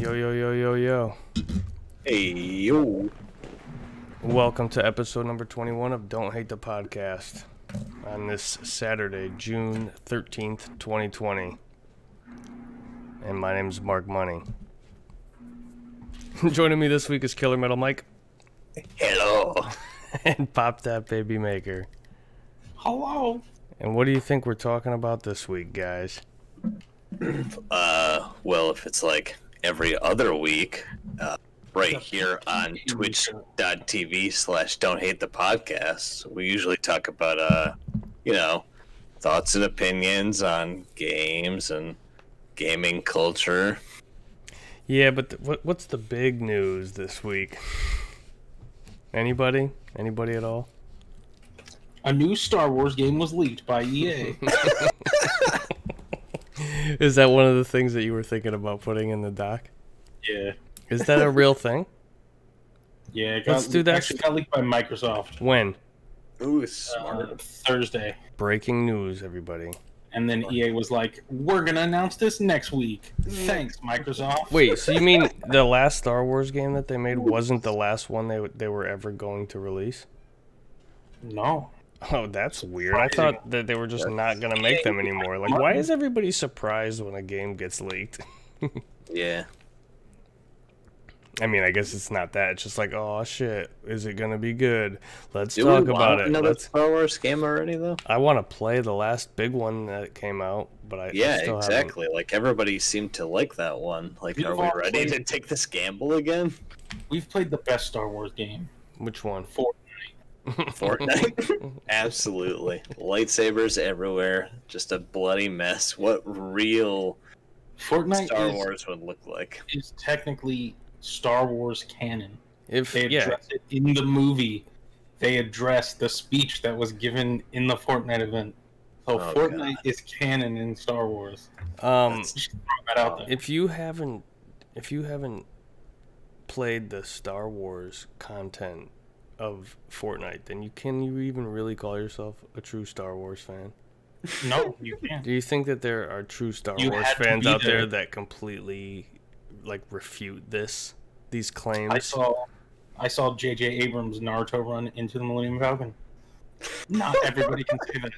Yo, yo, yo, yo, yo. Hey, yo. Welcome to episode number 21 of Don't Hate the Podcast on this Saturday, June 13th, 2020. And my name's Mark Money. Joining me this week is Killer Metal Mike. Hello. And Pop That Baby Maker. Hello. And what do you think we're talking about this week, guys? Well, if it's like every other week, right here on twitch.tv/Don't Hate the Podcast, we usually talk about, thoughts and opinions on games and gaming culture. Yeah, but what's the big news this week? Anybody? Anybody at all? A new Star Wars game was leaked by EA. Is that one of the things that you were thinking about putting in the doc? Yeah. Is that a real thing? Yeah, Let's do that. Actually got leaked by Microsoft. When? Ooh, smart. Thursday. Breaking news, everybody. And then EA was like, we're going to announce this next week. Thanks, Microsoft. Wait, so you mean the last Star Wars game that they made wasn't the last one they were ever going to release? No. Oh, that's weird. I thought that they were just not going to make them anymore. Like, why is everybody surprised when a game gets leaked? Yeah. I mean, I guess it's not that. It's just like, oh, shit, is it going to be good? Let's talk about it. Another Star Wars game already, though? I want to play the last big one that came out, but I still exactly. haven't. Like, everybody seemed to like that one. Like, are we ready to take this gamble again? We've played the best Star Wars game. Which one? Fortnite? Absolutely. Lightsabers everywhere. Just a bloody mess. What real Fortnite Star Wars would look like. Is technically Star Wars canon. If They address it in the movie. They address the speech that was given in the Fortnite event. So Fortnite is canon in Star Wars. Just throw that out there. If you haven't played the Star Wars content of Fortnite, then can you even really call yourself a true Star Wars fan? No, you can't. Do you think that there are true Star Wars fans out there that completely refute these claims? I saw J.J. Abrams' Naruto run into the Millennium Falcon. Not everybody can say that.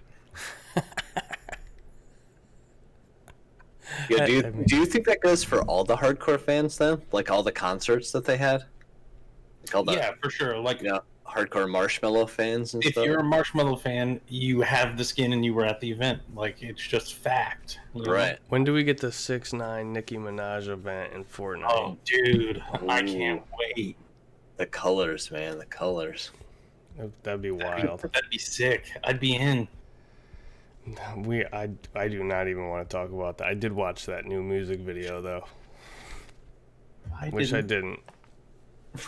Yeah, do you think that goes for all the hardcore fans then? Like all the concerts that they had? Yeah, for sure. Like, hardcore Marshmallow fans and stuff. If you're a Marshmallow fan, you have the skin and you were at the event. Like, it's just fact. Right. When do we get the 6ix9ine Nicki Minaj event in Fortnite? Oh, dude, I can't wait. The colors, man, the colors. That'd be wild. That'd be sick. I'd be in. I do not even want to talk about that. I did watch that new music video though. I didn't.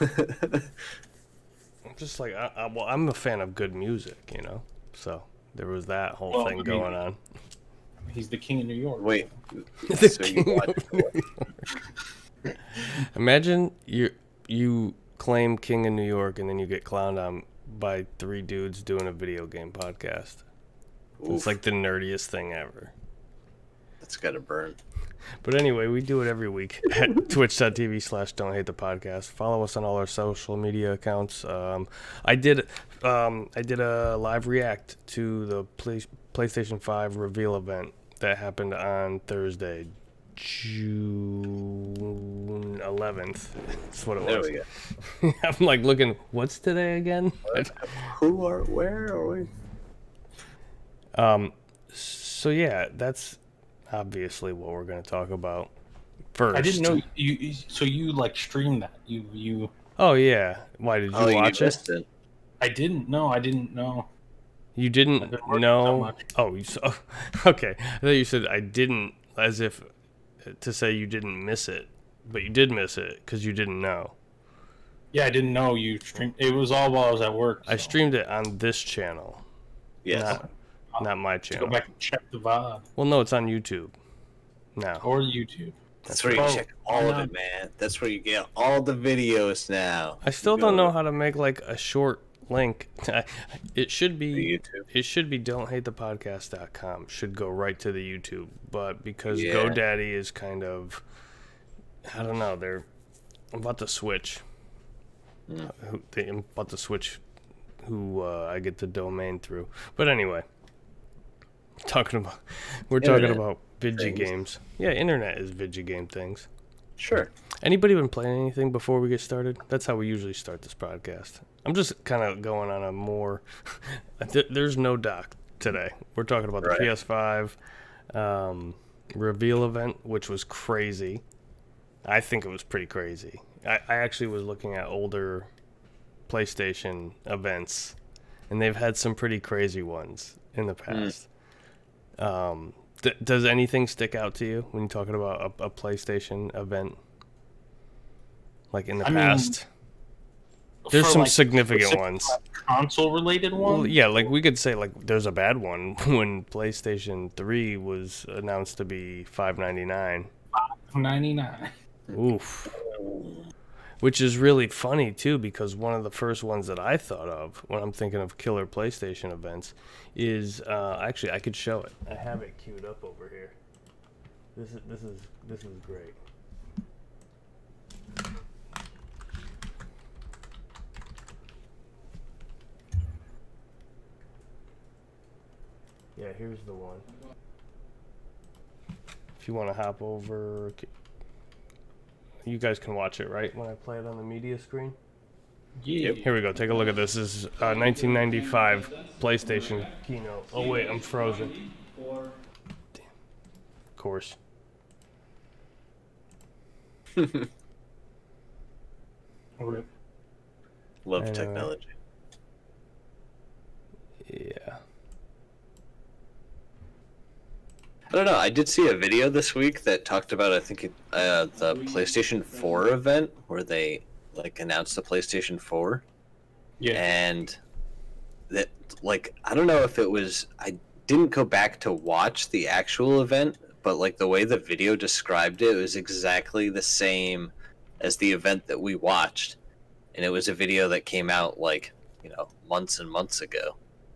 I'm just like, I'm a fan of good music, So there was that whole thing going on. He's the king of New York. Wait, Imagine you claim king of New York and then you get clowned on by 3 dudes doing a video game podcast. Oof. It's like the nerdiest thing ever. That's gotta burn. But anyway, we do it every week at twitch.tv/Don't Hate the Podcast. Follow us on all our social media accounts. I did a live react to the PlayStation 5 reveal event that happened on Thursday, June 11th. That's what it was. There we go. I'm like looking, what's today again? Where are we? So yeah, that's obviously what we're going to talk about first. I didn't know you. So you streamed that? You. Oh yeah. Why did you watch it? I didn't know. You didn't know? Oh, okay. I thought you said I didn't, as if to say you didn't miss it, but you did miss it because you didn't know. Yeah, I didn't know you streamed. It was all while I was at work. So. I streamed it on this channel. Yes. Not my channel. Go back and check the VOD. Well, no, it's on YouTube now. Or YouTube. That's where you check all of it, man. That's where you get all the videos now. I still don't know how to make a short link. It should be don'thatethepodcast.com. Should go right to the YouTube, but because GoDaddy is kind of I don't know. I'm about to switch. Yeah. I'm about to switch who I get the domain through. But anyway, we're talking about Vidgy games. Yeah, internet is Vidgy game things. Sure. Anybody been playing anything before we get started? That's how we usually start this podcast. I'm just kind of going on a more... There's no doc today. We're talking about the PS5 reveal event, which was crazy. I think it was pretty crazy. I actually was looking at older PlayStation events, and they've had some pretty crazy ones in the past. Does anything stick out to you when you're talking about a PlayStation event? Like in the past? There's some significant ones. Console-related ones? Well, yeah, like we could say like there's a bad one when PlayStation 3 was announced to be $599. $599. Oof. Which is really funny too, because one of the first ones that I thought of when I'm thinking of killer PlayStation events is actually I could show it. I have it queued up over here. This is great. Yeah, here's the one. If you want to hop over, you guys can watch it, right? When I play it on the media screen? Yeah. Here we go. Take a look at this. This is 1995 PlayStation keynote. Oh, wait, I'm frozen. Damn. Of course. Love technology. Yeah. I don't know. I did see a video this week that talked about, I think, the PlayStation 4 event where they like announced the PlayStation 4. Yeah. And that, like, I don't know if it was. I didn't go back to watch the actual event, but like the way the video described it was exactly the same as the event that we watched, and it was a video that came out like months and months ago.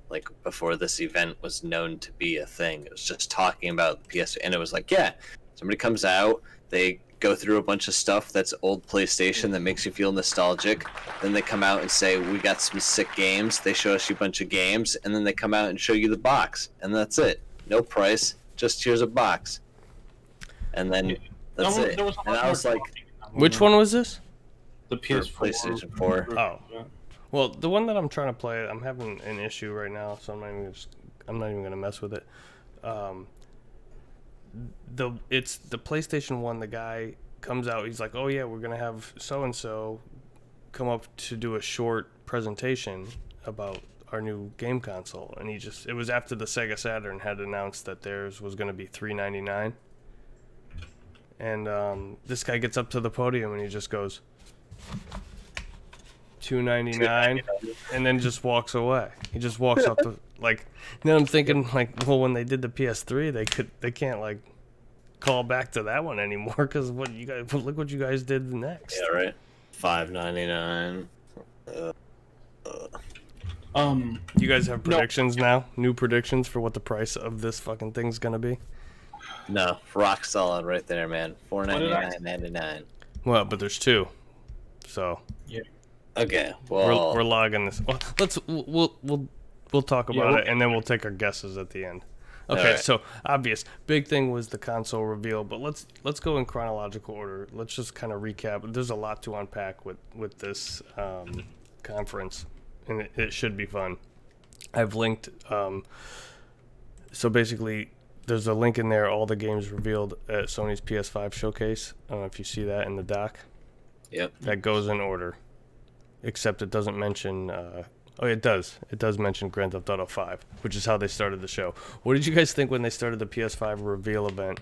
Like before this event was known to be a thing. It was just talking about the PS, and it was like, yeah, somebody comes out, they go through a bunch of stuff that's old PlayStation that makes you feel nostalgic. Then they come out and say, we got some sick games. They show us you a bunch of games, and then they come out and show you the box, and that's it. No price, just here's a box. And then that's it. And I was like, which one was this? The PS4. PlayStation 4. Oh. Well, the one that I'm trying to play, I'm having an issue right now, so I'm not even gonna mess with it. It's the PlayStation 1. The guy comes out, he's like, "Oh yeah, we're gonna have so and so come up to do a short presentation about our new game console," and it was after the Sega Saturn had announced that theirs was gonna be $399, and this guy gets up to the podium and he just goes, $299, and then just walks away. He just walks up the like. Then I'm thinking like, well, when they did the PS3, they can't like call back to that one anymore because look what you guys did next. Yeah, right. $5.99. You guys have predictions now? New predictions for what the price of this fucking thing's gonna be? No, rock solid right there, man. $4.99.99. Well, but there's two, so yeah. Okay, well, we're logging this. Well, we'll talk about it, and then we'll take our guesses at the end. Okay, so obvious big thing was the console reveal, but let's go in chronological order. Let's just kind of recap. There's a lot to unpack with this conference, and it should be fun. I've linked. So basically, there's a link in there. All the games revealed at Sony's PS5 showcase. I don't know if you see that in the doc. Yep. That goes in order. Except it doesn't mention... oh, it does. It does mention Grand Theft Auto 5, which is how they started the show. What did you guys think when they started the PS5 reveal event?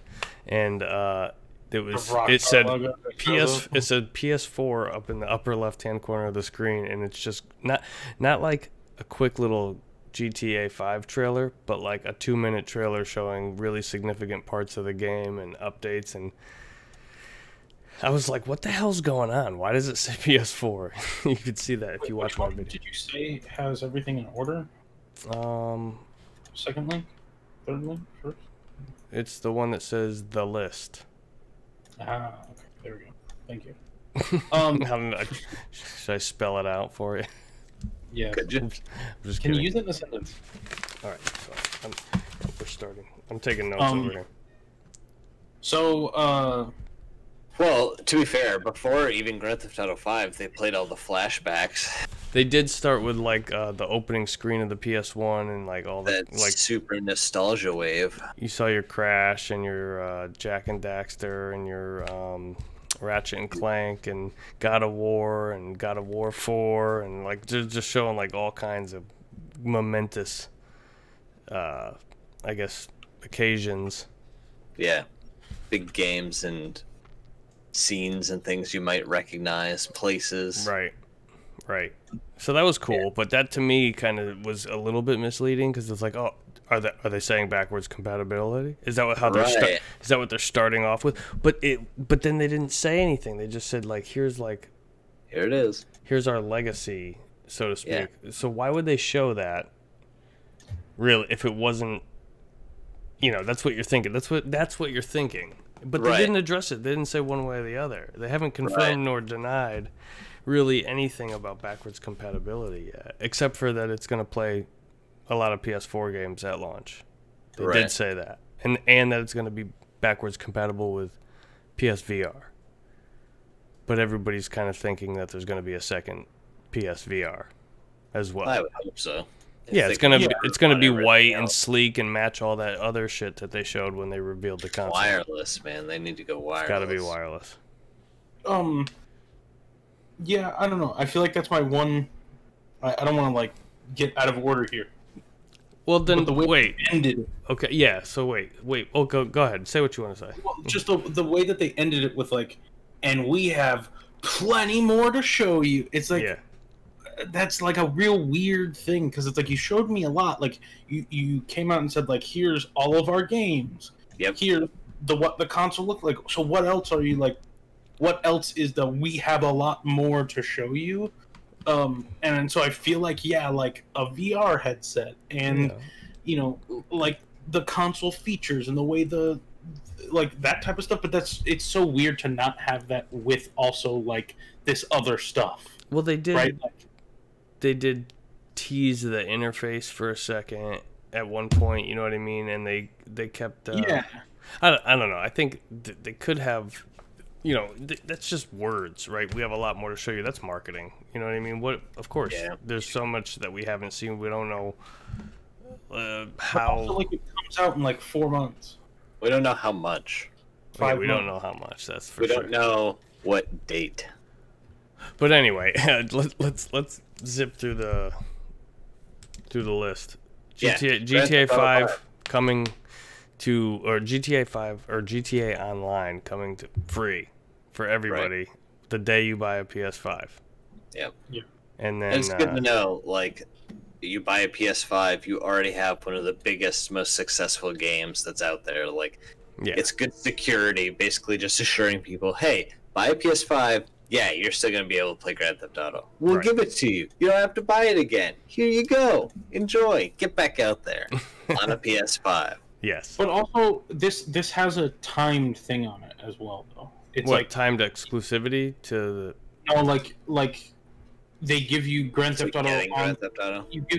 And it said PS4 up in the upper left-hand corner of the screen, and it's just not like a quick little GTA 5 trailer, but like a 2-minute trailer showing really significant parts of the game and updates, and I was like, what the hell's going on? Why does it say PS4? You could see that if you watch my video. Did you say has everything in order? Second link? Third link? First? It's the one that says the list. Ah, okay. There we go. Thank you. Should I spell it out for you? Yeah. Could you? I'm just Can kidding. you use it in a sentence? All right, so we're starting. I'm taking notes over here. So, Well, to be fair, before even Grand Theft Auto 5, they played all the flashbacks. They did start with like the opening screen of the PS1 and like all the That like super nostalgia wave. you saw your Crash and your Jack and Daxter and your Ratchet and Clank and God of War and God of War 4 and like just showing like all kinds of momentous, I guess, occasions. Yeah. Big games and scenes and things you might recognize, places. Right. So that was cool, but that to me kind of was a little bit misleading because it's like, oh, are they saying backwards compatibility? Is that how they're is that what they're starting off with? But then they didn't say anything. They just said like, here it is. Here's our legacy, so to speak. Yeah. So why would they show that? Really, if it wasn't, that's what you're thinking. That's what you're thinking. But they didn't address it. They didn't say one way or the other. They haven't confirmed nor denied really anything about backwards compatibility yet, except for that it's going to play a lot of PS4 games at launch. They did say that. And that it's going to be backwards compatible with PSVR. But everybody's kind of thinking that there's going to be a second PSVR as well. I would hope so. Yeah, it's gonna be white and sleek and match all that other shit that they showed when they revealed the console. Wireless, man. They need to go wireless. It's gotta be wireless. Yeah, I don't know. I feel like that's my one. I don't want to like get out of order here. Well, then the way wait. They ended it. Okay, yeah. So wait. Oh, go ahead. Say what you want to say. Well, just the way that they ended it with like, and we have plenty more to show you. It's like. Yeah. That's like a real weird thing because it's like you showed me a lot. Like you came out and said like, here's all of our games. Yep. Here what the console looked like. So what else are you like? What else is we have a lot more to show you? And so I feel like like a VR headset and like the console features and the way like that type of stuff. But it's so weird to not have that with also like this other stuff. Well, they did. Right? They did tease the interface for a second at one point, you know what I mean? And they kept... I don't know. I think they could have... that's just words, right? We have a lot more to show you. That's marketing. You know what I mean? Of course, there's so much that we haven't seen. We don't know how... Also, like, it comes out in, like, 4 months. We don't know how much. We don't know how much, that's for sure. We don't know what date. But anyway, let's zip through the list. GTA 5 coming to, or GTA 5 or GTA Online coming to free for everybody the day you buy a PS5. Yep. Yeah. And then it's good to know, like, you buy a PS5, you already have one of the biggest, most successful games that's out there. Like, it's good security, basically just assuring people, hey, buy a PS5. Yeah, you're still going to be able to play Grand Theft Auto. We'll give it to you. You don't have to buy it again. Here you go. Enjoy. Get back out there on a PS5. Yes. But also, this has a timed thing on it as well, though. It's like timed exclusivity to the... No, like they give you Grand Theft Auto.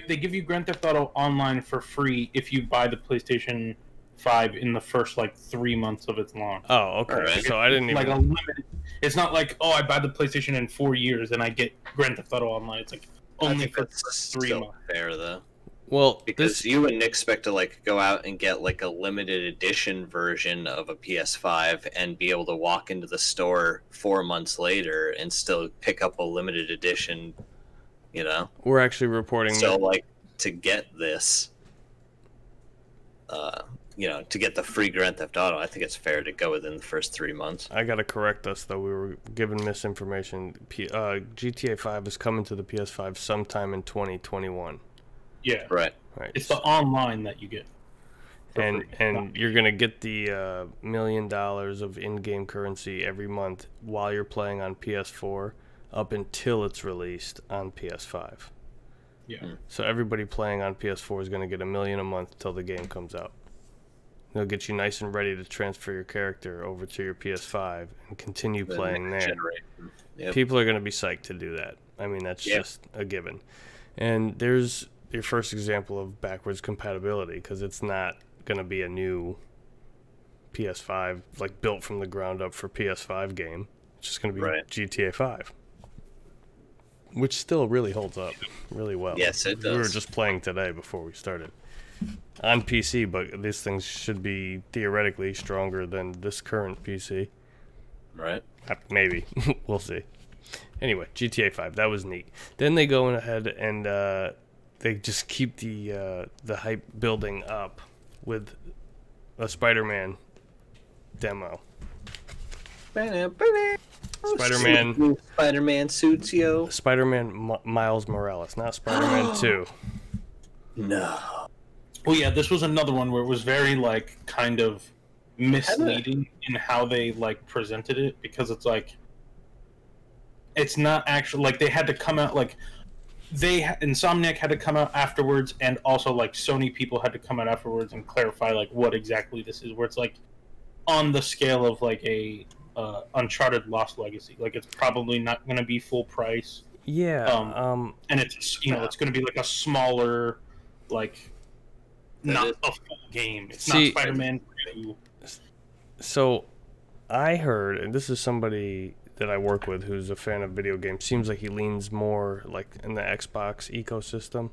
They give you Grand Theft Auto Online for free if you buy the PlayStation 5 in the first like 3 months of its launch. Oh, okay. Right. So I didn't even... like a limited. It's not like, oh, I buy the PlayStation in 4 years and I get Grand Theft Auto Online. It's like only for 3 months. Fair though. Well, because you wouldn't expect to like go out and get like a limited edition version of a PS5 and be able to walk into the store 4 months later and still pick up a limited edition. We're actually reporting. So like to get this, to get the free Grand Theft Auto, I think it's fair to go within the first 3 months. I gotta correct us though. We were given misinformation. GTA 5 is coming to the PS5 sometime in 2021. Yeah. Right. It's the online that you get. And you're gonna get the $1 million of in-game currency every month while you're playing on PS4 up until it's released on PS5. Yeah. So everybody playing on PS4 is gonna get $1 million a month till the game comes out. They'll get you nice and ready to transfer your character over to your PS5 and continue playing there. Yep. People are going to be psyched to do that. I mean, that's just a given. And there's your first example of backwards compatibility, because it's not going to be a new PS5, like built from the ground up for PS5 game. It's just going to be GTA 5, which still really holds up really well. Yes, it does. We were just playing today before we started on PC, but these things should be theoretically stronger than this current PC. Right. Maybe. We'll see. Anyway, GTA 5, that was neat. Then they go ahead and they just keep the hype building up with a Spider-Man demo. Spider-Man suits, yo. Spider-Man Miles Morales, not Spider-Man 2. No. Well, yeah, this was another one where it was very, like, kind of misleading in how they, like, presented it, because it's like, it's not actually, like, they had to come out, like, Insomniac had to come out afterwards, and also, like, Sony people had to come out afterwards and clarify, like, what exactly this is, where it's, like, on the scale of, like, a Uncharted Lost Legacy. Like, it's probably not going to be full price. Yeah. And it's, you know, it's going to be, like, a smaller, like, not a full game. It's not Spider-Man 2. So, I heard, and this is somebody that I work with who's a fan of video games, seems like he leans more, like, in the Xbox ecosystem.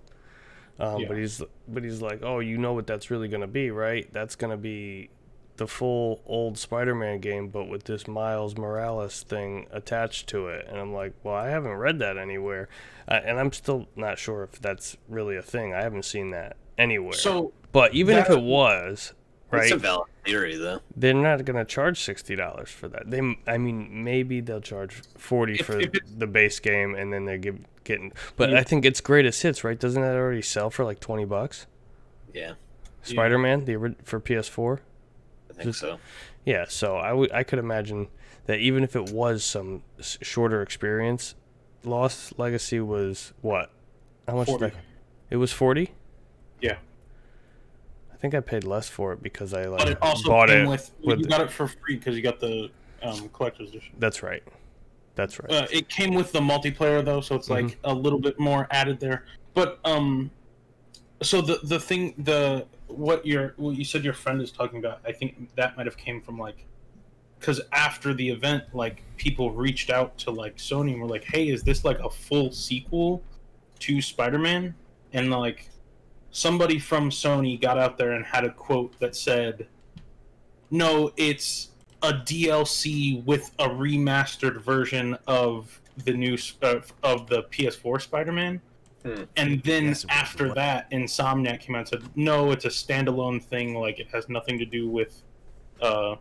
But he's like, oh, you know what that's really going to be, right? That's going to be the full old Spider-Man game, but with this Miles Morales thing attached to it. And I'm like, well, I haven't read that anywhere. And I'm still not sure if that's really a thing. I haven't seen that anywhere. So, but even if it was, right? It's a valid theory, though. They're not going to charge $60 for that. I mean, maybe they'll charge $40 for the base game, and then they're getting. But I think it's greatest hits, right? Doesn't that already sell for like $20? Yeah. Spider-Man, for PS4. I think so. Yeah, so I could imagine that even if it was some shorter experience, Lost Legacy was what? How much? 40. It was 40. Yeah. I think I paid less for it because I but it also bought came it. With you got it for free because you got the collector's edition. That's right. That's right. It came with the multiplayer though, so it's like a little bit more added there. But so the thing what you said your friend is talking about, I think that might have came from like, because after the event, like people reached out to like Sony and were like, hey, is this like a full sequel to Spider-Man? And like somebody from Sony got out there and had a quote that said, no, it's a DLC with a remastered version of the new of the PS4 Spider-Man. And then after that, Insomniac came out and said, no, it's a standalone thing. Like, it has nothing to do with the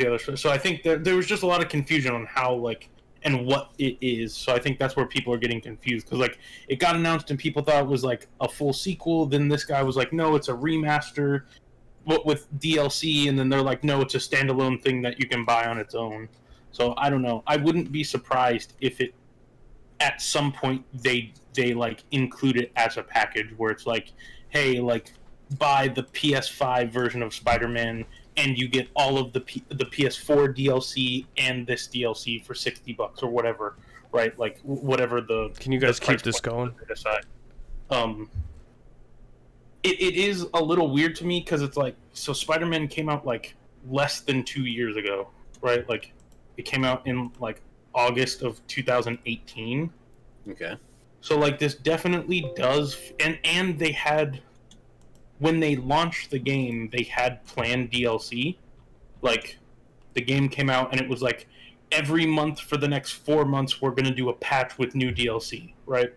other stuff. So I think there was just a lot of confusion on how, like, and what it is. So I think that's where people are getting confused. Because, like, it got announced and people thought it was, like, a full sequel. Then this guy was like, no, it's a remaster with DLC. And then they're like, no, it's a standalone thing that you can buy on its own. So I don't know. I wouldn't be surprised if it, at some point, they like include it as a package where it's like, hey, like buy the PS5 version of Spider-Man and you get all of the PS4 DLC and this DLC for $60 or whatever, right? Like whatever the. Can you guys keep this going? It is a little weird to me because it's like, so Spider-Man came out like less than 2 years ago, right? Like it came out in like August of 2018. Okay. So like this definitely does, and they had, when they launched the game, they had planned DLC. Like the game came out and it was like every month for the next 4 months we're gonna do a patch with new DLC, right?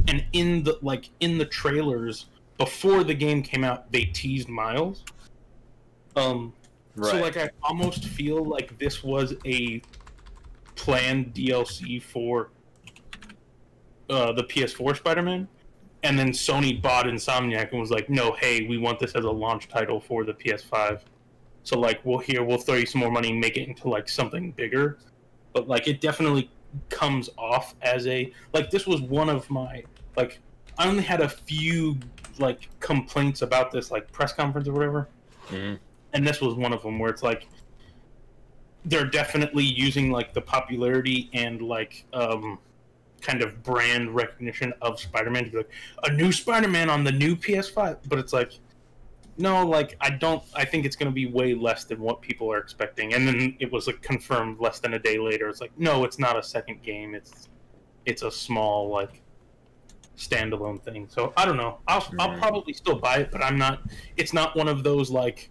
And in the trailers before the game came out, they teased Miles. Right. So like I almost feel like this was a planned DLC for the PS4 Spider-Man, and then Sony bought Insomniac and was like, no, hey, we want this as a launch title for the PS5. So like we'll throw you some more money and make it into like something bigger. But like it definitely comes off as a, like, this was one of my, like, I only had a few like complaints about this like press conference or whatever, and this was one of them where it's like they're definitely using like the popularity and like kind of brand recognition of Spider-Man to be like a new Spider-Man on the new PS5, but it's like no, like I think it's going to be way less than what people are expecting. And then it was like confirmed less than a day later. It's like no, it's not a second game. It's a small like standalone thing. So I don't know. I'll probably still buy it, but I'm not. It's not one of those like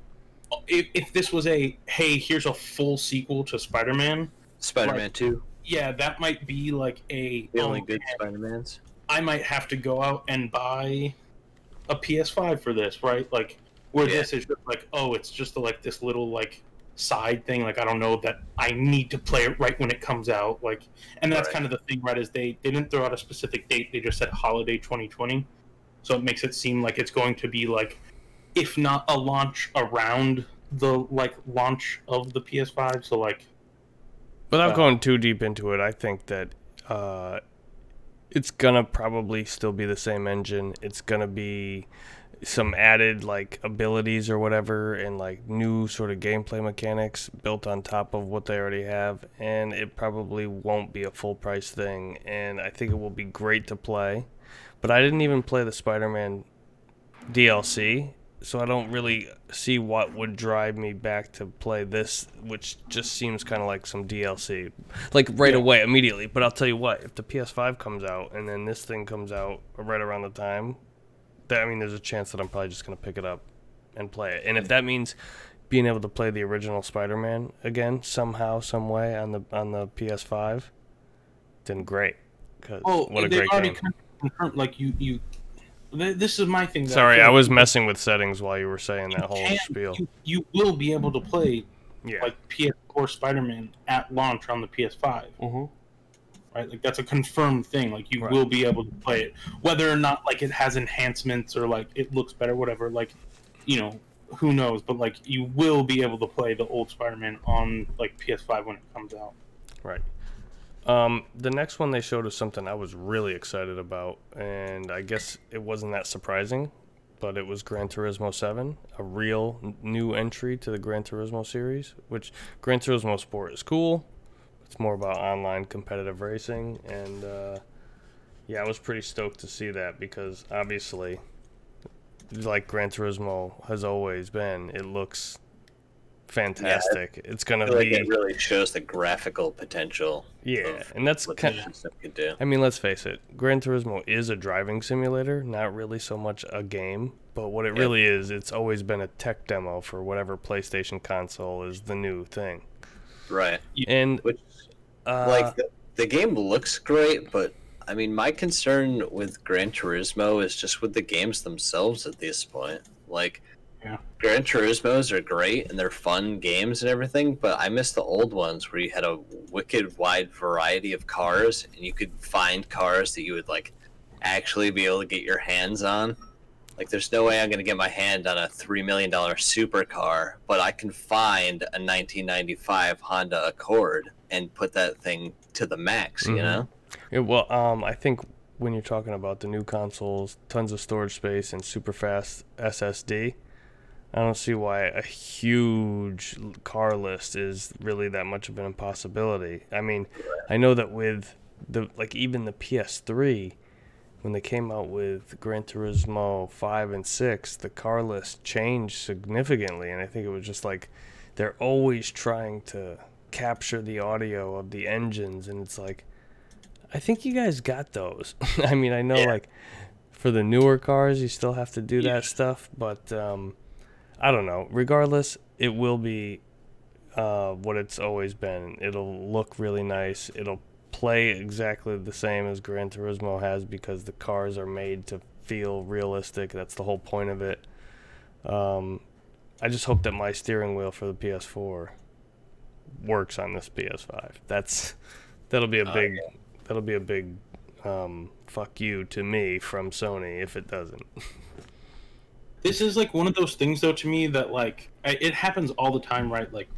if this was a hey, here's a full sequel to Spider-Man Spider-Man 2. Yeah, that might be like the only good Spider-Mans. I might have to go out and buy a PS5 for this, right? Like where this is just like, oh, it's just like this little like side thing. Like I don't know that I need to play it right when it comes out. Like, and that's kind of the thing, right? Is they didn't throw out a specific date. They just said holiday 2020, so it makes it seem like it's going to be like, if not a launch around the like launch of the PS5. So like. Without going too deep into it, I think that it's gonna probably still be the same engine. It's gonna be some added like abilities or whatever, and like new sort of gameplay mechanics built on top of what they already have. And it probably won't be a full price thing. And I think it will be great to play. But I didn't even play the Spider-Man DLC. So I don't really see what would drive me back to play this, which just seems kind of like some DLC, like right away, immediately. But I'll tell you what, if the PS5 comes out and then this thing comes out right around the time, I mean, there's a chance that I'm probably just going to pick it up and play it. And if that means being able to play the original Spider-Man again somehow, some way on the PS5, then great. Cause what a great game. Confirmed, like you. This is my thing. Sorry, I was messing with settings while you were saying that whole spiel. You will be able to play like PS4 Spider-Man at launch on the PS5. Right, like that's a confirmed thing. Like you will be able to play it, whether or not like it has enhancements or like it looks better, whatever. Like, you know, who knows? But like you will be able to play the old Spider-Man on like PS5 when it comes out. Right. The next one they showed us something I was really excited about, and I guess it wasn't that surprising, but it was Gran Turismo 7, a real new entry to the Gran Turismo series, which Gran Turismo Sport is cool. It's more about online competitive racing, and yeah, I was pretty stoked to see that because obviously, like Gran Turismo has always been, it looks fantastic. It's gonna be. Like it really shows the graphical potential. Yeah, and that's kind of. I mean, let's face it. Gran Turismo is a driving simulator, not really so much a game. But what it really is, it's always been a tech demo for whatever PlayStation console is the new thing. Right. And which, like the game looks great, but I mean, my concern with Gran Turismo is just with the games themselves at this point. Like. Yeah. Gran Turismos are great and they're fun games and everything, but I miss the old ones where you had a wicked wide variety of cars and you could find cars that you would like actually be able to get your hands on. Like there's no way I'm going to get my hand on a $3 million supercar, but I can find a 1995 Honda Accord and put that thing to the max, you know? Yeah, well, I think when you're talking about the new consoles, tons of storage space and super fast SSD, I don't see why a huge car list is really that much of an impossibility. I mean, I know that with even the PS3, when they came out with Gran Turismo 5 and 6, the car list changed significantly, and I think it was just like they're always trying to capture the audio of the engines, and it's like, I think you guys got those. I mean, I know like for the newer cars, you still have to do that stuff, but I don't know. Regardless, it will be what it's always been. It'll look really nice. It'll play exactly the same as Gran Turismo has because the cars are made to feel realistic. That's the whole point of it. I just hope that my steering wheel for the PS4 works on this PS5. That'll be a big fuck you to me from Sony if it doesn't. This is like one of those things though to me that like it happens all the time, right? Like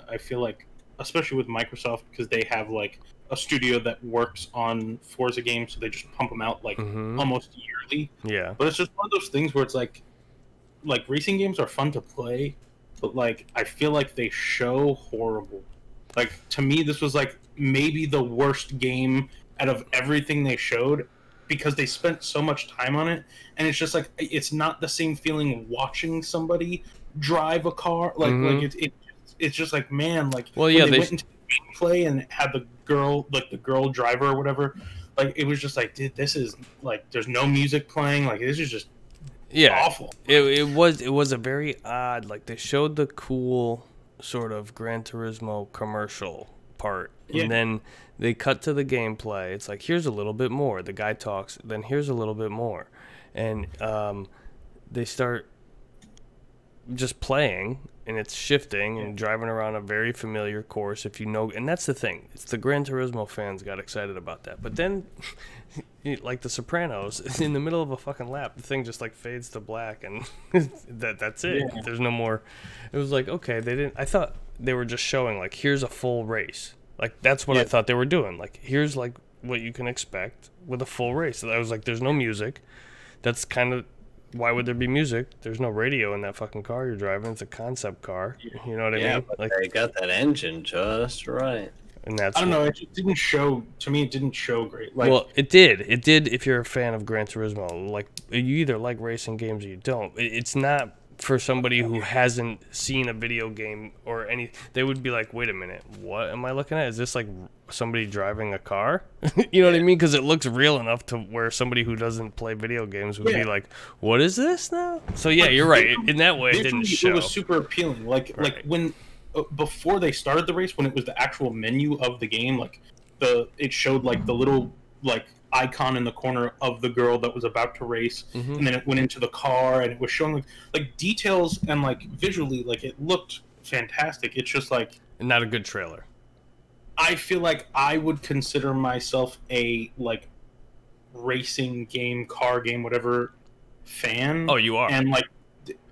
I feel like especially with Microsoft because they have like a studio that works on Forza games, so they just pump them out like almost yearly. Yeah. But it's just one of those things where it's like racing games are fun to play, but like I feel like they show horrible. Like to me, this was like maybe the worst game out of everything they showed, because they spent so much time on it, and it's just like it's not the same feeling watching somebody drive a car. Like it's just like, man, like well, yeah, when they went into the gameplay and had the girl driver or whatever. Like it was just like, dude, this is like there's no music playing. Like this is just awful. It was a very odd, like they showed the cool sort of Gran Turismo commercial part, and then they cut to the gameplay. It's like, here's a little bit more. The guy talks, then here's a little bit more, and they start just playing, and it's shifting and driving around a very familiar course, if you know. And that's the thing. It's the Gran Turismo fans got excited about that. But then, like the Sopranos, in the middle of a fucking lap, the thing just like fades to black, and that's it. Yeah. There's no more. It was like, okay, they didn't. I thought they were just showing like, here's a full race. Like that's what I thought they were doing. Like here's like what you can expect with a full race. So I was like, there's no music. That's kind of. Why would there be music? There's no radio in that fucking car you're driving. It's a concept car. You know what I mean? But like they got that engine just right. And that's I don't know. It just didn't show. To me, it didn't show great. Like, well, it did. It did. If you're a fan of Gran Turismo, like you either like racing games or you don't. It's not for somebody who hasn't seen a video game or any. They would be like, wait a minute, what am I looking at? Is this like somebody driving a car? You know what I mean? Because it looks real enough to where somebody who doesn't play video games would be like, what is this now? So yeah, you're right. In that way, it didn't show. It was super appealing. Like when before they started the race, when it was the actual menu of the game, like it showed like the little like icon in the corner of the girl that was about to race, and then it went into the car, and it was showing like details, and like visually, like it looked fantastic. It's just like not a good trailer. I feel like I would consider myself a like racing game, car game, whatever fan. Oh, you are. And like,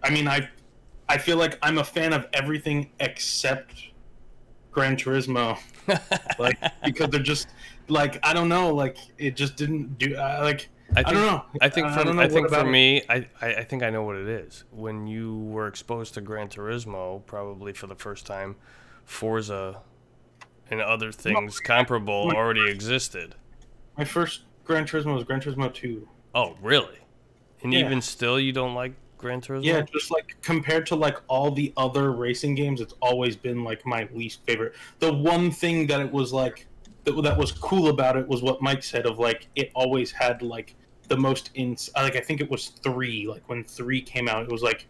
I mean, I feel like I'm a fan of everything except Gran Turismo, like because they're just like, I don't know, like it just didn't do like I don't know. I think for me, I think I know what it is. When you were exposed to Gran Turismo, probably for the first time, Forza and other things comparable already existed. My first Gran Turismo was Gran Turismo 2. Oh, really? And even still, you don't like Gran Turismo? Yeah, just like compared to like all the other racing games, it's always been like my least favorite. The one thing that it was like that was cool about it was what Mike said of like it always had like the most like I think it was 3. Like when 3 came out, it was like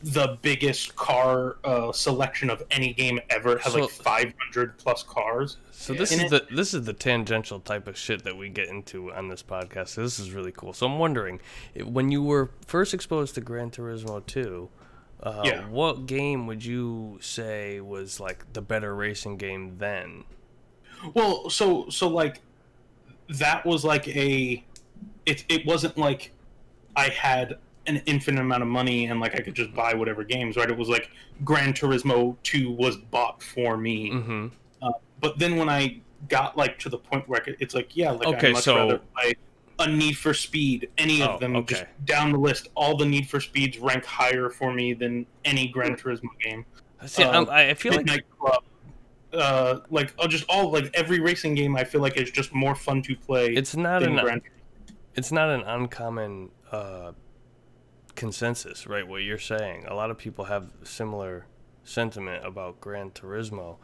the biggest car selection of any game ever. It has like 500 plus cars. So this is the tangential type of shit that we get into on this podcast. So this is really cool. So I'm wondering, when you were first exposed to Gran Turismo 2, what game would you say was like the better racing game then? Well, so like that was like it wasn't like I had an infinite amount of money and like I could just buy whatever games, right? It was like Gran Turismo 2 was bought for me. But then when I got like to the point where it's like, I'd much rather play a Need for Speed, any of them, just down the list. All the Need for Speeds rank higher for me than any Gran Turismo game. See, I feel Midnight Club, just all like every racing game I feel like is just more fun to play. It's not an uncommon consensus, right? What you're saying. A lot of people have similar sentiment about Gran Turismo.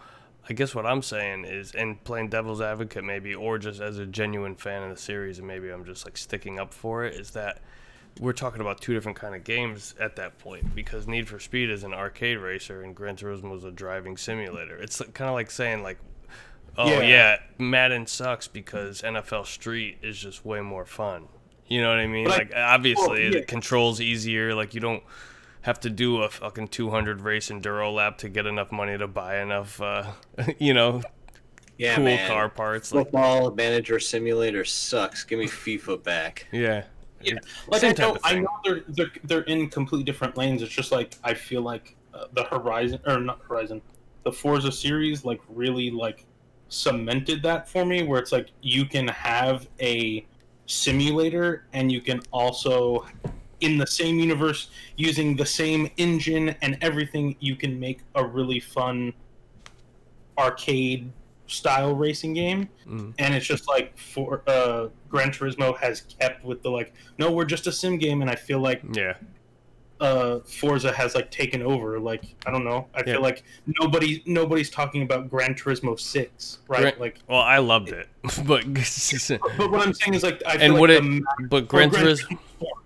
I guess what I'm saying is, and playing devil's advocate maybe, or just as a genuine fan of the series, and maybe I'm just like sticking up for it, is that we're talking about two different kind of games at that point, because Need for Speed is an arcade racer and Gran Turismo is a driving simulator. It's kind of like saying like, Madden sucks because NFL Street is just way more fun. You know what I mean? But like obviously the control's easier. Like you don't have to do a fucking 200 race enduro lap to get enough money to buy enough, cool car parts. Football Manager Simulator sucks. Give me FIFA back. Yeah. Like I know they're in completely different lanes. It's just like I feel like the Forza series like really like cemented that for me, where it's like you can have a simulator and you can also, in the same universe, using the same engine and everything, you can make a really fun arcade style racing game. And it's just like for Gran Turismo has kept with the like, no, we're just a sim game, and I feel like Forza has like taken over. Like, I don't know, I feel like nobody's talking about Gran Turismo 6, right? Well, I loved it, but what I'm saying is like, I feel but Gran Turismo,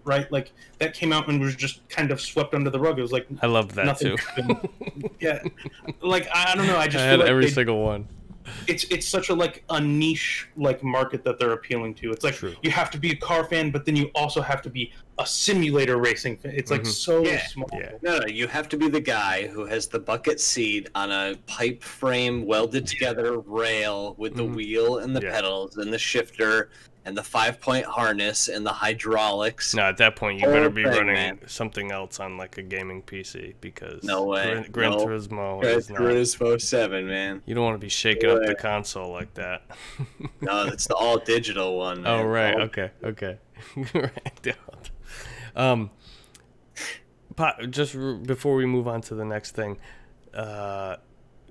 right? Like that came out and was just kind of swept under the rug. It was like, I loved that too. Yeah, like I don't know. I just had feel like every single one. It's such a niche like market that they're appealing to. It's like you have to be a car fan, but then you also have to be a simulator racing fan. It's like so small. No, you have to be the guy who has the bucket seat on a pipe frame welded together rail with the wheel and the pedals and the shifter and the 5-point harness and the hydraulics. No, at that point you better be running something else on like a gaming PC, because no way. Gran Turismo is not. Gran Turismo 7, man. You don't want to be shaking up the console like that. No, it's the all digital one, man. Oh right, okay. Just before we move on to the next thing,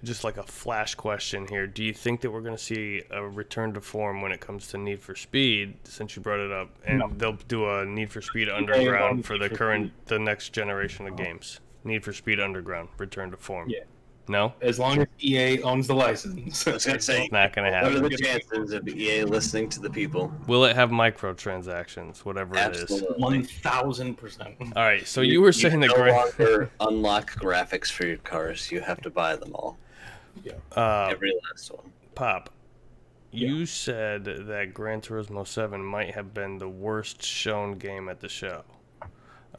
just like a flash question here. Do you think that we're going to see a return to form when it comes to Need for Speed, since you brought it up, and they'll do a Need for Speed Underground for the next generation of games? Need for Speed Underground, return to form. Yeah. No? As long as EA owns the license. I was going to say, it's not going to happen. What are the chances of EA listening to the people? Will it have microtransactions, whatever it is? 1,000%. All right, so you were saying that no longer unlock graphics for your cars. You have to buy them all. Yeah. Every last one. Pop, you said that Gran Turismo 7 might have been the worst shown game at the show.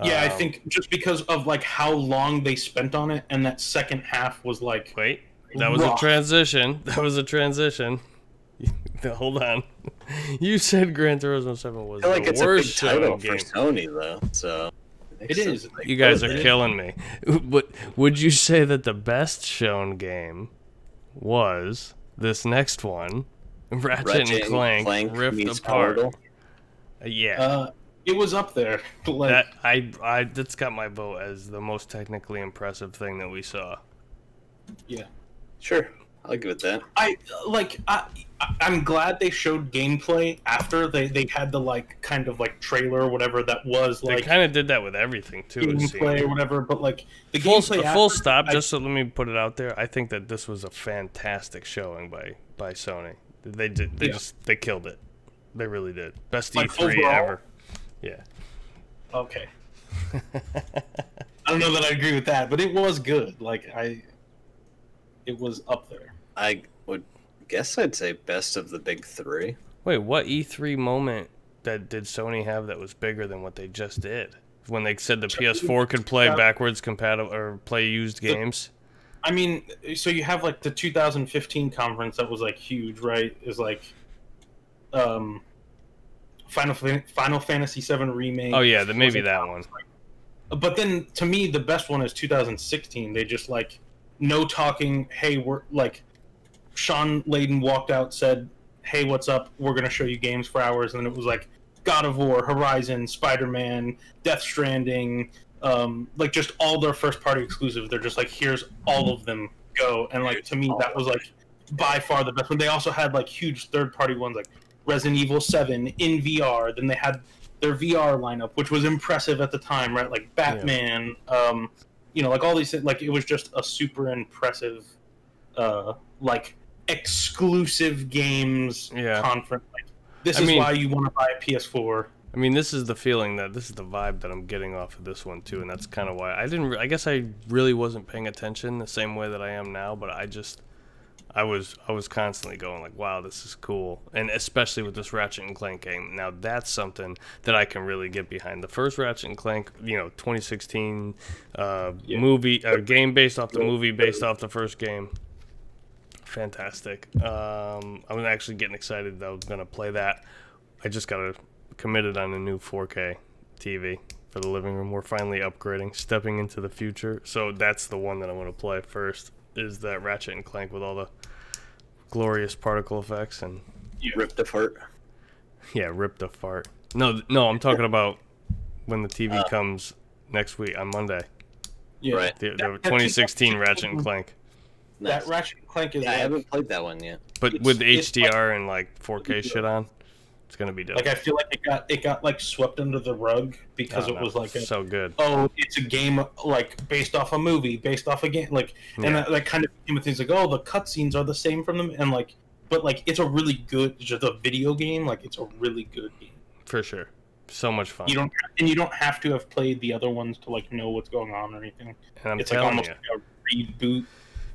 Yeah, I think just because of like how long they spent on it, and that second half was like. Wait, that was a transition. That was a transition. Hold on. You said Gran Turismo 7 was the worst shown game. For Sony, though, so. It is. You guys are killing me. But would you say that the best shown game was this next one, Ratchet and Clank Rift Apart? Yeah. It was up there. Like, that's got my vote as the most technically impressive thing that we saw. Yeah. Sure. I'll give it that. I'm glad they showed gameplay after they had the like kind of like trailer or whatever that was like. They kind of did that with everything too. Gameplay or whatever, but like the full stop. Just so let me put it out there. I think that this was a fantastic showing by Sony. They killed it. They really did. Best E3 ever. Yeah. Okay. I don't know that I agree with that, but it was good. It was up there. I would guess I'd say best of the big three. Wait, what E3 moment did Sony have that was bigger than what they just did? When they said the PS4 could play backwards compatible or play used games? I mean, so you have like the 2015 conference that was like huge, right? Is like Final Fantasy VII Remake. Oh yeah, maybe that one. But then to me the best one is 2016. They just like no talking, hey, we're like Sean Layden walked out, said, hey, what's up? We're going to show you games for hours. And then it was like God of War, Horizon, Spider-Man, Death Stranding, like just all their first-party exclusives. They're just like, here's all of them, go. And like to me, that was like by far the best one. They also had like huge third-party ones like Resident Evil 7 in VR. Then they had their VR lineup, which was impressive at the time, right? Like Batman, like all these things. Like it was just a super impressive, like exclusive games conference. Like this is why you want to buy a PS4. I mean, this is the feeling this is the vibe that I'm getting off of this one too, and that's kind of why I guess I really wasn't paying attention the same way that I am now, but I was constantly going like, wow, this is cool, and especially with this Ratchet and Clank game. Now that's something that I can really get behind. The first Ratchet and Clank, 2016 movie, game based off the movie, based off the first game. Fantastic. I'm actually getting excited that I was gonna play that. I just got committed on a new 4K TV for the living room. We're finally upgrading, stepping into the future. So that's the one that I'm gonna play first. Is that Ratchet and Clank with all the glorious particle effects and ripped a fart. Yeah, ripped a fart. No, I'm talking about when the TV comes next week on Monday. Yeah. Right. The 2016 Ratchet and Clank. That Ratchet and Clank is. Yeah, I haven't played that one yet. But with HDR and like 4K shit on, it's gonna be dope. Like I feel like it got like swept under the rug because it was like so good. Oh, it's a game like based off a movie, based off a game, like, and that kind of came with things like, oh, the cutscenes are the same from them, and like, but like it's a really good, just a video game, like it's a really good game for sure. So much fun. You don't have to have played the other ones to like know what's going on or anything. And it's like almost like a reboot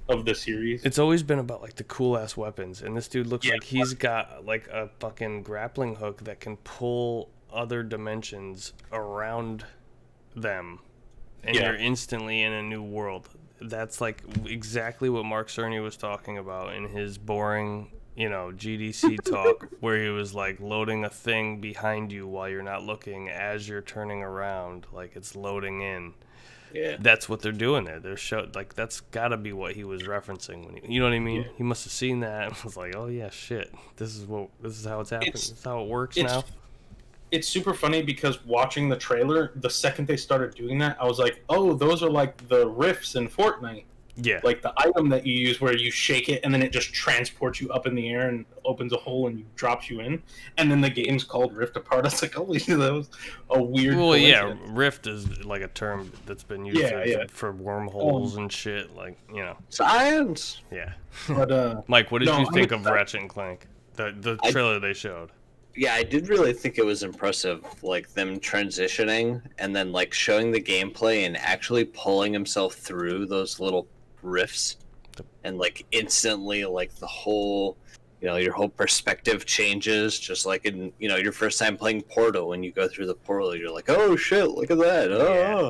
of the series. It's always been about like the cool ass weapons, and this dude looks like he's got like a fucking grappling hook that can pull other dimensions around them, and you're instantly in a new world. That's like exactly what Mark Cerny was talking about in his boring, GDC talk, where he was like loading a thing behind you while you're not looking as you're turning around, like it's loading in. Yeah, that's what they're doing there. They're like that's got to be what he was referencing when you know what I mean. He must have seen that and was like, oh yeah, shit, this is how it's happening. This is how it works now. It's super funny because watching the trailer, the second they started doing that, I was like, oh, those are like the riffs in Fortnite. Yeah. Like the item that you use where you shake it and then it just transports you up in the air and opens a hole and drops you in. And then the game's called Rift Apart. I was like, holy shit, that was a weird coincidence. Rift is like a term that's been used for wormholes and shit. Like, Science! Yeah. But, Mike, what did you think of Ratchet and Clank? The trailer they showed. Yeah, I did really think it was impressive, like them transitioning and then like showing the gameplay and actually pulling himself through those little rifts, and like instantly, like the whole, your whole perspective changes. Just like in, your first time playing Portal, when you go through the portal, you're like, oh shit, look at that.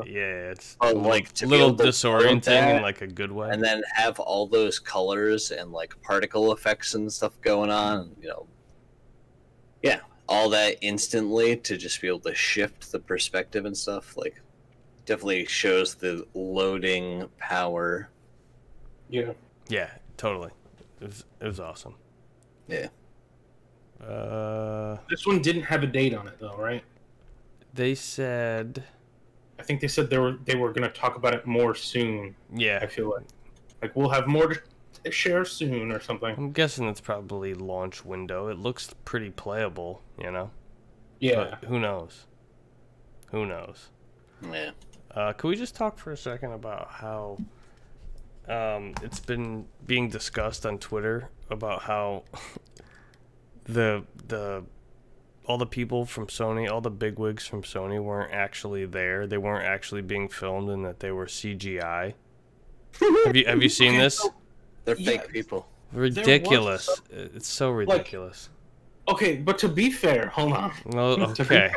It's like a little disorienting in like a good way, and then have all those colors and like particle effects and stuff going on, all that instantly to just be able to shift the perspective and stuff, like definitely shows the loading power. Yeah, totally. It was awesome. Yeah. This one didn't have a date on it though, right? They said, I think they said they were going to talk about it more soon. Yeah. I feel like we'll have more to share soon or something. I'm guessing it's probably launch window. It looks pretty playable, Yeah. But who knows? Yeah. Could we just talk for a second about how it's been being discussed on Twitter about how all the people from Sony, all the bigwigs from Sony weren't actually there. They weren't actually being filmed, and that they were CGI. Have you seen this? They're fake people. Ridiculous. It's so ridiculous. Okay, but to be fair, hold on. Well, okay.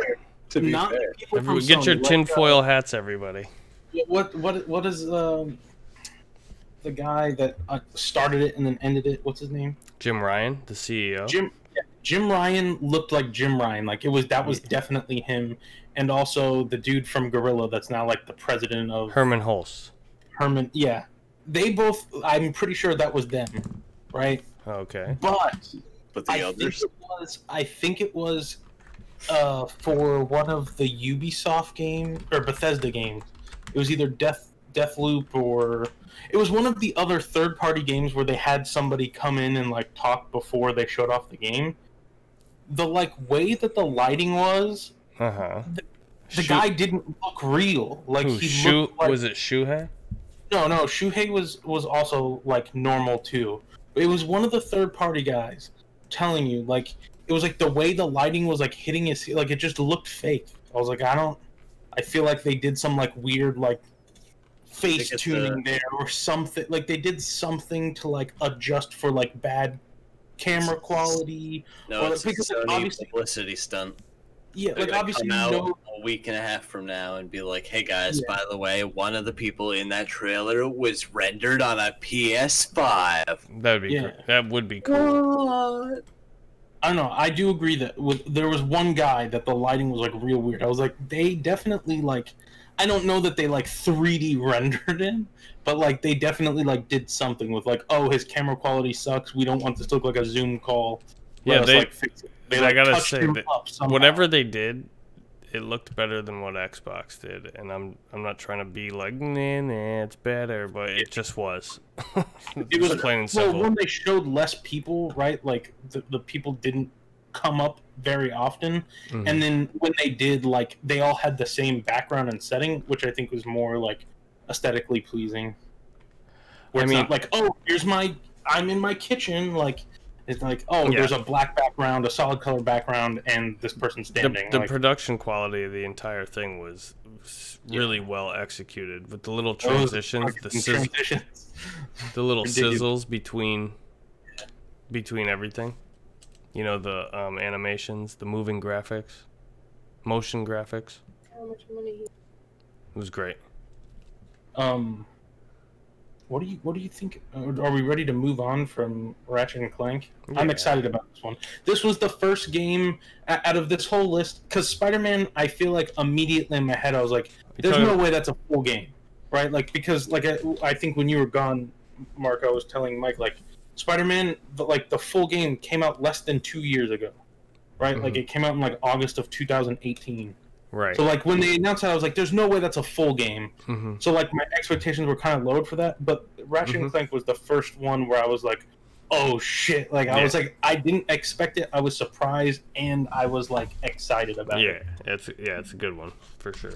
To be fair. Get your tinfoil hats, everybody. What is the guy that started it and then ended it? What's his name? Jim Ryan, the CEO. Jim Ryan looked like Jim Ryan. Like that was definitely him. And also the dude from Gorilla that's now like the president of Herman Hulst. Yeah. They both, I'm pretty sure that was them, right? Okay. But the others? I think it was for one of the Ubisoft games, or Bethesda games. It was either Deathloop, or it was one of the other third-party games where they had somebody come in and like talk before they showed off the game. The like way that the lighting was, the guy didn't look real. Like he looked like, was it Shuhei? No, Shuhei was also like normal too. It was one of the third-party guys telling you, like, it was like the way the lighting was like hitting his, like it just looked fake. I was like, I feel like they did some like weird like face tuning there or something. Like they did something to like adjust for like bad camera quality. No, it's a Sony publicity stunt. Yeah, like obviously come out a week and a half from now and be like, hey guys, by the way, one of the people in that trailer was rendered on a PS5. That would be cool. What? I don't know. I do agree that there was one guy that the lighting was like real weird. I was like, they definitely like, I don't know that they like 3D rendered him, but like they definitely like did something with like, oh, his camera quality sucks. We don't want this to look like a Zoom call. Yeah, Let us, like, fix it. They I like, gotta touched say him that up somehow. whatever they did, it looked better than what Xbox did, and I'm not trying to be like nah, it's better, but it just was. It was plain and simple. Well, when they showed less people, right? Like the people didn't come up very often, and then when they did, like they all had the same background and setting, which I think was more like aesthetically pleasing. Where it's not like, oh, I'm in my kitchen, like. It's like, oh, there's a black background, a solid color background, and this person standing. The production quality of the entire thing was really well executed with the little transitions, the little sizzles between everything. You know, the animations, the moving graphics, motion graphics. How much money? It was great. What do you think? Are we ready to move on from Ratchet and Clank? Yeah. I'm excited about this one. This was the first game out of this whole list, because Spider-Man, I feel like immediately in my head I was like, there's no way that's a full game, right? Like, because like I think when you were gone, Mark, I was telling Mike, like, Spider-Man, the full game came out less than 2 years ago, right? Like it came out in like August of 2018. Right. So like when they announced that, I was like, "There's no way that's a full game." So like my expectations were kind of lowered for that. But Ratchet and Clank was the first one where I was like, "Oh shit!" Like I was like, I didn't expect it. I was surprised and I was like excited about it. It's a good one for sure.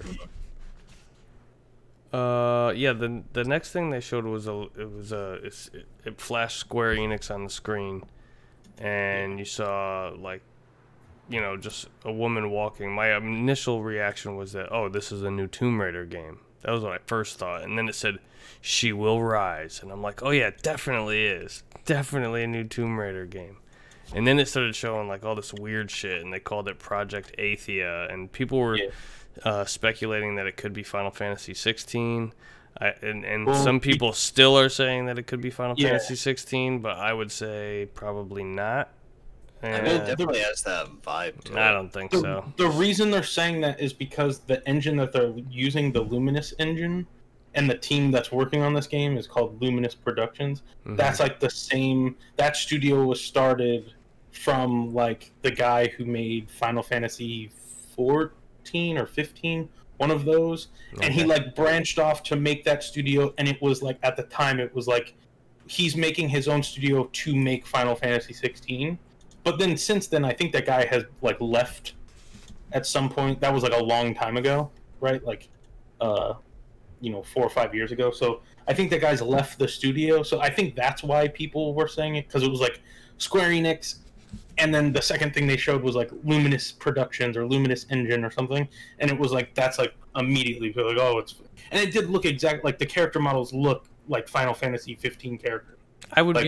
The next thing they showed was it flashed Square Enix on the screen, and you saw like, you know, just a woman walking. My initial reaction was that, oh, this is a new Tomb Raider game. That was what I first thought. And then it said, she will rise. And I'm like, oh, yeah, it definitely is. Definitely a new Tomb Raider game. And then it started showing, like, all this weird shit, and they called it Project Athia. And people were speculating that it could be Final Fantasy 16. And some people still are saying that it could be Final Fantasy 16, but I would say probably not. I mean, it definitely has that vibe to it. I don't think so. The reason they're saying that is because the engine that they're using, the Luminous engine, and the team that's working on this game is called Luminous Productions. That's like the same. That studio was started from like the guy who made Final Fantasy 14 or 15, one of those, and he like branched off to make that studio. And it was like at the time, it was like he's making his own studio to make Final Fantasy 16. But then since then, I think that guy has like left at some point. That was like a long time ago, right? Like, 4 or 5 years ago. So I think that guy's left the studio. So I think that's why people were saying it, because it was like Square Enix, and then the second thing they showed was like Luminous Productions or Luminous Engine or something, and it was like that's like immediately like, oh, it's, and it did look exactly like the character models look like Final Fantasy 15 characters. I would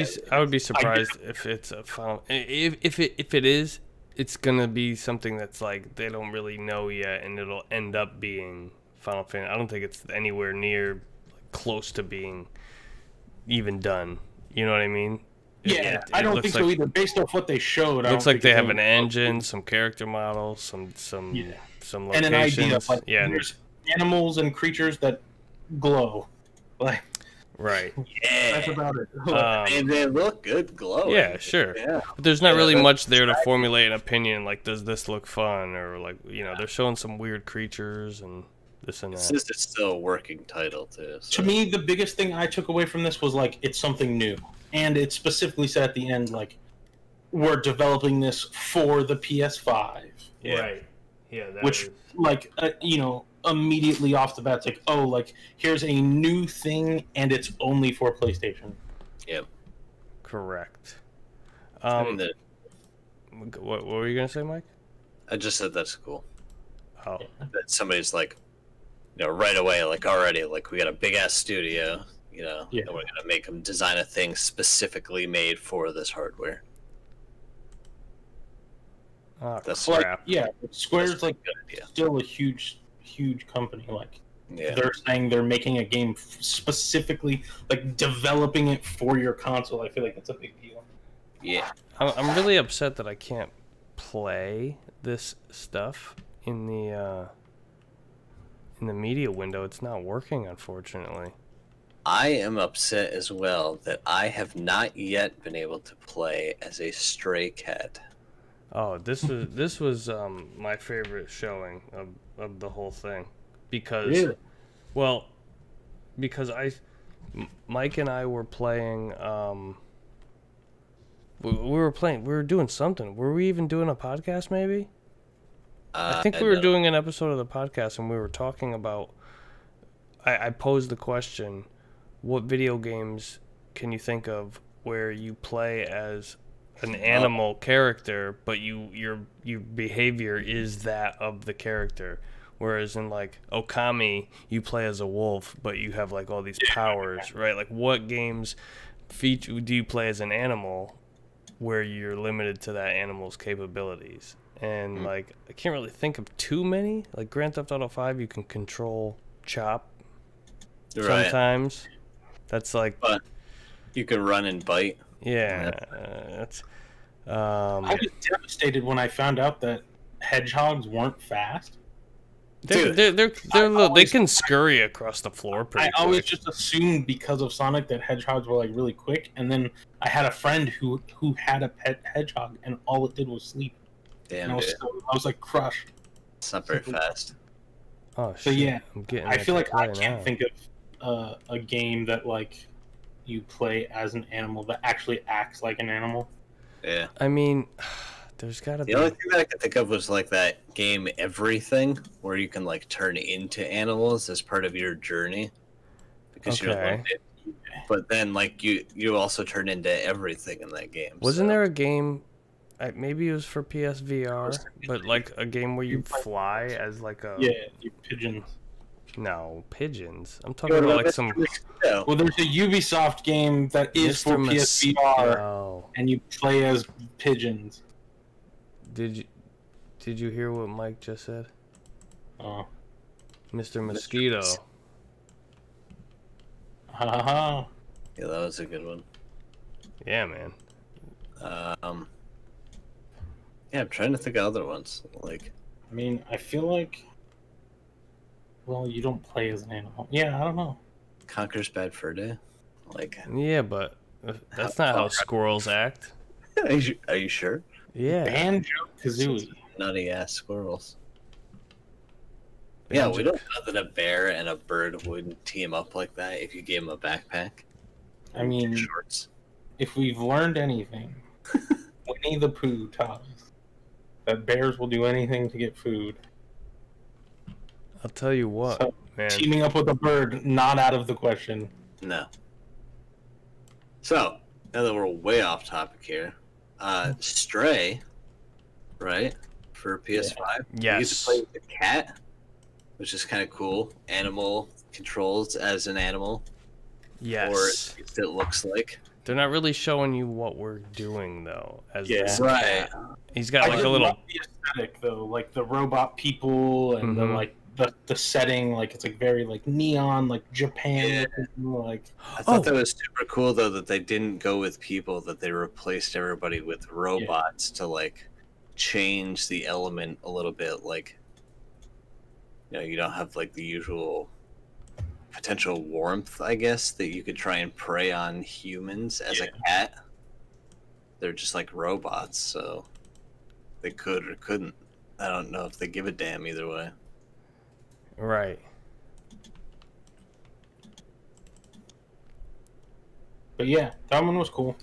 be surprised if it's a final. If it is, it's gonna be something that's like they don't really know yet, and it'll end up being Final Fantasy. I don't think it's anywhere near like, close to being even done. You know what I mean? I don't think so either. Based off what they showed, it looks like they have an engine, some character models, some locations, and an idea. Like, there's animals and creatures that glow, like. Right. Yeah. That's about it. And they look good glowing. Yeah, sure. Yeah. But there's not really much there to formulate an opinion, like, does this look fun? Or, like, you know, they're showing some weird creatures and this and that. This is still a working title, too. So. To me, the biggest thing I took away from this was, like, it's something new. And it specifically said at the end, like, we're developing this for the PS5. Yeah. Right. Yeah. Which, like, immediately off the bat, it's like, oh, like, here's a new thing, and it's only for PlayStation. Yep. Correct. What were you gonna say, Mike? I just said that's cool. Oh. That somebody's like, right away, like already, like we got a big ass studio, and we're gonna make them design a thing specifically made for this hardware. That's crap. Square's like still a huge company. Like, they're saying they're making a game specifically, like developing it for your console. I feel like that's a big deal. Yeah, I'm really upset that I can't play this stuff in the in the media window, it's not working, unfortunately. I am upset as well that I have not yet been able to play as a stray cat. Oh, this was my favorite showing of the whole thing, because Really? well, because Mike and I were playing. We were doing something. Were we even doing a podcast? Maybe. I think we were doing an episode of the podcast, and we were talking about. I posed the question, what video games can you think of where you play as an animal character, but your behavior is that of the character, whereas in like Okami you play as a wolf, but you have like all these powers, right? Like what games do you play as an animal where you're limited to that animal's capabilities? And like I can't really think of too many. Like Grand Theft Auto 5, you can control Chop. Right. Sometimes that's like, but you can run and bite. yeah, that's I was devastated when I found out that hedgehogs weren't fast. they can scurry across the floor pretty quick. I always just assumed because of Sonic that hedgehogs were like really quick, and then I had a friend who had a pet hedgehog, and all it did was sleep. Damn, and I was like crushed. It's not very fast. Oh shit! So yeah, I feel like I can't think of a game that like you play as an animal that actually acts like an animal. Yeah. I mean, there's gotta be. The only thing that I could think of was like that game Everything, where you can like turn into animals as part of your journey, because you're limited. But then like you also turn into everything in that game. Wasn't there a game? Maybe it was for PSVR, but like a game where you fly as like a you pigeons. No, pigeons. I'm talking about like some. Well, there's a Ubisoft game that is for PSVR, and you play as pigeons. Did you hear what Mike just said? Oh, Mr. Mosquito. Haha. Yeah, that was a good one. Yeah, man. Yeah, I'm trying to think of other ones. Like, I mean, I feel like. Well, you don't play as an animal. Yeah, I don't know. Conker's Bad Fur Day. Like. Yeah, but that's not how squirrels act. Are you sure? Yeah. Banjo-Kazooie. Nutty ass squirrels. Yeah, we don't know that a bear and a bird wouldn't team up like that if you gave them a backpack. I mean, shorts. If we've learned anything, Winnie the Pooh taught us that bears will do anything to get food. I'll tell you what, so, man. Teaming up with a bird, not out of the question. No. So, now that we're way off topic here, Stray, right, for PS5? Yes. You get to play with a cat, which is kind of cool. Animal controls as an animal. Yes. Or at least it looks like. They're not really showing you what we're doing, though. As right. He's got like a little... love the aesthetic, though. Like, the robot people and the, like, the setting, like it's like very like neon, like Japan. Like I thought that was super cool though that they didn't go with people, that they replaced everybody with robots to like change the element a little bit. Like, you know, you don't have like the usual potential warmth, I guess, that you could try and prey on humans as a cat. They're just like robots, so they could or couldn't. I don't know if they give a damn either way. Right. But yeah, that one was cool.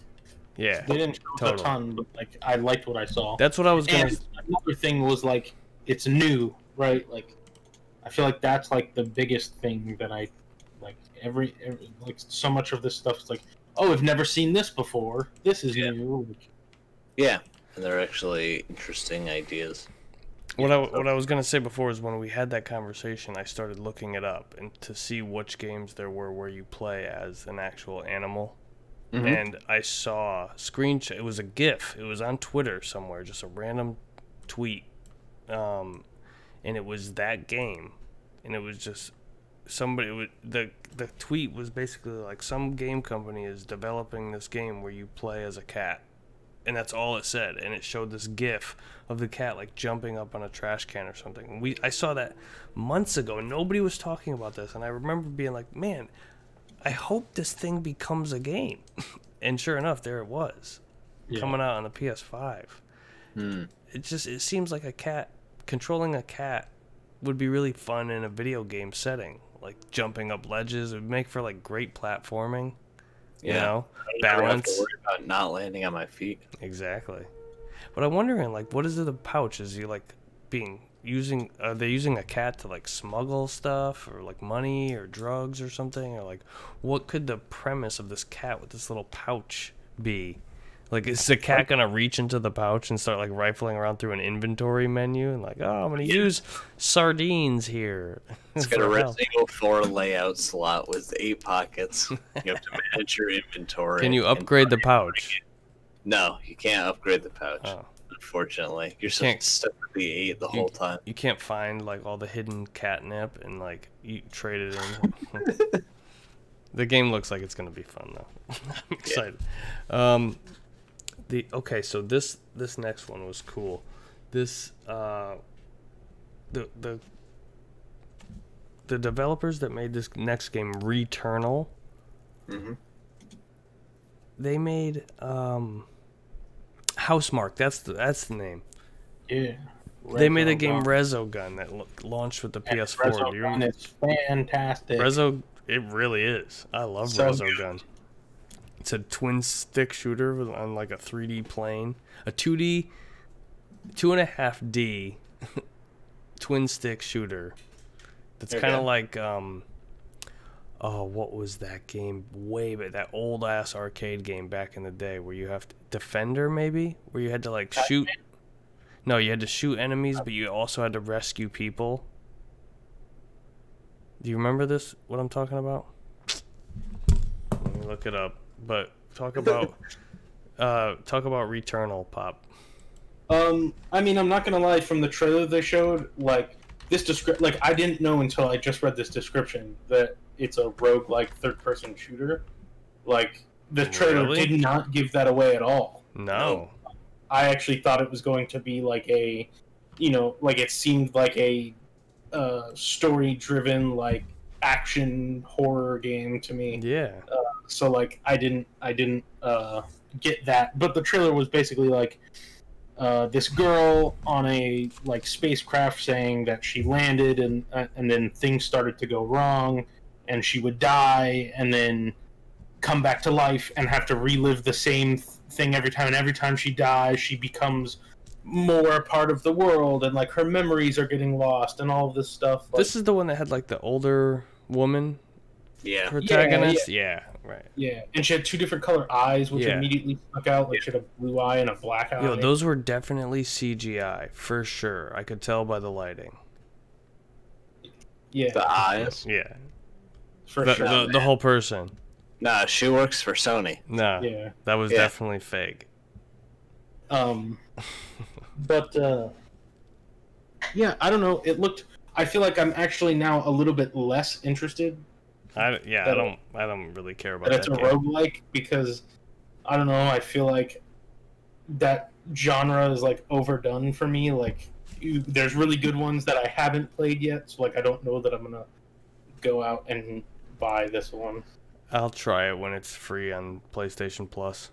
Yeah. They didn't show a ton, but like I liked what I saw. That's what I was gonna. And another thing was like it's new, right? Like I feel like that's like the biggest thing that I like. Every like so much of this stuff is like, oh, I've never seen this before. This is new. Yeah, and they're actually interesting ideas. What I was gonna say before is when we had that conversation, I started looking it up and to see which games there were where you play as an actual animal, and I saw screenshot. It was a GIF. It was on Twitter somewhere, just a random tweet, and it was that game, and it was just somebody. The tweet was basically like some game company is developing this game where you play as a cat, and that's all it said, and it showed this GIF of the cat like jumping up on a trash can or something. I saw that months ago, and nobody was talking about this, and I remember being like, man, I hope this thing becomes a game. And sure enough, there it was, coming out on the PS5. It seems like controlling a cat would be really fun in a video game setting, like jumping up ledges. It would make for like great platforming. You know, balance. I don't have to worry about not landing on my feet. Exactly. But I'm wondering, like, what is in the pouch? Is he like are they using a cat to like smuggle stuff or like money or drugs or something? Or like, what could the premise of this cat with this little pouch be? Like, is the cat gonna reach into the pouch and start like rifling around through an inventory menu and like, oh, I'm gonna use sardines here? It's got a Resident Evil 4 layout slot with 8 pockets. You have to manage your inventory. Can you upgrade the pouch? No, you can't upgrade the pouch. Unfortunately, you're stuck with the 8 the whole time. You can't find like all the hidden catnip and like you trade it in. The game looks like it's gonna be fun though. I'm excited. Okay, so this next one was cool. This the developers that made this next game, Returnal, they made Housemarque. That's the name. Yeah. They made a game Resogun that launched with the PS4. Do you remember? It's fantastic. It really is. I love Resogun. It's a twin stick shooter on like a 3D plane, a 2D, 2.5D twin stick shooter. That's kind of like what was that game? That old ass arcade game back in the day where you have Defender, maybe, where you had to like shoot. No, you had to shoot enemies, but you also had to rescue people. Do you remember this? What I'm talking about? Let me look it up. But talk about Returnal, Pop. I mean, I'm not gonna lie. From the trailer they showed, like I didn't know until I just read this description that it's a roguelike third-person shooter. Like the trailer did not give that away at all. No. I actually thought it was going to be like a, like it seemed like a story-driven like action horror game to me. Yeah. So like I didn't get that, but the trailer was basically like this girl on a like spacecraft saying that she landed and then things started to go wrong and she would die and then come back to life and have to relive the same thing every time, and every time she dies she becomes more a part of the world and like her memories are getting lost and all of this stuff. This is the one that had like the older woman protagonist. Yeah, right. Yeah, and she had 2 different color eyes, which immediately stuck out. Like she had a blue eye and a black eye. Yo, those were definitely CGI for sure. I could tell by the lighting. Yeah, the eyes. Yeah, for sure. The whole person. Nah, she works for Sony. Nah, that was definitely fake. But I don't know. It looked. I feel like I'm actually now a little bit less interested. I don't really care about that. It's a roguelike because I don't know. I feel like that genre is like overdone for me. Like, there's really good ones that I haven't played yet. So like, I don't know that I'm gonna go out and buy this one. I'll try it when it's free on PlayStation Plus.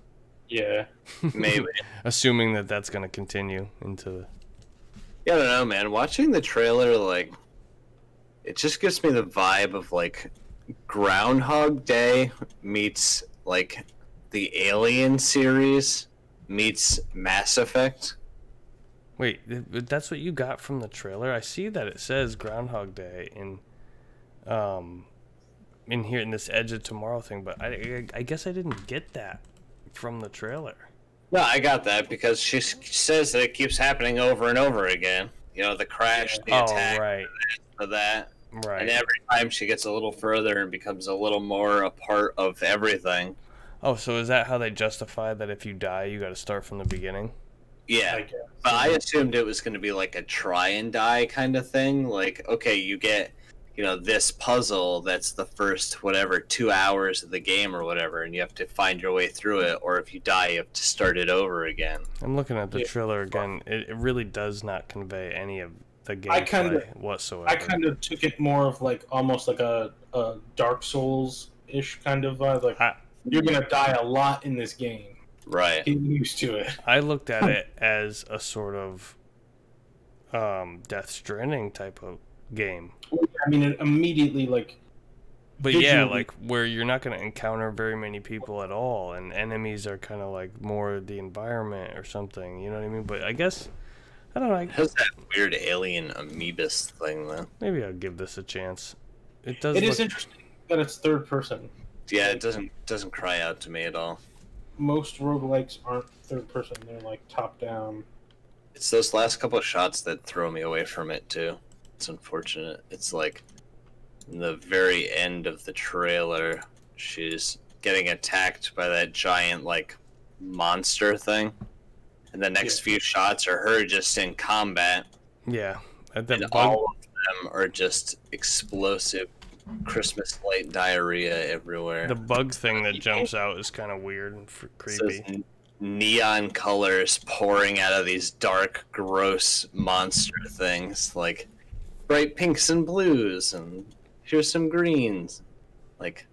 Yeah, maybe. Assuming that that's gonna continue into. Yeah, I don't know, man. Watching the trailer, like, it just gives me the vibe of like Groundhog Day meets like the Alien series meets Mass Effect. Wait, that's what you got from the trailer? I see that it says Groundhog Day in here in this Edge of Tomorrow thing, but I guess I didn't get that from the trailer. No, I got that because she says that it keeps happening over and over again. The crash, the attack, right. that. Right. And every time she gets a little further and becomes a little more a part of everything. Oh, so is that how they justify that if you die, you got to start from the beginning? Yeah. But I assumed it was going to be like a try and die kind of thing. Like, okay, you get this puzzle that's the first whatever 2 hours of the game or whatever, and you have to find your way through it, or if you die you have to start it over again. I'm looking at the trailer again. It really does not convey any of the gameplay whatsoever. I kind of took it more of like almost like a Dark Souls-ish kind of vibe. Like you're gonna die a lot in this game. Right. Get used to it. I looked at it as a sort of Death Stranding type of game. I mean, it immediately like. But yeah, like where you're not going to encounter very many people at all, and enemies are kind of like more the environment or something. You know what I mean? But I guess I don't know. It has that weird alien amoebus thing though. Maybe I'll give this a chance. It does. It is interesting that it's third person. Yeah, it doesn't cry out to me at all. Most roguelikes aren't third person; they're like top down. It's those last couple of shots that throw me away from it too. It's unfortunate. It's like in the very end of the trailer, she's getting attacked by that giant like monster thing, and the next few shots are her just in combat. Yeah, and all of them are just explosive Christmas light diarrhea everywhere. The bug thing that jumps out is kind of weird and creepy. Neon colors pouring out of these dark, gross monster things, like bright pinks and blues, and here's some greens. Like,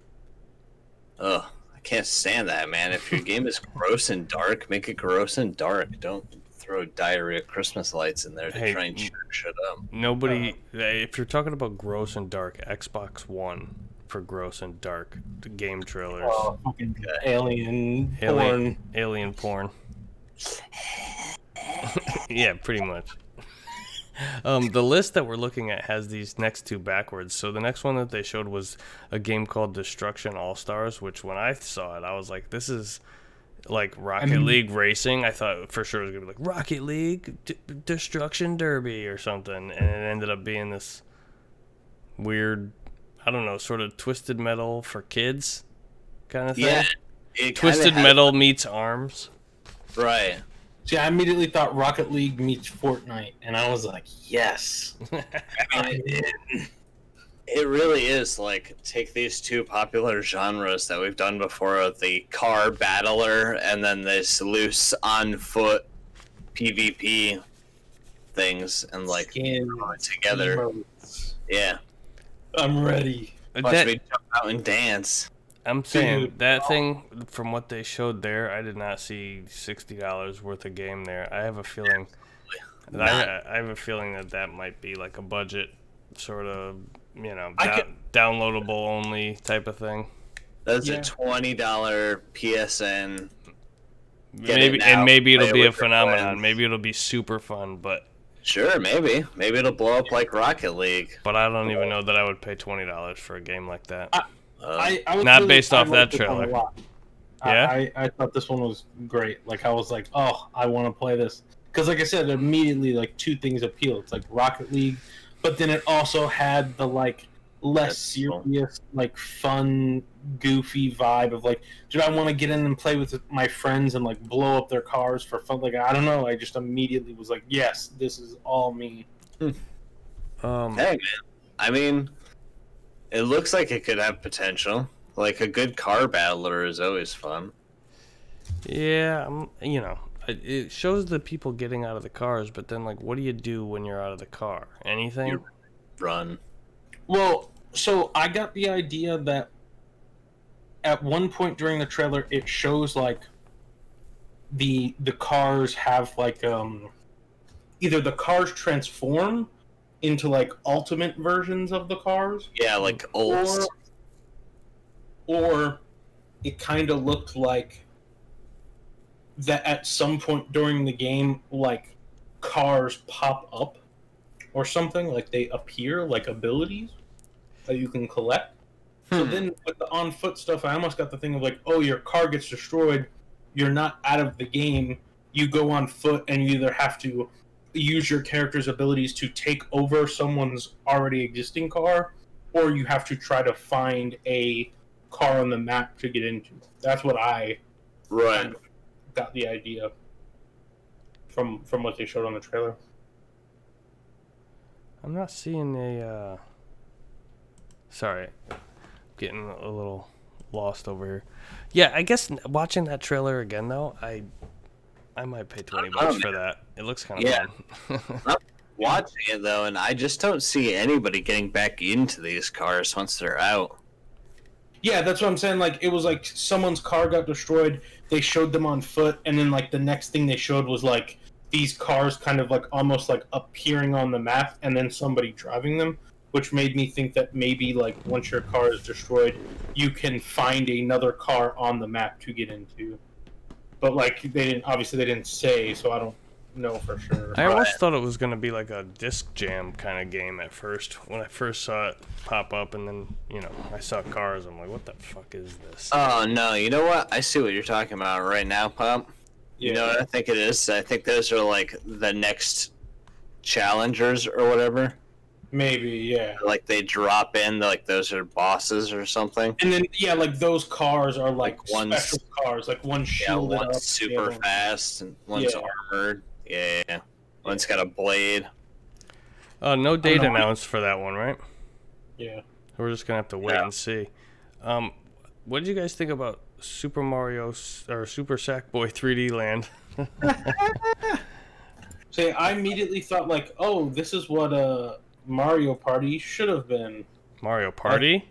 ugh, I can't stand that, man. If your game is gross and dark, make it gross and dark. Don't throw diarrhea Christmas lights in there to try and cheer shit up. Nobody, if you're talking about gross and dark, Xbox One for gross and dark game trailers. Oh, fucking alien porn. Yeah, pretty much. The list that we're looking at has these next two backwards. So the next one that they showed was a game called Destruction Allstars, which when I saw it, I was like, this is like Rocket League racing. I thought for sure it was going to be like Rocket League Destruction Derby or something. And it ended up being this weird, I don't know, sort of Twisted Metal for kids kind of thing. Yeah. Twisted Metal meets ARMS. Right. See, I immediately thought Rocket League meets Fortnite, and I was like, yes. I mean, it really is like, take these two popular genres that we've done before, the car battler and then this loose on foot PvP things, and like throw it together. Emotes. Yeah. I'm ready. Watch me jump out and dance. I'm saying that thing, from what they showed there, I did not see $60 worth of game there. I have a feeling that might be like a budget sort of, downloadable only type of thing. That's a $20 PSN. Maybe it'll be a phenomenon. Friends. Maybe it'll be super fun, but sure, maybe it'll blow up like Rocket League. But I don't even know that I would pay $20 for a game like that. I was not really based off that trailer. Yeah, I thought this one was great. Like, I was like, oh, I want to play this, because like I said, immediately like two things appeal. It's like Rocket League, but then it also had the like less serious, like fun, goofy vibe of like, dude, I want to get in and play with my friends and like blow up their cars for fun. Like, I don't know, I just immediately was like, yes, this is all me. Hey man, I mean, it looks like it could have potential. Like, a good car battler is always fun. Yeah, it shows the people getting out of the cars, but then, like, what do you do when you're out of the car? Anything? You run. Well, so I got the idea that at one point during the trailer, it shows, like, the cars have, like, either the cars transform into like ultimate versions of the cars. Yeah, like old. Or it kind of looked like that at some point during the game, like cars pop up or something, like they appear like abilities that you can collect. So then with the on foot stuff, I almost got the thing of like, oh, your car gets destroyed, you're not out of the game, you go on foot and you either have to use your character's abilities to take over someone's already existing car, or you have to try to find a car on the map to get into. That's what I kind of got the idea from what they showed on the trailer. I'm not seeing a Sorry, getting a little lost over here. Yeah, I guess watching that trailer again though, I might pay $20 for that. It looks kind of fun. I'm watching it though, and I just don't see anybody getting back into these cars once they're out. Yeah, that's what I'm saying. Like, it was like someone's car got destroyed. They showed them on foot, and then like the next thing they showed was like these cars kind of like almost like appearing on the map, and then somebody driving them, which made me think that maybe like once your car is destroyed, you can find another car on the map to get into. But like they didn't say, so I don't know for sure. I almost thought it was going to be like a disc jam kind of game at first. When I first saw it pop up, and then, you know, I saw cars, I'm like, what the fuck is this? Oh, no, you know what? I see what you're talking about right now, Pop. Yeah. You know what I think it is? I think those are like the next challengers or whatever. Maybe, yeah. Like they drop in, like those are bosses or something. And then, yeah, like those cars are like one's special cars. Like one's shielded one's up. super fast and one's armored. Yeah. One's got a blade. No date announced for that one, right? Yeah. We're just going to have to wait and see. What did you guys think about Super Mario or Super Sackboy 3D Land? See, I immediately thought like, oh, this is what Mario Party should have been. Mario Party?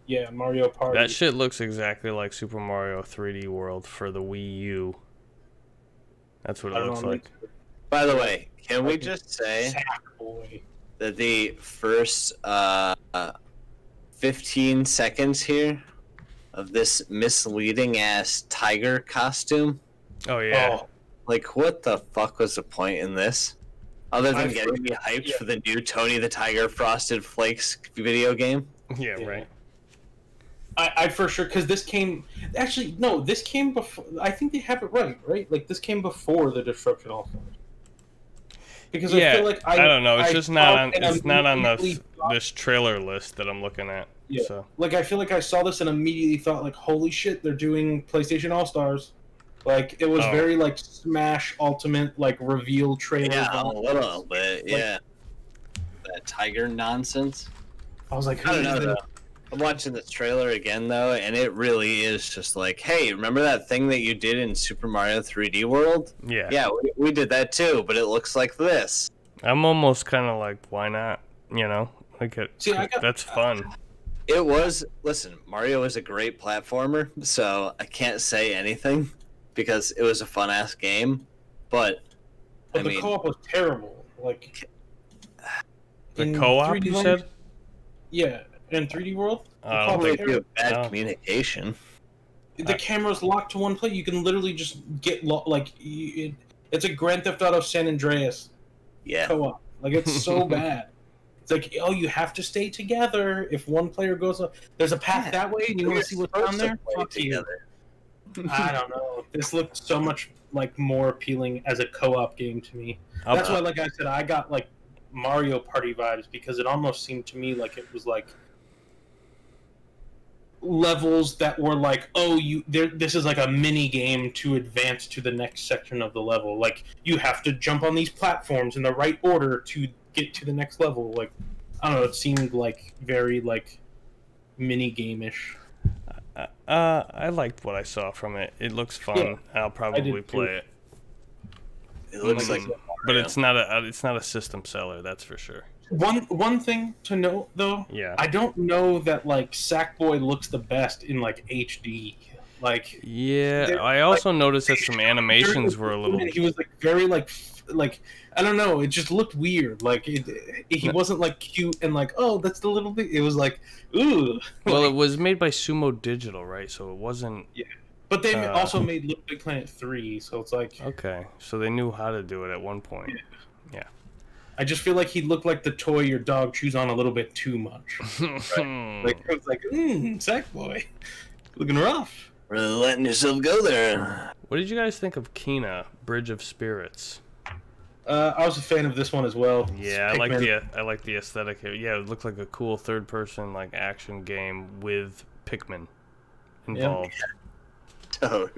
Yeah, Mario Party. That shit looks exactly like Super Mario 3D World for the Wii U. That's what it looks like. By the way, can we just say that the first 15 seconds here of this misleading ass tiger costume? Oh yeah. Oh. Like, what the fuck was the point in this? Other than getting me hyped for the new Tony the Tiger Frosted Flakes video game? Yeah, right. I for sure, because this came... Actually, no, this came before... I think they have it right? Like, this came before the Destruction All-Stars. Because I feel like I don't know. It's just not on. It's not on this trailer list that I'm looking at. Yeah. So. Like, I feel like I saw this and immediately thought, like, holy shit, they're doing PlayStation All-Stars. Like, it was very, like, Smash Ultimate, like, reveal trailer. Yeah, a little bit, yeah. That tiger nonsense. I was like, I don't know, though. I'm watching this trailer again, though, and it really is just like, hey, remember that thing that you did in Super Mario 3D World? Yeah. Yeah, we did that, too, but it looks like this. I'm almost kind of like, why not? You know? Like, that's fun. It was... Listen, Mario is a great platformer, so I can't say anything. Because it was a fun-ass game, but the co-op was terrible. Like the co-op, you said? Yeah, in 3D World. Bad communication. The camera's locked to one place. You can literally just get it's a Grand Theft Auto San Andreas. Yeah. Co-op. Like it's so bad. It's like, oh, you have to stay together. If one player goes up, there's a path that way, and you want to see what's down there. Fuck you. I don't know. This looked so much like more appealing as a co-op game to me. That's why, like I said, I got like Mario Party vibes because it almost seemed to me like it was like levels that were like, oh, this is like a mini game to advance to the next section of the level. Like you have to jump on these platforms in the right order to get to the next level. Like I don't know. It seemed like very like mini game-ish. I liked what I saw from it. It looks fun. Yeah, I'll probably play it. It looks like, but it's not a system seller. That's for sure. One thing to note though. Yeah. I don't know that like Sackboy looks the best in like HD. Like. Yeah, I also noticed that some animations were a little. He was like very like I don't know. It just looked weird. Like he wasn't like cute and like, oh, that's the little thing. It was like, ooh. Well, it was made by Sumo Digital, right? So it wasn't. Yeah. But they also made Little Big Planet 3, so it's like. Okay, so they knew how to do it at one point. Yeah. I just feel like he looked like the toy your dog chews on a little bit too much. Right? Like it was like, Sackboy, looking rough. Really letting yourself go there. What did you guys think of Kena, Bridge of Spirits? I was a fan of this one as well. Yeah, I like the aesthetic here. Yeah, it looked like a cool third-person like action game with Pikmin involved. Yeah. Oh,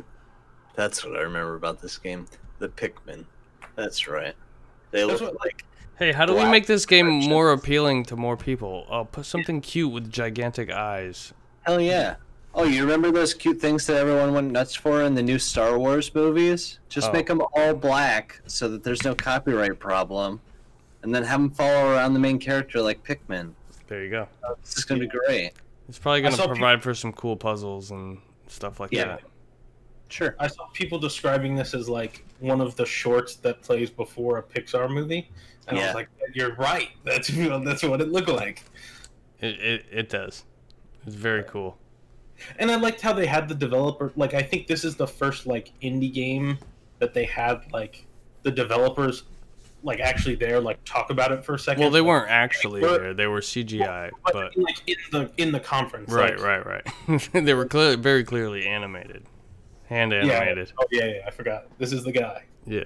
that's what I remember about this game. The Pikmin. That's right. They That's look what- like Hey, how do we Black make this game sections. more appealing to more people? Put something cute with gigantic eyes. hell yeah. Oh, you remember those cute things that everyone went nuts for in the new Star Wars movies? Just Oh. make them all black so that there's no copyright problem, and then have them follow around the main character like Pikmin. There you go. This is gonna be great. It's probably going to saw provide for some cool puzzles and stuff like Yeah. that. Sure. I saw people describing this as like one of the shorts that plays before a Pixar movie, and I Yeah. was like, "You're right. That's what it looked like." It does. It's very cool. And I liked how they had the developer. Like, I think this is the first like indie game that they had like the developers like actually there, like talk about it for a second. Well, they Like, weren't actually But- there. They were CGI, but like in the conference. right, like, right. They were very clearly animated, hand animated. Oh yeah, I forgot. This is the guy. Yeah.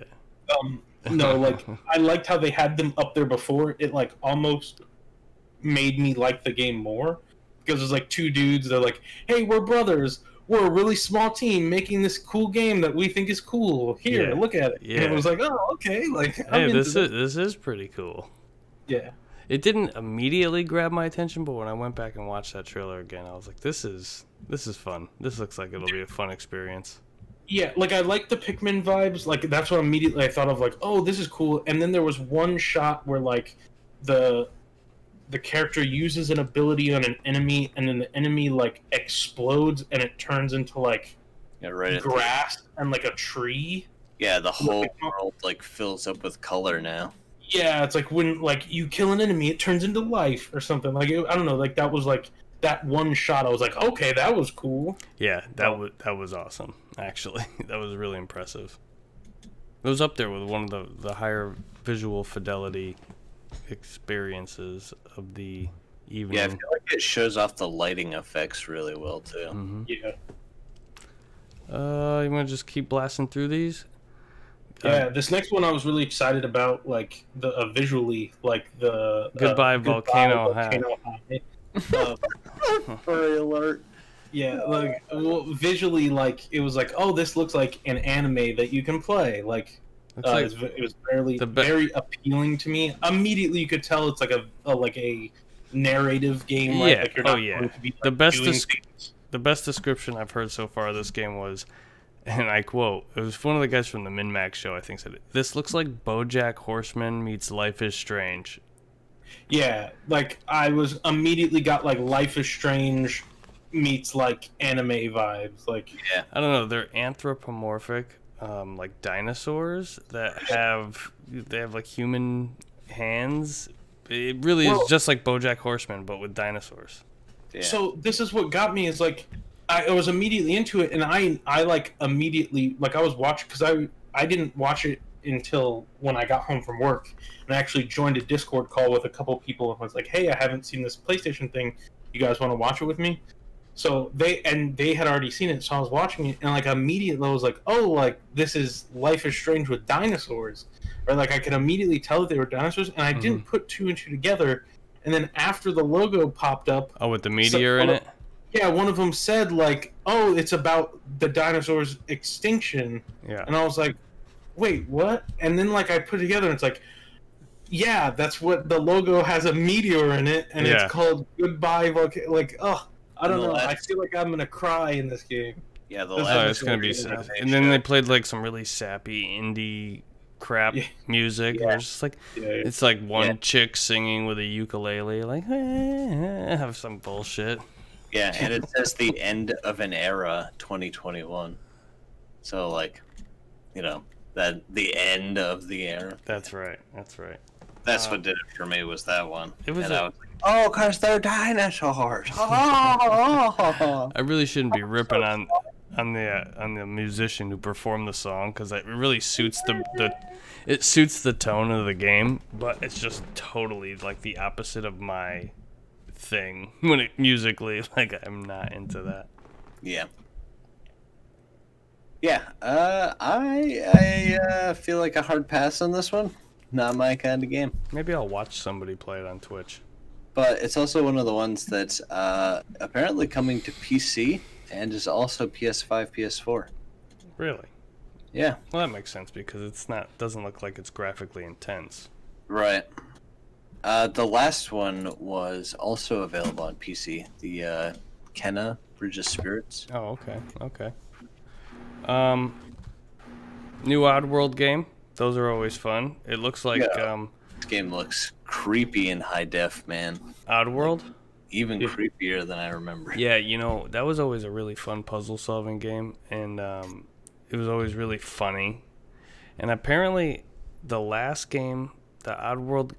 No, like I liked how they had them up there before. It like almost made me like the game more because there's like two dudes. They're like, "Hey, we're brothers. We're a really small team making this cool game that we think is cool. Here, Yeah. look at it." Yeah. And it was like, "Oh, okay." Like, I'm Hey, into this is pretty cool. Yeah. It didn't immediately grab my attention, but when I went back and watched that trailer again, I was like, this is fun. This looks like it'll be a fun experience. Yeah, like I like the Pikmin vibes. Like that's what immediately I thought of. Like, oh, this is cool. And then there was one shot where like the character uses an ability on an enemy, and then the enemy like explodes, and it turns into like Yeah, right. At the, grass and like a tree. yeah, the whole world like fills up with color now. Yeah, it's like when like you kill an enemy, it turns into life or something. Like I don't know. Like that was like that one shot. I was like, okay, that was cool. Yeah, that was awesome. Actually, that was really impressive. It was up there with one of the higher visual fidelity experiences of the evening. Yeah, I feel like it shows off the lighting effects really well too. Mm-hmm. Yeah. You want to just keep blasting through these? Yeah, this next one I was really excited about, like the visually, like the Goodbye, Volcano High. Furry alert. Yeah, like well, visually, like it was like, oh, this looks like an anime that you can play. Like, Looks like it was very the very appealing to me. Immediately, you could tell it's like a narrative game. Right? Yeah. Like you're Oh, not yeah. going to be, like, The best doing is- things. the best description I've heard so far of this game was, and I quote, it was one of the guys from the MinMax show, I think, said it. This looks like BoJack Horseman meets Life is Strange. Yeah, like I was immediately got like Life is Strange meets like anime vibes. Like, I don't know, they're anthropomorphic, like dinosaurs that have like human hands. It really is just like BoJack Horseman, but with dinosaurs. Yeah. so this is what got me is like I was immediately into it, and I like immediately like I was watching because I didn't watch it until when I got home from work, and I actually joined a Discord call with a couple people and was like, hey, I haven't seen this PlayStation thing. You guys want to watch it with me? So they had already seen it, so I was watching it, and like immediately I was like, oh, like this is Life is Strange with dinosaurs, or like I could immediately tell that they were dinosaurs, and I didn't put two and two together. And then after the logo popped up, Oh, with the meteor in it? yeah, one of them said like, oh, it's about the dinosaurs' extinction, Yeah. and I was like, wait, what? And then like I put it together, and it's like, yeah, that's what the logo has, a meteor in it, and Yeah. it's called Goodbye Volcano. Like, oh, I don't And the know. I last- feel like I'm gonna cry in this game. Yeah, the Oh, Oh, last it's gonna be is sad. a And then they show. played like some really sappy indie crap Yeah. music. Yeah. Where it's just like Yeah, it's like one Yeah. chick singing with a ukulele, like have some bullshit. Yeah, and it says the end of an era, 2021. So like, you know, that the end of the era. That's right. That's right. That's what did it for me, was that one. It was and a- I was like, oh, cause they're dinosaurs. Oh. I really shouldn't be ripping on the musician who performed the song because it really suits it suits the tone of the game, but it's just totally like the opposite of my thing when it musically. Like I'm not into that. Yeah. Yeah, I feel like a hard pass on this one. Not my kind of game. Maybe I'll watch somebody play it on Twitch. But it's also one of the ones that's apparently coming to PC and is also PS5, PS4. Really? Yeah. Well, that makes sense because it's not doesn't look like it's graphically intense. Right. The last one was also available on PC. The Kenna Bridge of Spirits. Oh, okay, okay. New Oddworld game. Those are always fun. It looks like This game looks creepy in high def, man. Oddworld. Like, even creepier than I remember. Yeah, you know, that was always a really fun puzzle-solving game, and it was always really funny. And apparently, the last game, the Oddworld,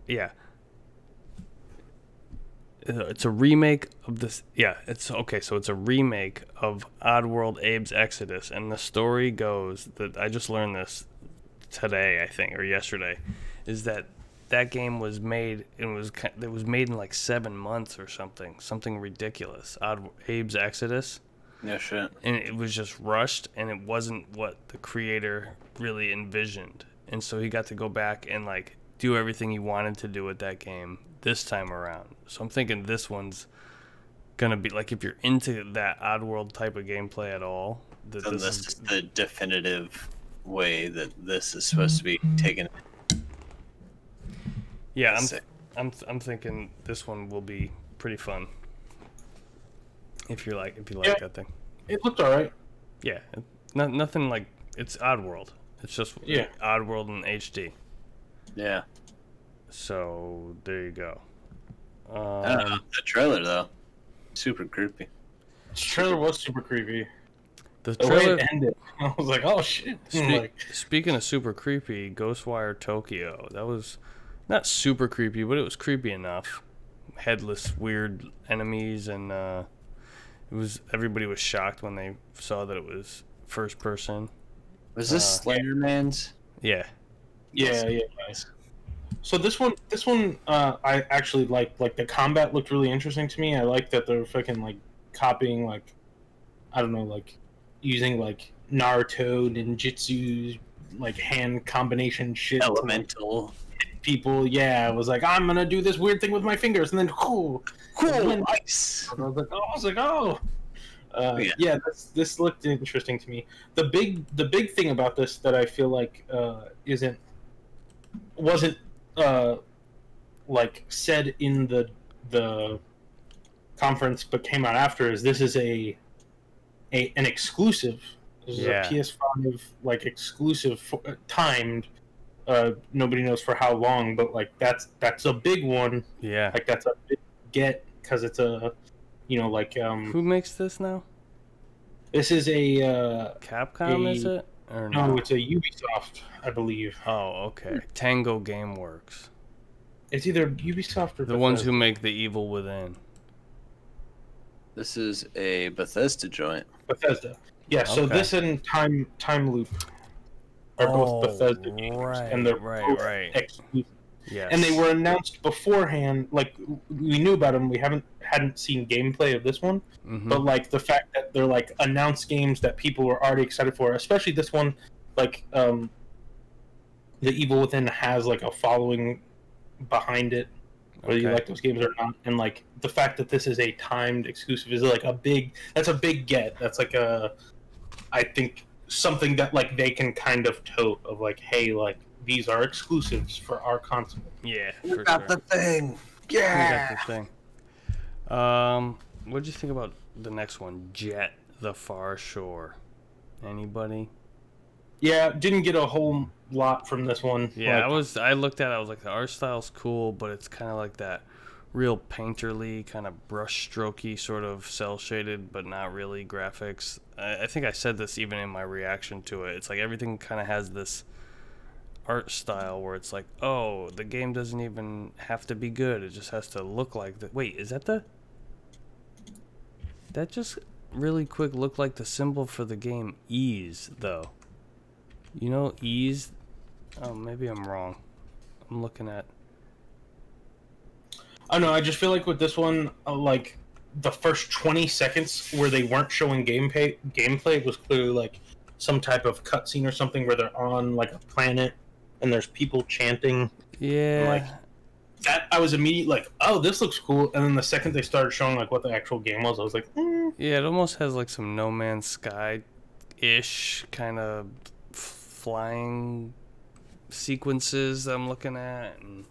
it's a remake of this. Yeah, it's okay. So it's a remake of Oddworld Abe's Exodus, and the story goes that I just learned this today, I think, or yesterday, is that game was made and it was made in like 7 months or something ridiculous. Abe's Exodus. Yeah, shit. And it was just rushed, and it wasn't what the creator really envisioned. And so he got to go back and like do everything he wanted to do with that game this time around. So I'm thinking this one's gonna be like, if you're into that Oddworld type of gameplay at all, this is the definitive way that this is supposed to be taken. Yeah, I'm thinking this one will be pretty fun. If you like that thing. It looked alright. Yeah, nothing like, it's Oddworld. It's just Oddworld in HD. Yeah. So there you go. The trailer though, super creepy. The trailer was super creepy. The way it ended, I was like, "Oh shit!" Speaking of super creepy, Ghostwire Tokyo. That was not super creepy, but it was creepy enough. Headless, weird enemies, and everybody was shocked when they saw that it was first person. Was this Slenderman's? Yeah. Yeah. Nice. So this one, I actually liked. Like the combat looked really interesting to me. I like that they're fucking like copying, like, I don't know, like using like Naruto ninjutsu, like hand combination shit. Elemental. People, I was like, I'm gonna do this weird thing with my fingers, and then cool, nice. I was like, oh. This looked interesting to me. The big thing about this that I feel like wasn't like said in the conference but came out after is this is an exclusive. This is a PS5 like exclusive timed. Nobody knows for how long, but like that's a big one. Yeah, like that's a big get because it's a, like who makes this now? This is a Capcom, is it? Or no, it's a Ubisoft, I believe. Oh, okay. Tango Gameworks. It's either Ubisoft or the Bethesda. ones who make The Evil Within. This is a Bethesda joint. Bethesda. Yeah, so this and Time Loop are both Bethesda games, and they're both exclusive. Yes. And they were announced beforehand. Like we knew about them. We hadn't seen gameplay of this one, but like the fact that they're like announced games that people were already excited for, especially this one, like The Evil Within has like a following behind it, whether you like those games or not. And like the fact that this is a timed exclusive is like a big get. That's like I think something that like they can kind of tote of like, hey, like these are exclusives for our console. Yeah, we got the thing. Yeah. We got the thing. What did you think about the next one, Jett: The Far Shore? Anybody? Yeah, didn't get a whole lot from this one. Yeah, I looked at it, I was like, the art style's cool, but it's kind of like that real painterly, kind of brush strokey sort of cell shaded, but not really graphics. I think I said this even in my reaction to it. It's like everything kind of has this art style where it's like, oh, the game doesn't even have to be good, it just has to look like that. Wait, is that that just really quick looked like the symbol for the game Ease, though? You know, Ease? Oh, maybe I'm wrong. I'm looking at, I don't know, I just feel like with this one, like the first 20 seconds where they weren't showing gameplay was clearly like some type of cutscene or something where they're on like a planet and there's people chanting. Yeah. Like that, I was immediately like, oh, this looks cool. And then the second they started showing like what the actual game was, I was like, Yeah, it almost has like some No Man's Sky-ish kind of flying sequences that I'm looking at, and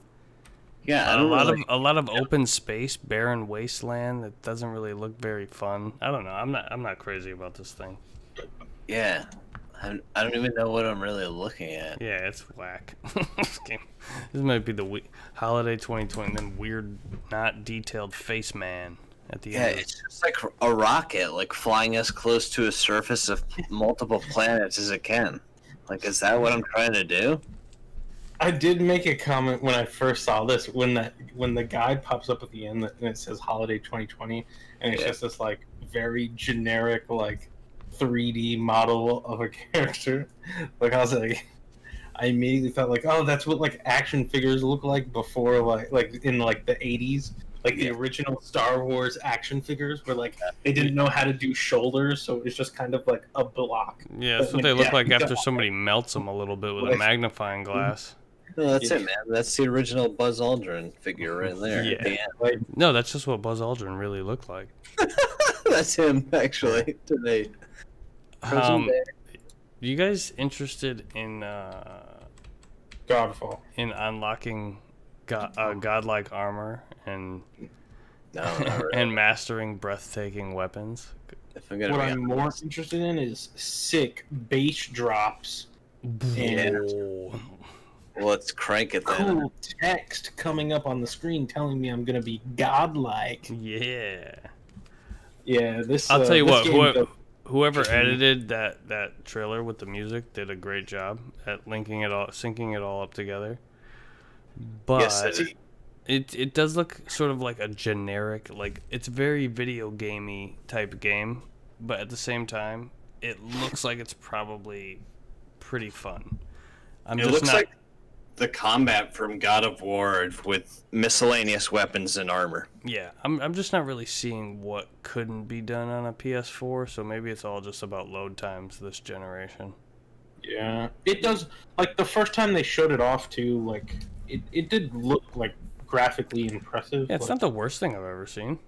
Yeah, a lot of open space, barren wasteland that doesn't really look very fun. I don't know. I'm not crazy about this thing. Yeah, I don't even know what I'm really looking at. Yeah, it's whack. This game. This might be the holiday 2020, and then weird, not detailed face man at the end. Yeah, it's just like a rocket, like flying as close to a surface of multiple planets as it can. Like, is that what I'm trying to do? I did make a comment when I first saw this, when the guide pops up at the end and it says Holiday 2020, and it's just this like very generic like 3D model of a character. Like, I was like, I immediately thought like, oh, that's what like action figures look like before, like in like the 80s, like the original Star Wars action figures, where like they didn't know how to do shoulders, so it's just kind of like a block. Yeah, that's what they look like after somebody melts them a little bit with a magnifying glass. No, that's it, man. That's the original Buzz Aldrin figure right there. Yeah. No, that's just what Buzz Aldrin really looked like. That's him, actually, today. You guys interested in Godfall? In unlocking godlike armor and and mastering breathtaking weapons? What I'm more interested in is sick bass drops. And let's crank it then. Cool text coming up on the screen telling me I'm gonna be godlike. Yeah. Yeah, this. I'll tell you what. Whoever edited that trailer with the music did a great job at syncing it all up together. But it does look sort of like a generic, like it's very video gamey type game, but at the same time, it looks like it's probably pretty fun. It looks like the combat from God of War with miscellaneous weapons and armor. Yeah, I'm just not really seeing what couldn't be done on a PS4, so maybe it's all just about load times this generation. Yeah, it does. Like the first time they showed it off too, like it did look like graphically impressive. Yeah, it's not the worst thing I've ever seen.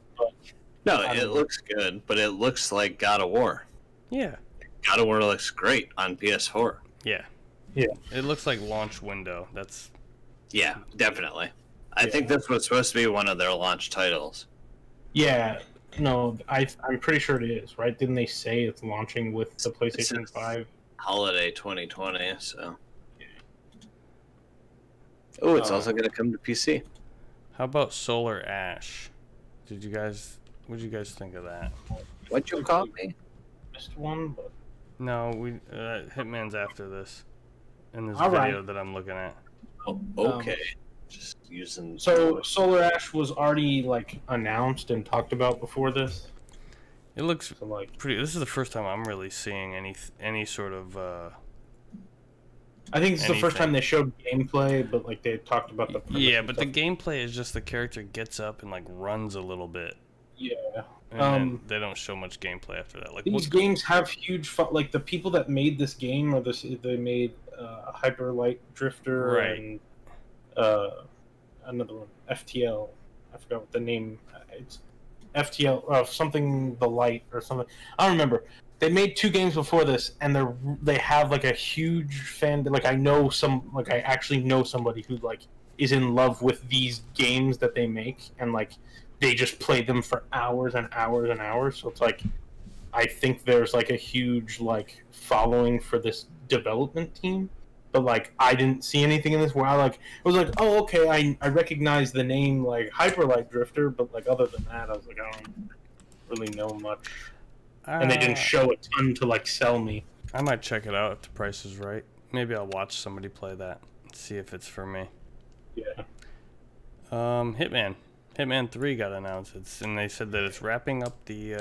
No, it looks good, but it looks like God of War. Yeah. God of War looks great on PS4. Yeah. Yeah. It looks like launch window. That's. Yeah, definitely. I think this was supposed to be one of their launch titles. Yeah. No, I'm pretty sure it is, right? Didn't they say it's launching with the PlayStation 5? Holiday 2020, so. Oh, it's also going to come to PC. How about Solar Ash? What did you guys think of that? What'd you call me? Missed one, but... No, Hitman's after this. In this video that I'm looking at. Oh, okay. Just using... So, Solar Ash was already, like, announced and talked about before this? It looks pretty... This is the first time I'm really seeing any sort of... I think it's the first time they showed gameplay, but, like, they talked about the... Yeah, but the gameplay is just the character gets up and, like, runs a little bit. Yeah. And they don't show much gameplay after that. Like, these games have huge... Like, the people that made this game, they made Hyper Light Drifter and another one, FTL. I forgot what the name... It's FTL, something the Light or something. I don't remember. They made 2 games before this, and they have like a huge fan. Like I actually know somebody who like is in love with these games that they make, and like they just play them for hours and hours and hours. So it's like I think there's like a huge like following for this development team. But like I didn't see anything in this where I was like, oh okay, I recognize the name like Hyper Light Drifter, but like other than that, I was like, I don't really know much. And they didn't show a ton to like sell me. I might check it out if the price is right. Maybe I'll watch somebody play that and see if it's for me. Yeah. Hitman 3 got announced. And they said that it's wrapping up the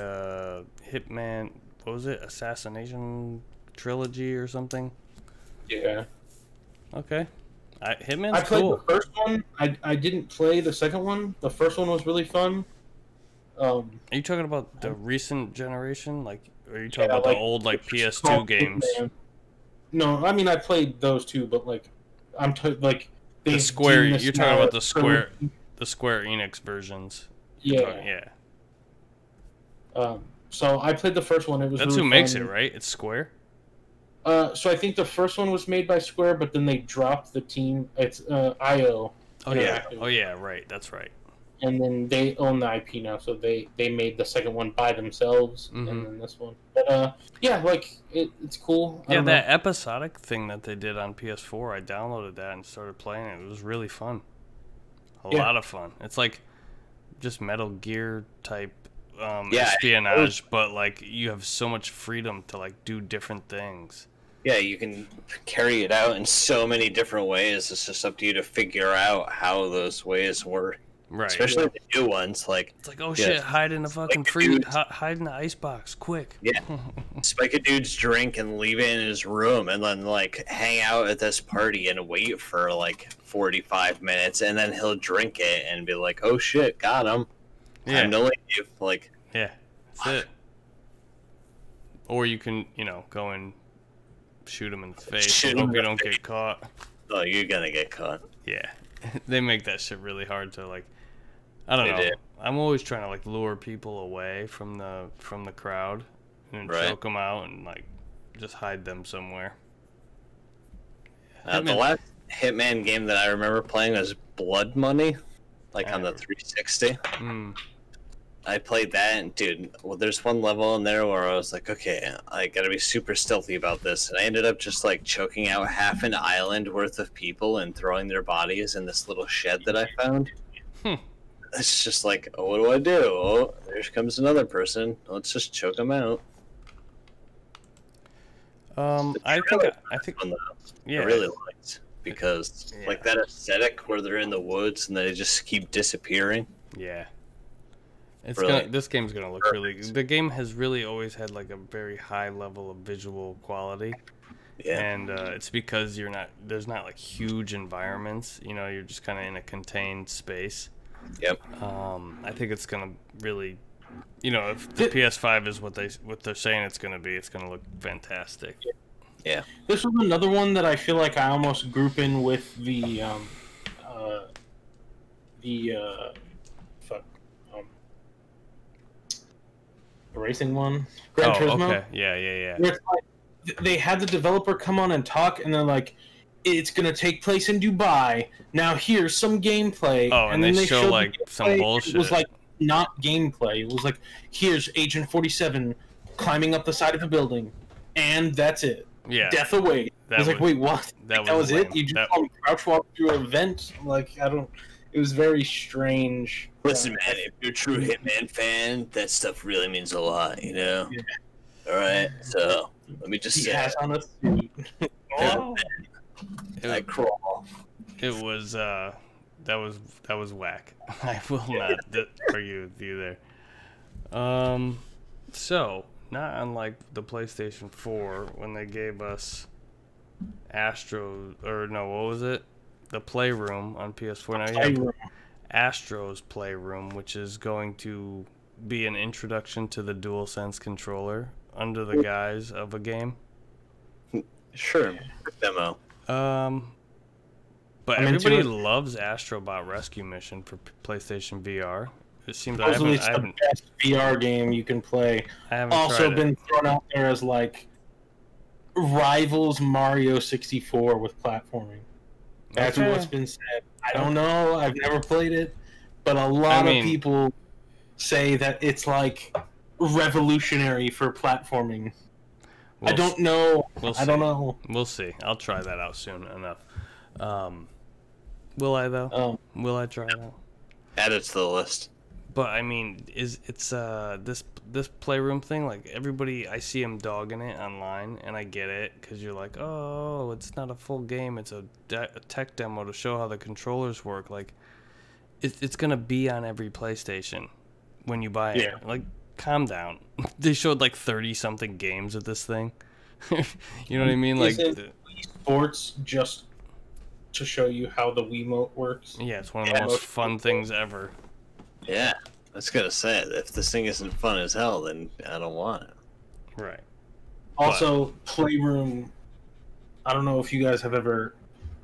Hitman, what was it, Assassination Trilogy or something? Yeah. Okay. Hitman's I played cool. the first one. I didn't play the second one. The first one was really fun. Are you talking about the recent generation? Like, are you talking about the old like PS2 games? No, I mean I played those too, but like I'm like the Square. You're talking about the Square Enix versions. Yeah. So I played the first one. It was that's really who makes fun. it, right? It's Square. So I think the first one was made by Square, but then they dropped the team. It's IO. Oh yeah. Interactive. Oh yeah. Right. That's right. And then they own the IP now, so they made the second one by themselves, and then this one. But yeah, like it's cool. Yeah, that episodic thing that they did on PS4, I downloaded that and started playing it. It was really fun. A lot of fun. It's like just Metal Gear type espionage, but like you have so much freedom to like do different things. Yeah, you can carry it out in so many different ways. It's just up to you to figure out how those ways work. Right. Especially the new ones, like it's like, oh shit, hide in the fucking hide in the icebox, quick. Yeah. Spike a dude's drink and leave it in his room, and then like hang out at this party and wait for like 45 minutes, and then he'll drink it and be like, oh shit, got him. Yeah. Time to leave. Like, yeah, that's it. Or you can, go and shoot him in the face. Hope you don't get caught. Oh, you're gonna get caught. Yeah. They make that shit really hard to like. I don't know. I'm always trying to like lure people away from the crowd and choke them out and like just hide them somewhere. The last Hitman game that I remember playing was Blood Money, like on the 360. I played that, and dude, there's one level in there where I was like, okay, I gotta be super stealthy about this, and I ended up just like choking out half an island worth of people and throwing their bodies in this little shed that I found. It's just like, oh, what do I do? Oh, there comes another person. Let's just choke them out. I think I really liked because like that aesthetic where they're in the woods and they just keep disappearing. Yeah. This game's gonna look really. The game has really always had like a very high level of visual quality. Yeah. And it's because there's not like huge environments. You're just kind of in a contained space. Yep. I think it's gonna really, if the PS5 is what they're saying it's gonna be, it's gonna look fantastic. Yeah. This was another one that I feel like I almost group in with the racing one, Gran Turismo. Okay. Yeah. It's like, they had the developer come on and talk, and they're like, it's gonna take place in Dubai. Now here's some gameplay. Oh, and then they show like some bullshit. It was like not gameplay. It was like, here's Agent 47 climbing up the side of a building, and that's it. Yeah. Death away. I was like, wait, what? That was it? You just crouch walk through an event? Like, I don't. It was very strange. Listen, man, if you're a true Hitman fan, that stuff really means a lot, Yeah. All right, so let me just say. He has on a suit. I crawl. It was that was whack. I will not argue with you there. So not unlike the PlayStation 4 when they gave us Astro, or no, what was it? The Playroom on PS4. Now you have Astro's Playroom, which is going to be an introduction to the DualSense controller under the guise of a game. Sure, demo. But everybody loves Astrobot Rescue Mission for PlayStation VR. It seems I haven't. It's the best VR game you can play. I haven't also been thrown out there as like rivals Mario 64 with platforming. That's what's been said. I don't know. I've never played it, but a lot of people say that it's like revolutionary for platforming. I don't know. I don't know. We'll see. I'll try that out soon enough. Will I though? Will I try it out? Add it to the list. But I mean, it's this Playroom thing? Like everybody, I see them dogging it online, and I get it because you're like, oh, it's not a full game. It's a tech demo to show how the controllers work. Like, it's gonna be on every PlayStation when you buy it. Yeah. Like, calm down. They showed like 30-something games of this thing. You know what I mean? Like sports just to show you how the Wiimote works. Yeah, it's one of the most fun things ever. Yeah, I was gonna say, if this thing isn't fun as hell, then I don't want it. Right. Also, Playroom, I don't know if you guys have ever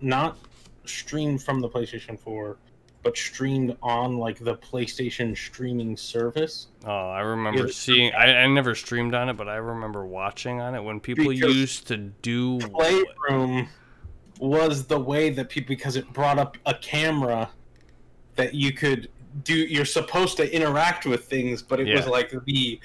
not streamed from the PlayStation 4, but streamed on like the PlayStation streaming service. Oh, I remember seeing. I never streamed on it, but I remember watching on it when people used to do. Playroom was the way that people, because it brought up a camera that you could do. You're supposed to interact with things, but it was like the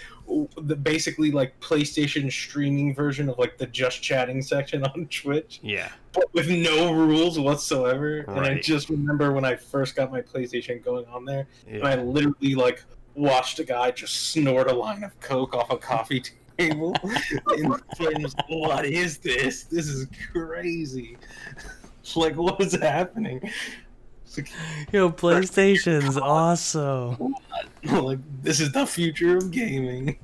basically like PlayStation streaming version of like the just chatting section on Twitch. Yeah. But with no rules whatsoever. Right. And I just remember when I first got my PlayStation going on there, and I literally like watched a guy just snort a line of Coke off a coffee table. And was, what is this? This is crazy. Like, what is happening? Like, yo, PlayStation's awesome. Like, this is the future of gaming.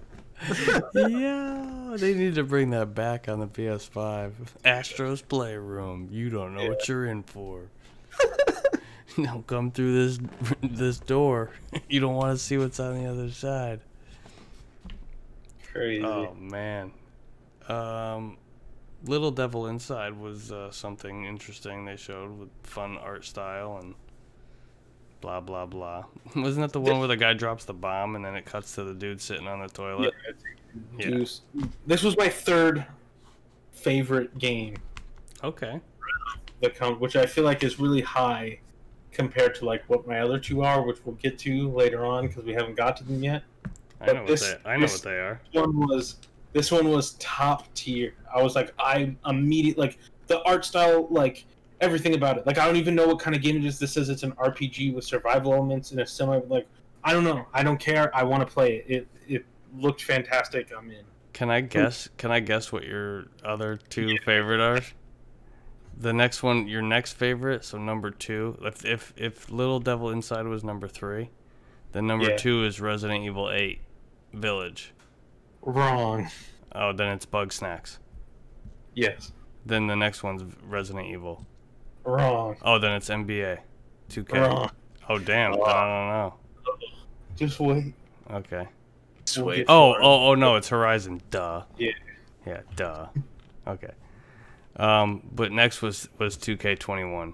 Yeah, they need to bring that back on the PS5. Astro's Playroom. You don't know what you're in for. Don't come through this door. You don't want to see what's on the other side. Crazy. Oh man. Little Devil Inside was something interesting they showed with fun art style and blah blah blah. Wasn't that the one where the guy drops the bomb and then it cuts to the dude sitting on the toilet? Yeah. This was my third favorite game. Okay. Which I feel like is really high compared to like what my other two are, which we'll get to later on because we haven't got to them yet. I know what they are. This one was top tier. I was like, I immediately like the art style, like everything about it. Like I don't even know what kind of game it is. This says it's an RPG with survival elements and a semi. Like I don't know. I don't care. I want to play it. It looked fantastic. I'm in. Can I guess? Can I guess what your other two favorite are? The next one, your next favorite. So number 2. If Little Devil Inside was number 3, then number 2 is Resident Evil 8 Village. Wrong. Oh, then it's BUGSNAX. Yes. Then the next one's Resident Evil. Wrong. Oh, then it's NBA 2K. Wrong. Oh, damn. I don't know. Just wait. Okay. Sweet. Oh, no, it's Horizon. Duh. Yeah. Yeah, duh. Okay. But next was 2K21.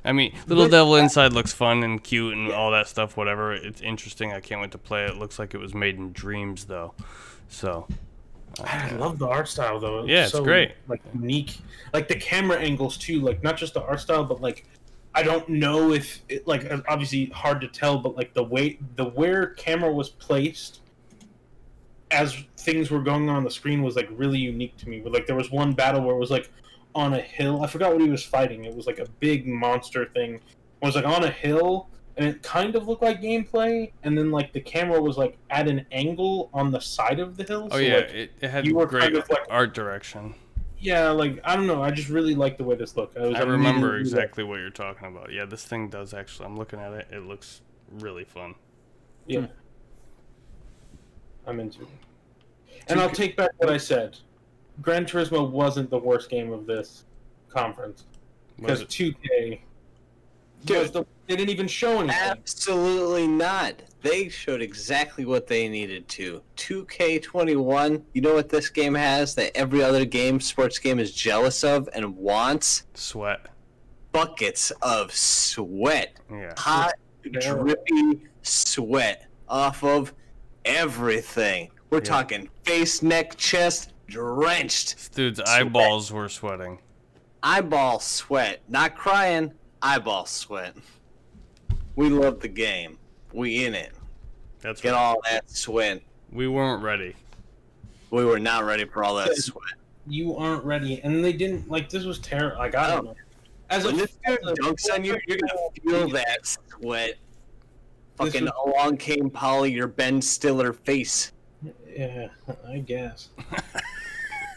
I mean, Little Devil Inside looks fun and cute and all that stuff, whatever. It's interesting. I can't wait to play it. It looks like it was made in dreams, though. So... I love the art style, though. It's so, great. Like, unique. Like, the camera angles, too. Like, not just the art style, but, like, I don't know if... It, like, obviously hard to tell, but, like, where camera was placed as things were going on the screen was, like, really unique to me. But, like, there was one battle where it was, like, on a hill. I forgot what he was fighting. It was, like, a big monster thing. It was, like, on a hill... And it kind of looked like gameplay, and then like the camera was like at an angle on the side of the hill. Oh so, yeah, like, it had great kind of, like, art direction. Yeah, like I don't know, I just really like the way this looked. I remember exactly what you're talking about. Yeah, this thing does actually. I'm looking at it. It looks really fun. Yeah, I'm into it. And I'll take back what I said. Gran Turismo wasn't the worst game of this conference because 2K. Dude, they didn't even show anything. Absolutely not. They showed exactly what they needed to. 2K21, you know what this game has that every other sports game is jealous of and wants? Sweat. Buckets of sweat. Yeah. Hot, drippy sweat off of everything. We're talking face, neck, chest, drenched. This dude's eyeballs were sweating. Eyeball sweat. Not crying. Eyeball sweat. We love the game. We in it. That's Get right. all that sweat. We weren't ready. We were not ready for all that sweat. You aren't ready, and they didn't. Like this was terrible. Like I don't know. When this dude dunks on you, you're gonna feel that sweat. Fucking along came Polly, your Ben Stiller face. Yeah, I guess.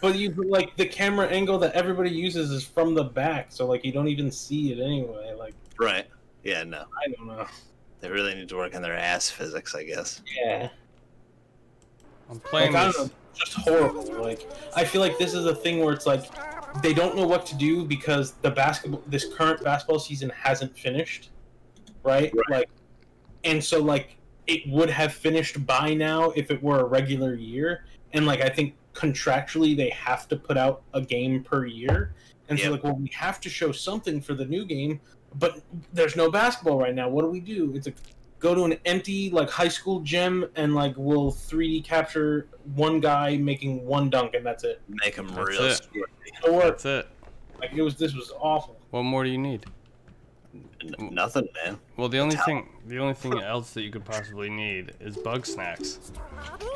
But you like the camera angle that everybody uses is from the back, so like you don't even see it anyway. Like right? Yeah, no. I don't know. They really need to work on their ass physics, I guess. Yeah. I'm playing like, this. I don't know, just horrible. Like I feel like this is a thing where it's like they don't know what to do because this current basketball season hasn't finished, right? Like, and so like it would have finished by now if it were a regular year, and like I think contractually they have to put out a game per year, and so like, well, we have to show something for the new game. but there's no basketball right now. What do? It's a go to an empty like high school gym and like we'll 3D capture one guy making one dunk and that's it. Make him That's real. it. Or That's it. like this was awful. What more do you need? Nothing, man. Well, the only thing else that you could possibly need is BUGSNAX.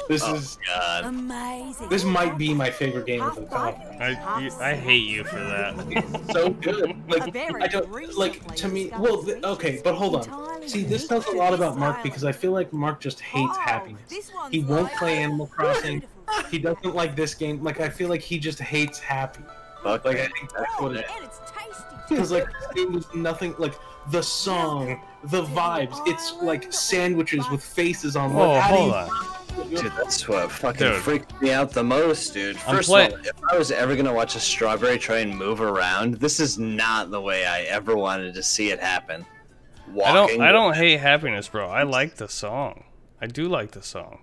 This Oh is God. Amazing. this might be my favorite game of the conference. I hate you for that. It's so good. Like I don't like to me. Well, okay, but hold on. See, this tells a lot about Mark because I feel like Mark just hates happiness. He won't play Animal Crossing. He doesn't like this game. Like I feel like he just hates happy. Fuck, Like I think that's what it is. And it's tasty. Because like this game was nothing like the song, the vibes. It's like sandwiches with faces on them. Oh, How do hold you- on. Dude, that's what fucking Dude. freaked me out the most, dude. I'm First of all, if I was ever gonna watch a strawberry try and move around, this is not the way I ever wanted to see it happen. I don't hate happiness, bro. I like the song. I do like the song.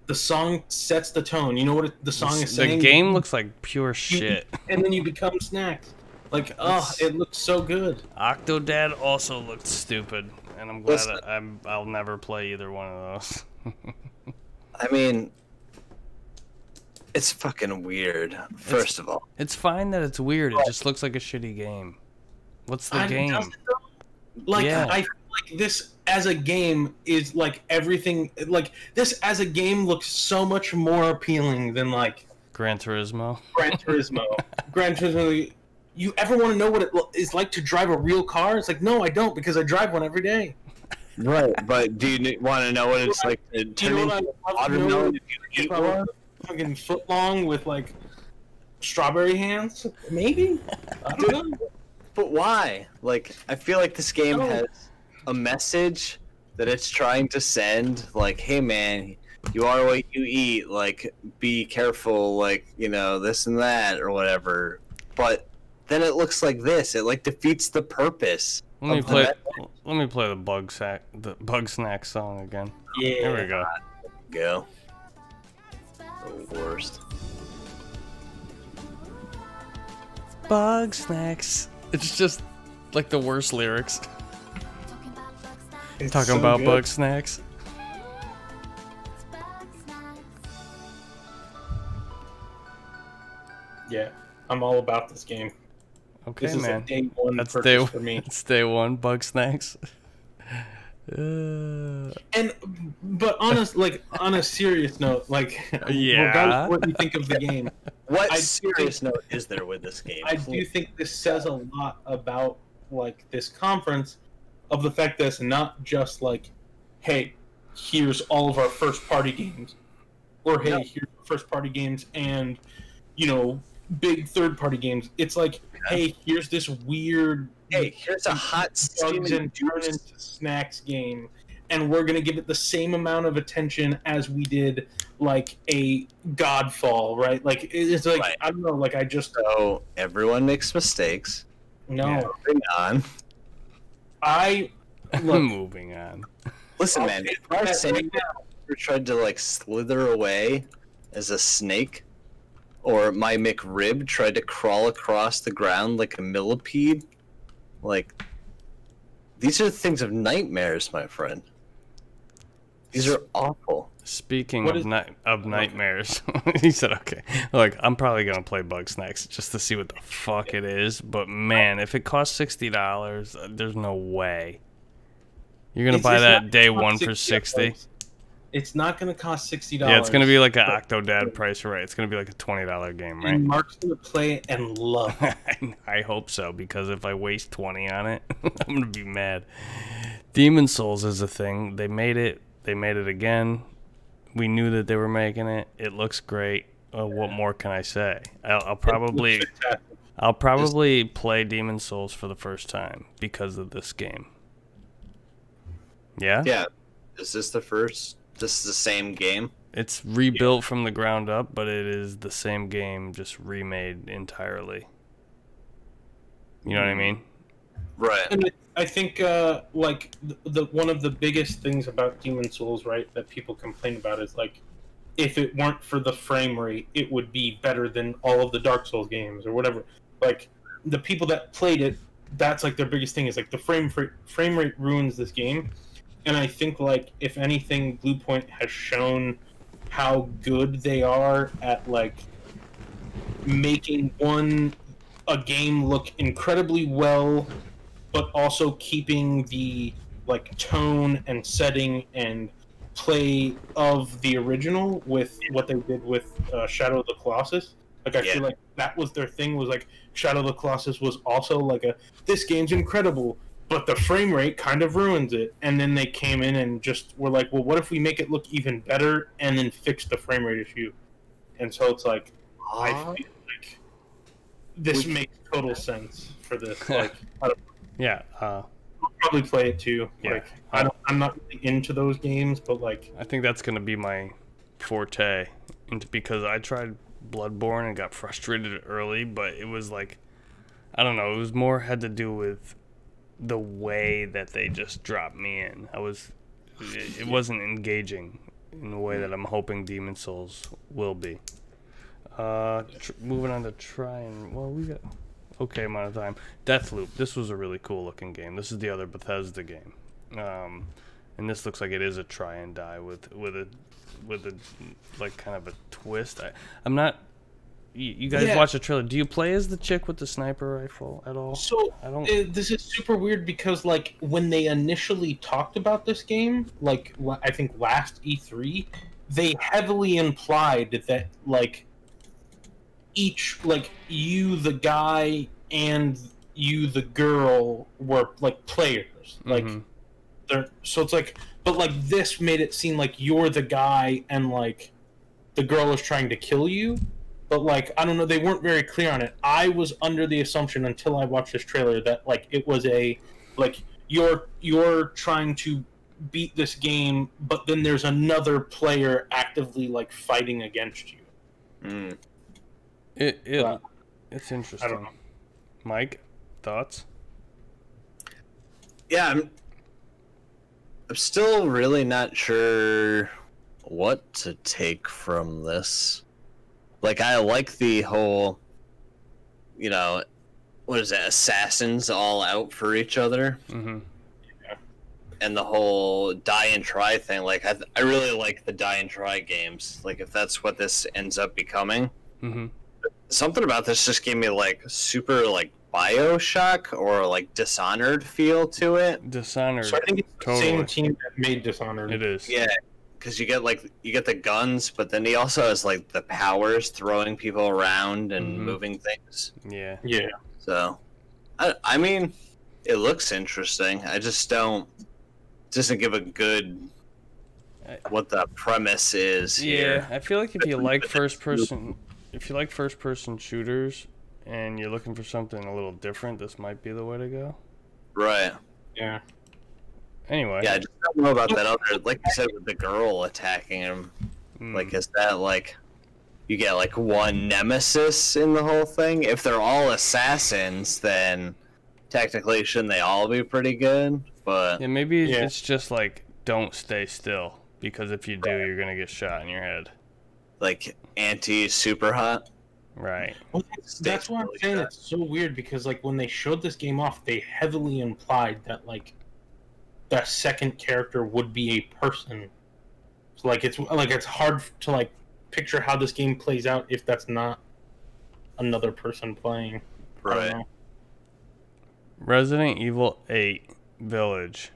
The song sets the tone. You know what the song is The saying? game looks like pure shit. And then you become snacks. Like, oh, it looks so good. Octodad also looked stupid, and I'm glad Listen. that I'll never play either one of those. I mean, it's fucking weird. First of all, It's fine that it's weird. It just looks like a shitty game. What's the game? Like, Yeah. I feel like this as a game is like everything. Like, this as a game looks so much more appealing than like Gran Turismo. Gran Turismo. Gran Turismo. You ever want to know what it is like to drive a real car? It's like, no, I don't, because I drive one every day. right? But do you want to know what it's like to You turn know into what a I love to know? watermelon if you eat one? Fucking foot long with like strawberry hands, maybe. I don't know. But why? Like, I feel like this game No. has a message that it's trying to send. Like, hey man, you are what you eat. Like, be careful. Like, you know, this and that or whatever. But then it looks like this. It like defeats the purpose. Let me of the play. message. Let me play the BUGSNAX song again. Yeah. There we go. Go. The worst. BUGSNAX. It's just like the worst lyrics. It's Talking so about good. BUGSNAX. Yeah, I'm all about this game. Okay, This is man. a day one That's purchase day. for me. It's day one. BUGSNAX. But on a serious note, like, Yeah. regardless of what you think of the game, What I do serious note is there with this game? I do think this says a lot about like this conference, of the fact that it's not just like, hey, here's all of our first party games, or hey, No. here's our first party games and, you know, big third party games. It's like, hey, here's this weird Hey, here's a hot bugs steaming and turn juice. into snacks game, and we're gonna give it the same amount of attention as we did like a Godfall, right? Like it's like Right. I don't know, like I just So everyone makes mistakes. no. Moving on. I look, Moving on. Listen, I'll man. say If our that Sam right now. ever tried to like slither away as a snake, or my McRib tried to crawl across the ground like a millipede, like these are things of nightmares, my friend. These are awful. Speaking What of, is- nightmares, he said, okay, look, I'm probably going to play BUGSNAX just to see what the fuck it is. But man, if it costs $60, there's no way. You're going to buy it's that not day gonna one cost for 60? It's not gonna cost $60. Yeah, it's going to be like an Octodad price, right? It's going to be like a $20 game, right? And Mark's gonna play it and love it. I hope so, because if I waste 20 on it, I'm going to be mad. Demon Souls is a thing. They made it again. We knew that they were making it. It looks great. What more can I say? I'll probably play Demon Souls for the first time because of this game. Yeah? Yeah. Is this the first? This is the same game? It's rebuilt from the ground up, but it is the same game, just remade entirely. You know what I mean? Right. And I think like the one of the biggest things about Demon Souls, right, that people complain about is like, if it weren't for the frame rate, it would be better than all of the Dark Souls games or whatever. Like the people that played it that's like their biggest thing is like the frame rate ruins this game, and I think like if anything, Bluepoint has shown how good they are at like making a game look incredibly well, but also keeping the like tone and setting and play of the original with what they did with Shadow of the Colossus. Like I feel like that was their thing, was like Shadow of the Colossus was also like this game's incredible, but the frame rate kind of ruins it. And then they came in and just were like, well, what if we make it look even better and then fix the frame rate issue? And so it's like, I feel like this makes total sense for this. Like, yeah. I'll probably play it too. Yeah. Like, I'm not really into those games, but like, I think that's gonna be my forte, because I tried Bloodborne and got frustrated early, but it was like, I don't know, it was more had to do with the way that they just dropped me in. It wasn't engaging in the way that I'm hoping Demon Souls will be. Moving on to we got okay amount of time. Deathloop. This was a really cool looking game. This is the other Bethesda game, and this looks like it is a try and die with a like kind of a twist. I'm not. You guys watch the trailer. Do you play as the chick with the sniper rifle at all? So I don't. This is super weird because like when they initially talked about this game, like I think last E3, they heavily implied that like each like you the guy and you the girl were like players. Like so it's like, but like this made it seem like you're the guy and like the girl is trying to kill you. But like, I don't know, they weren't very clear on it. I was under the assumption until I watched this trailer that like it was like you're trying to beat this game, but then there's another player actively like fighting against you. It's interesting. I don't know. Mike, thoughts? Yeah, I'm still really not sure what to take from this. Like, I like the whole, what is that, assassins all out for each other? Mm-hmm. Yeah. And the whole die and try thing. Like, I really like the die and try games. Like, if that's what this ends up becoming. Mm-hmm. Something about this just gave me, like, super, like, BioShock or, like, Dishonored feel to it. Dishonored. So I think it's the same team that made Dishonored. It is. Yeah. Because you get the guns, but then he also has like the powers throwing people around and moving things. Yeah. Yeah. So, I mean, it looks interesting. I just doesn't give a good what the premise is. Here. I feel like if you like first person shooters and you're looking for something a little different, this might be the way to go. Right. Yeah. Anyway. Yeah, I just don't know about that other, like you said, with the girl attacking him. Like, is that, like, you get, like, one nemesis in the whole thing? If they're all assassins, then technically shouldn't they all be pretty good? But yeah, maybe it's just, like, don't stay still, because if you do, you're going to get shot in your head. Like, anti-super hot? Right. Well, that's what I'm saying. It's so weird, because, like, when they showed this game off, they heavily implied that, like, that second character would be a person. So like it's hard to like picture how this game plays out if that's not another person playing. Right. Resident Evil 8 Village.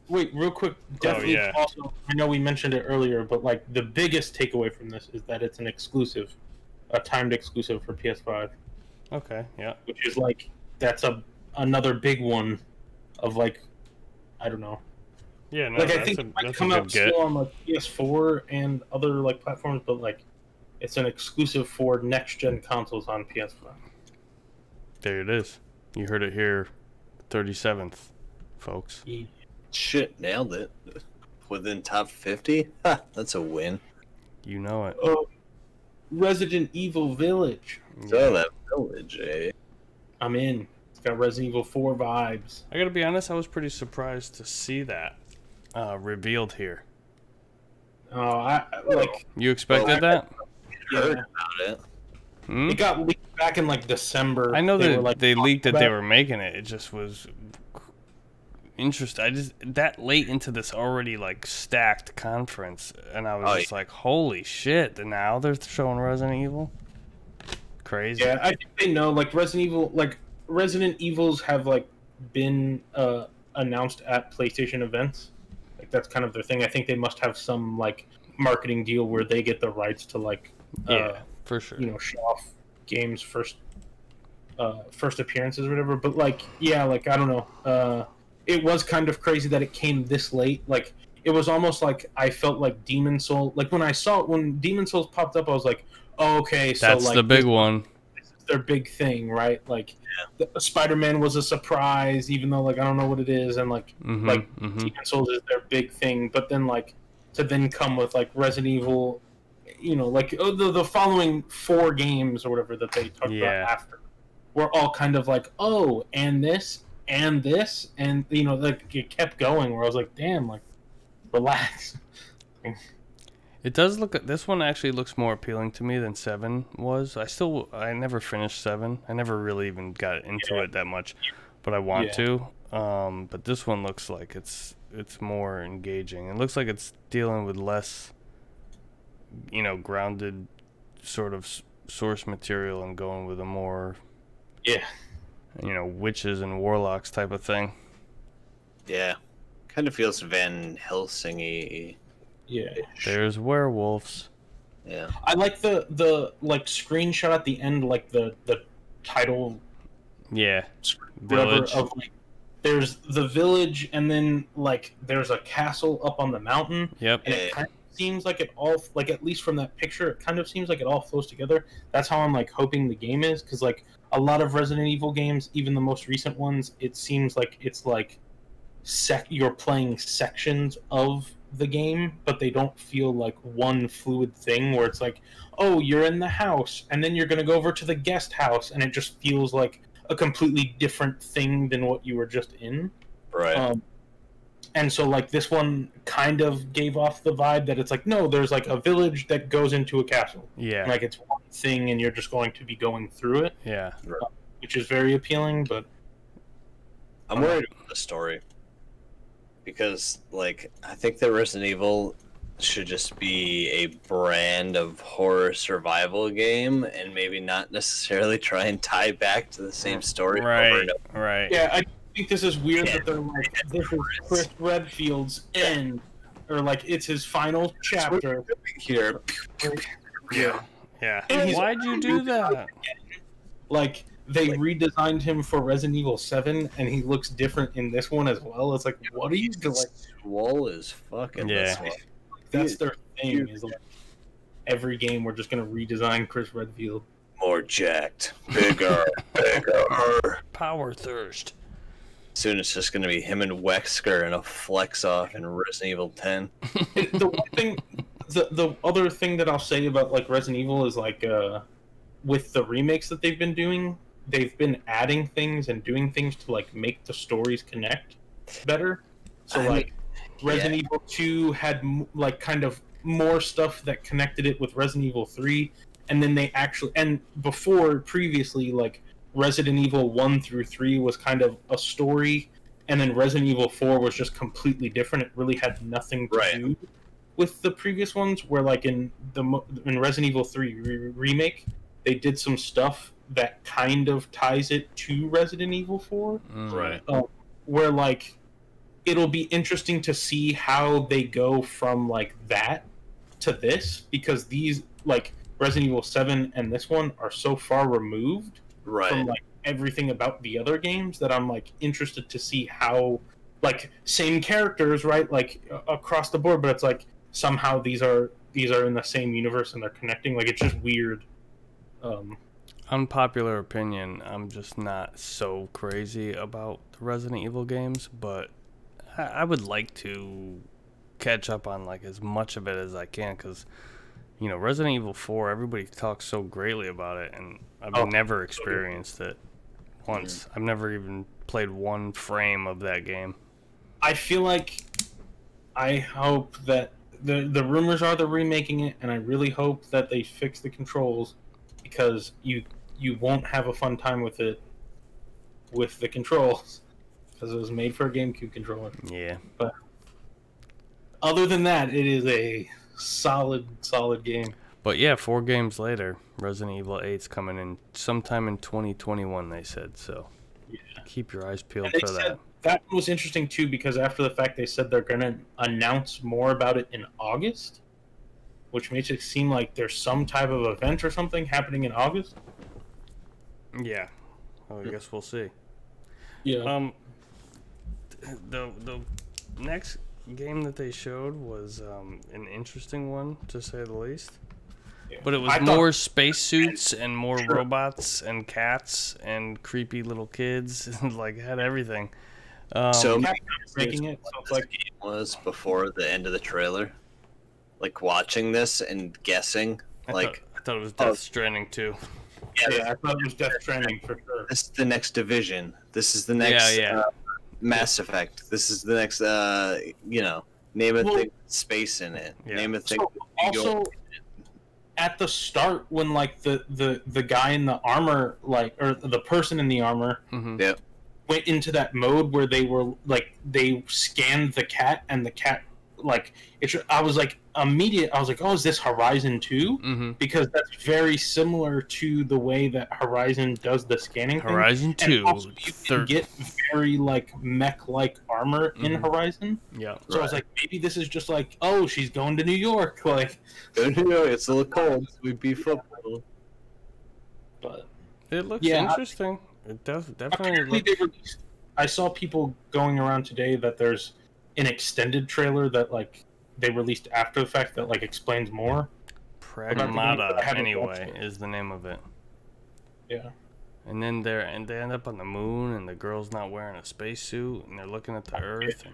Wait, real quick. Deathloop also, I know we mentioned it earlier, but like the biggest takeaway from this is that it's an exclusive, a timed exclusive for PS5. Okay, yeah. Which is like, that's another big one of like, I don't know. Yeah, no, like I think it might come out still on like PS4 and other like platforms, but like it's an exclusive for next gen consoles on PS5. There it is. You heard it here, 37th, folks. Shit, nailed it. Within top 50? Ha, that's a win. You know it. Resident Evil Village. So that Village, eh? I'm in. Got Resident Evil 4 vibes. I gotta be honest, I was pretty surprised to see that revealed here. Oh, I like. You expected that? Heard about it. It got leaked back in like December. I know they leaked that they about- were making it. It just was interesting. I just that late into this already like stacked conference, and I was just like, holy shit! And now they're showing Resident Evil. Crazy. Yeah, I think they know like Resident Evils have like been announced at PlayStation events. Like that's kind of their thing. I think they must have some like marketing deal where they get the rights to like for sure. You know, show off games first appearances or whatever. But like like I don't know. It was kind of crazy that it came this late. Like it was almost like I felt like Demon Souls. Like when Demon Souls popped up, I was like, oh, okay, so that's like the big one. This is their big thing, right? Like Spider-Man was a surprise, even though like I don't know what it is, and like Demon Souls is their big thing. But then like to then come with like Resident Evil, you know, like the following 4 games or whatever that they talked about after were all kind of like, oh, and this. And this, and you know, like it kept going. Where I was like, "Damn, like, relax." It does look. This one actually looks more appealing to me than 7 was. I never finished 7. I never really even got into it that much, but I want to. But this one looks like it's more engaging. It looks like it's dealing with less, you know, grounded sort of source material and going with a more you know, witches and warlocks type of thing. Yeah. Kind of feels Van Helsing-y. Yeah. There's werewolves. Yeah. I like the like screenshot at the end, like the title. Yeah. Village. Of, like, there's the village, and then like there's a castle up on the mountain. Yep. And it kind of seems like it all, like at least from that picture, it kind of seems like it all flows together. That's how I'm like hoping the game is, because like a lot of Resident Evil games, even the most recent ones, it seems like it's like you're playing sections of the game, but they don't feel like one fluid thing where it's like, oh, you're in the house, and then you're going to go over to the guest house, and it just feels like a completely different thing than what you were just in. Right. And so, like, this one kind of gave off the vibe that it's like, no, there's, like, a village that goes into a castle. Yeah. Like, it's one thing, and you're just going to be going through it. Yeah. Which is very appealing, but... I'm worried about the story. Because, like, I think that Resident Evil should just be a brand of horror survival game, and maybe not necessarily try and tie back to the same story over and over. Right. Yeah, I think this is weird that they're like, this is Chris Redfield's end, or like it's his final chapter. Here. Yeah. And why'd you do that? Like, they redesigned him for Resident Evil 7, and he looks different in this one as well. It's like, what are you doing? Like, swole is fucking this one. That's their thing, is like, every game we're just going to redesign Chris Redfield. More jacked. Bigger. Power thirst. Soon it's just going to be him and Wesker and a flex off in Resident Evil 10. The one thing, the other thing that I'll say about like Resident Evil is like with the remakes that they've been doing, they've been adding things and doing things to like make the stories connect better. So like Resident Evil 2 had like kind of more stuff that connected it with Resident Evil 3, and then they actually, and before previously, like Resident Evil 1 through 3 was kind of a story, and then Resident Evil 4 was just completely different. It really had nothing to do with the previous ones, where like in Resident Evil 3 remake, they did some stuff that kind of ties it to Resident Evil 4. Right. Where like it'll be interesting to see how they go from like that to this, because these like Resident Evil 7 and this one are so far removed from like everything about the other games that I'm like interested to see how, like, same characters, right, like across the board, but it's like somehow these are in the same universe and they're connecting. Like, it's just weird. Unpopular opinion, I'm just not so crazy about the Resident Evil games, but I would like to catch up on like as much of it as I can, because you know, Resident Evil 4, everybody talks so greatly about it, and I've never experienced it once. I've never even played one frame of that game. I feel like, I hope that the rumors are they're remaking it, and I really hope that they fix the controls, because you won't have a fun time with it with the controls because it was made for a GameCube controller. Yeah. But other than that, it is a solid game. But yeah, 4 games later, Resident Evil 8's coming in sometime in 2021, they said. So Yeah. keep your eyes peeled And for that. that was interesting too, because after the fact they said they're going to announce more about it in August, which makes it seem like there's some type of event or something happening in August. Yeah. Well, I guess we'll see. Yeah. The next game that they showed was an interesting one, to say the least. Yeah. But it was more spacesuits and more robots and cats and creepy little kids and like had everything. So making it so it's like it was before the end of the trailer, like watching this and guessing, I like thought it was Death Stranding too. yeah, I thought it was Death Stranding for sure. this is the next Division. This is the next Mass Effect. This is the next name a thing with space in it. Yeah. Name a thing. So, also, at the start, when like the guy in the armor, like, or the person in the armor, Yeah. went into that mode where they were like they scanned the cat and the cat like I was like oh, is this Horizon 2? Because that's very similar to the way that Horizon does the scanning Horizon thing. 2 And also you can get very like mech like armor in Horizon. Yeah. So I was like, maybe this is just like, oh, she's going to New York, like Go to New York. It's a little cold. We beef up a little. but It looks interesting. It does definitely look... I saw people going around today that there's an extended trailer that like they released after the fact that like explains more. Pragmata, anyway, is the name of it. Yeah. And then they end up on the moon, and the girl's not wearing a spacesuit, and they're looking at the Earth. And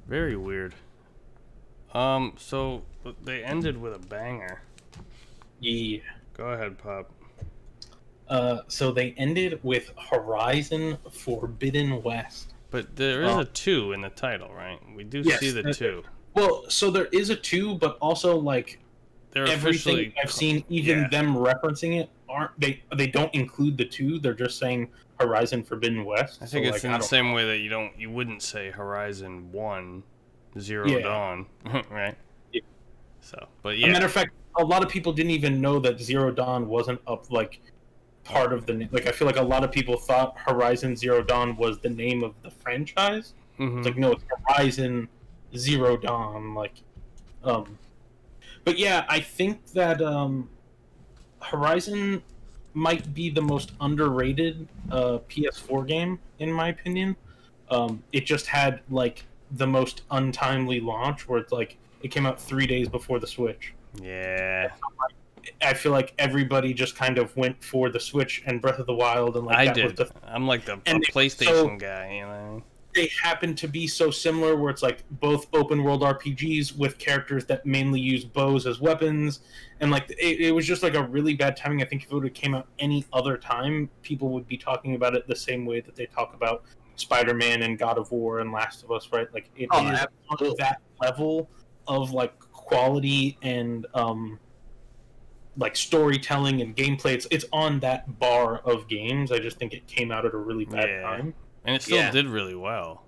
very weird. So they ended with a banger. Yeah. Go ahead, Pop. So they ended with Horizon Forbidden West. But there is a 2 in the title, right? We do see the 2. Well, so there is a 2, but also like They're everything officially... I've seen, even them referencing it, aren't they don't include the 2. They're just saying Horizon Forbidden West. I think so, it's like, in the same way that you wouldn't say Horizon 1 Zero Dawn, right? Yeah. So, but As a matter of fact, a lot of people didn't even know that Zero Dawn wasn't up like part of the name. Like I feel like a lot of people thought Horizon Zero Dawn was the name of the franchise. It's like no, it's Horizon Zero Dawn. Like, but yeah, I think that Horizon might be the most underrated PS4 game in my opinion. It just had like the most untimely launch, where it's like it came out 3 days before the Switch. Yeah. I feel like everybody just kind of went for the Switch and Breath of the Wild, and like I that did. was I'm like a PlayStation guy, you know. They happen to be so similar, where it's like both open world RPGs with characters that mainly use bows as weapons, and like it was just like a really bad timing. I think if it would have came out any other time, people would be talking about it the same way that they talk about Spider-Man and God of War and Last of Us, right? Like it is on that level of like quality and like storytelling and gameplay. It's on that bar of games. I just think it came out at a really bad time, and it still did really well.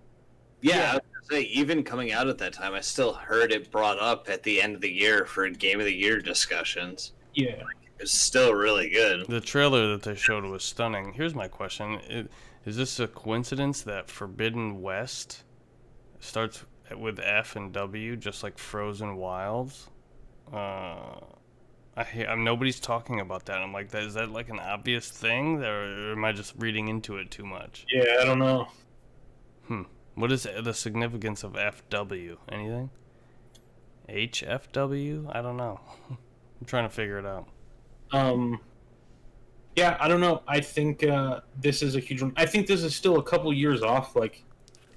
Yeah, I was gonna say, even coming out at that time, I still heard it brought up at the end of the year for Game of the Year discussions. Yeah, it's still really good. The trailer that they showed was stunning. Here's my question: is this a coincidence that Forbidden West starts with F and W, just like Frozen Wilds? Nobody's talking about that. I'm like, is that like an obvious thing, or am I just reading into it too much? Yeah, I don't know. What is the significance of FW? Anything? HFW? I don't know. I'm trying to figure it out. Yeah, I don't know. I think this is a huge one. I think this is still a couple years off. Like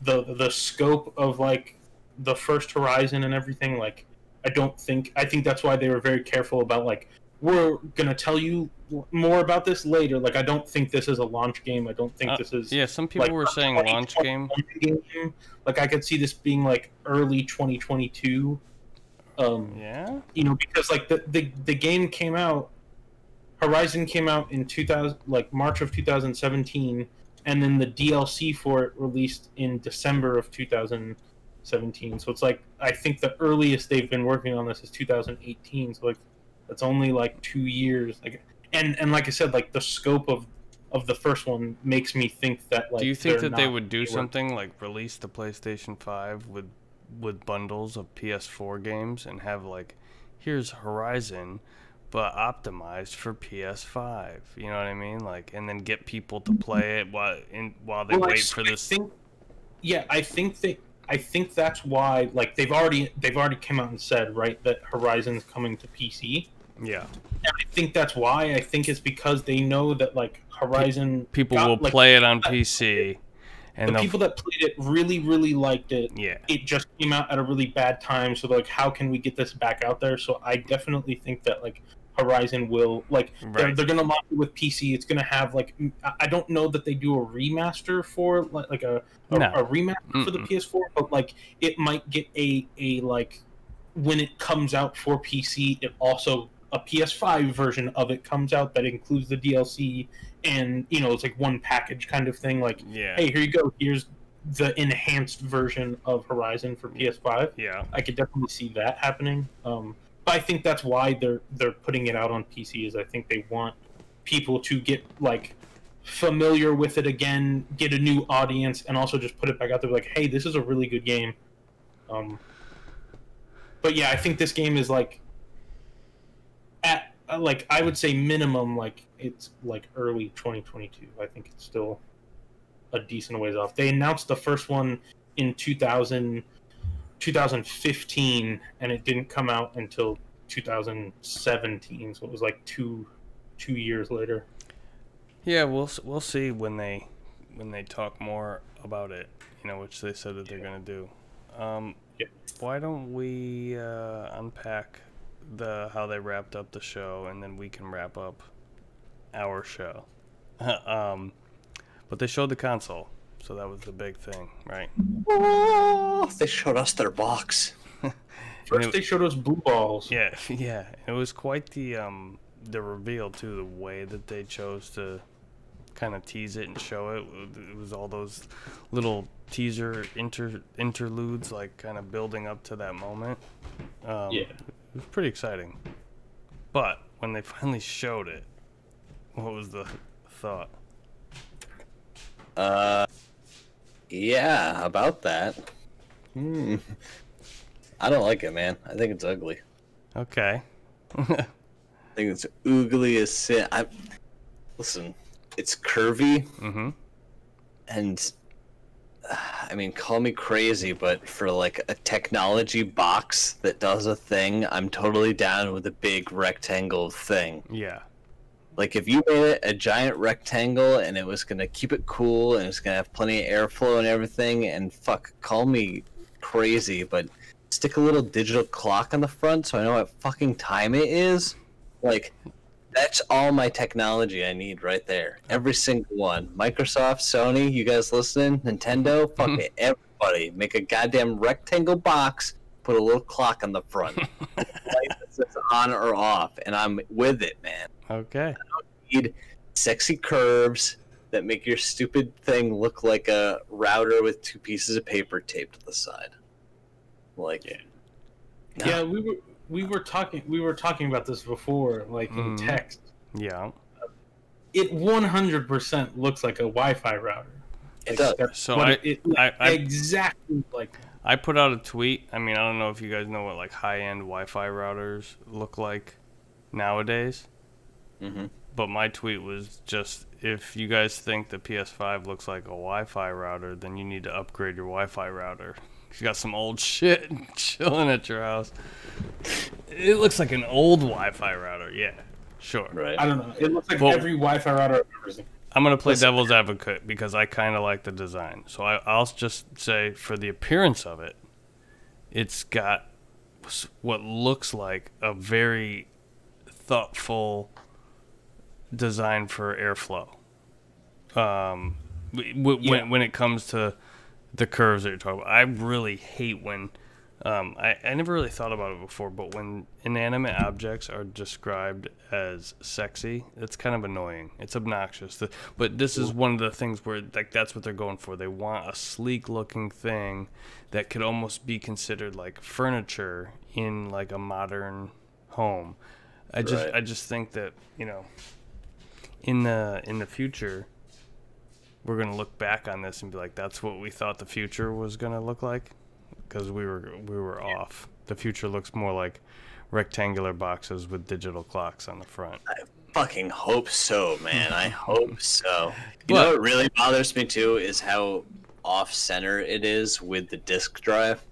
the scope of like the first Horizon and everything. Like I think that's why they were very careful about like, we're gonna tell you more about this later. Like I don't think this is a launch game. I don't think this is. Yeah, some people were saying launch game. Like I could see this being like early 2022. Yeah. You know, because like the game came out, Horizon came out in 2000, like March of 2017, and then the DLC for it released in December of 2017. So it's like I think the earliest they've been working on this is 2018. So like that's only like 2 years. Like and like I said, like the scope of the first one makes me think that like. Do you think that they would do something like release the PlayStation 5 with bundles of PS4 games and have like, here's Horizon, but optimized for PS5. You know what I mean? Like, and then get people to play it while they wait for this. I think that's why, like, they've already come out and said, right, that Horizon's coming to PC. Yeah. And I think that's why. I think it's because they know that like Horizon people will play it on PC. And the people that played it really, really liked it. Yeah. It just came out at a really bad time, so like, how can we get this back out there? So I definitely think that like Horizon will like they're gonna launch it with PC. It's gonna have like I don't know that they do a remaster for like a remaster for the PS4, but like it might get a like when it comes out for PC, it also a PS5 version of it comes out that includes the DLC. And, you know, it's like one package kind of thing. Like, hey, here you go. Here's the enhanced version of Horizon for PS5. Yeah. I could definitely see that happening. But I think that's why they're putting it out on PC is I think they want people to get, like, familiar with it again, get a new audience, and also just put it back out there like, hey, this is a really good game. But, yeah, I think this game is, like, like I would say minimum like it's like early 2022. I think it's still a decent ways off. They announced the first one in 2015 and it didn't come out until 2017, so it was like two years later. Yeah, we'll see when they talk more about it, you know, which they said that they're going to do. Why don't we unpack how they wrapped up the show, and then we can wrap up our show. But they showed the console, so that was the big thing, right? Oh, they showed us their box. First, they showed us blue balls. Yeah. It was quite the reveal too. The way that they chose to kind of tease it and show it. It was all those little teaser interludes, like kind of building up to that moment. It was pretty exciting. But when they finally showed it, what was the thought? Yeah, about that. I don't like it, man. I think it's ugly. Okay. I think it's ugly as sin. Listen, it's curvy. Mm-hmm. And I mean, call me crazy, but for like a technology box that does a thing, I'm totally down with a big rectangle thing. Yeah. Like if you made it a giant rectangle and it was gonna keep it cool and it's gonna have plenty of airflow and everything, and fuck, call me crazy, but stick a little digital clock on the front so I know what fucking time it is. Like, that's all my technology I need right there. Every single one. Microsoft, Sony, you guys listening? Nintendo, fuck it. Everybody, make a goddamn rectangle box, put a little clock on the front. Light that says on or off, and I'm with it, man. Okay. I don't need sexy curves that make your stupid thing look like a router with 2 pieces of paper taped to the side. Like, no. Yeah, we were talking about this before, like in text. Yeah. It 100% looks like a Wi-Fi router. It does. So exactly like. I put out a tweet. I mean, I don't know if you guys know what like high-end Wi-Fi routers look like nowadays. Mm-hmm. But my tweet was just, if you guys think the PS5 looks like a Wi-Fi router, then you need to upgrade your Wi-Fi router. You got some old shit chilling at your house. It looks like an old Wi-Fi router. Yeah, sure. Right. I don't know. It looks like every Wi-Fi router I've ever seen. I'm going to play devil's advocate because I kind of like the design. So I'll just say for the appearance of it, it's got what looks like a very thoughtful design for airflow. When it comes to the curves that you're talking about, I really hate when I never really thought about it before, but when inanimate objects are described as sexy, it's kind of annoying. It's obnoxious. But this is one of the things where like that's what they're going for. They want a sleek-looking thing that could almost be considered like furniture in like a modern home. I just think that, you know, in the future, we're gonna look back on this and be like, that's what we thought the future was gonna look like. Because we were off. The future looks more like rectangular boxes with digital clocks on the front. I fucking hope so, man. I hope so. You know what really bothers me too is how off-center it is with the disk drive.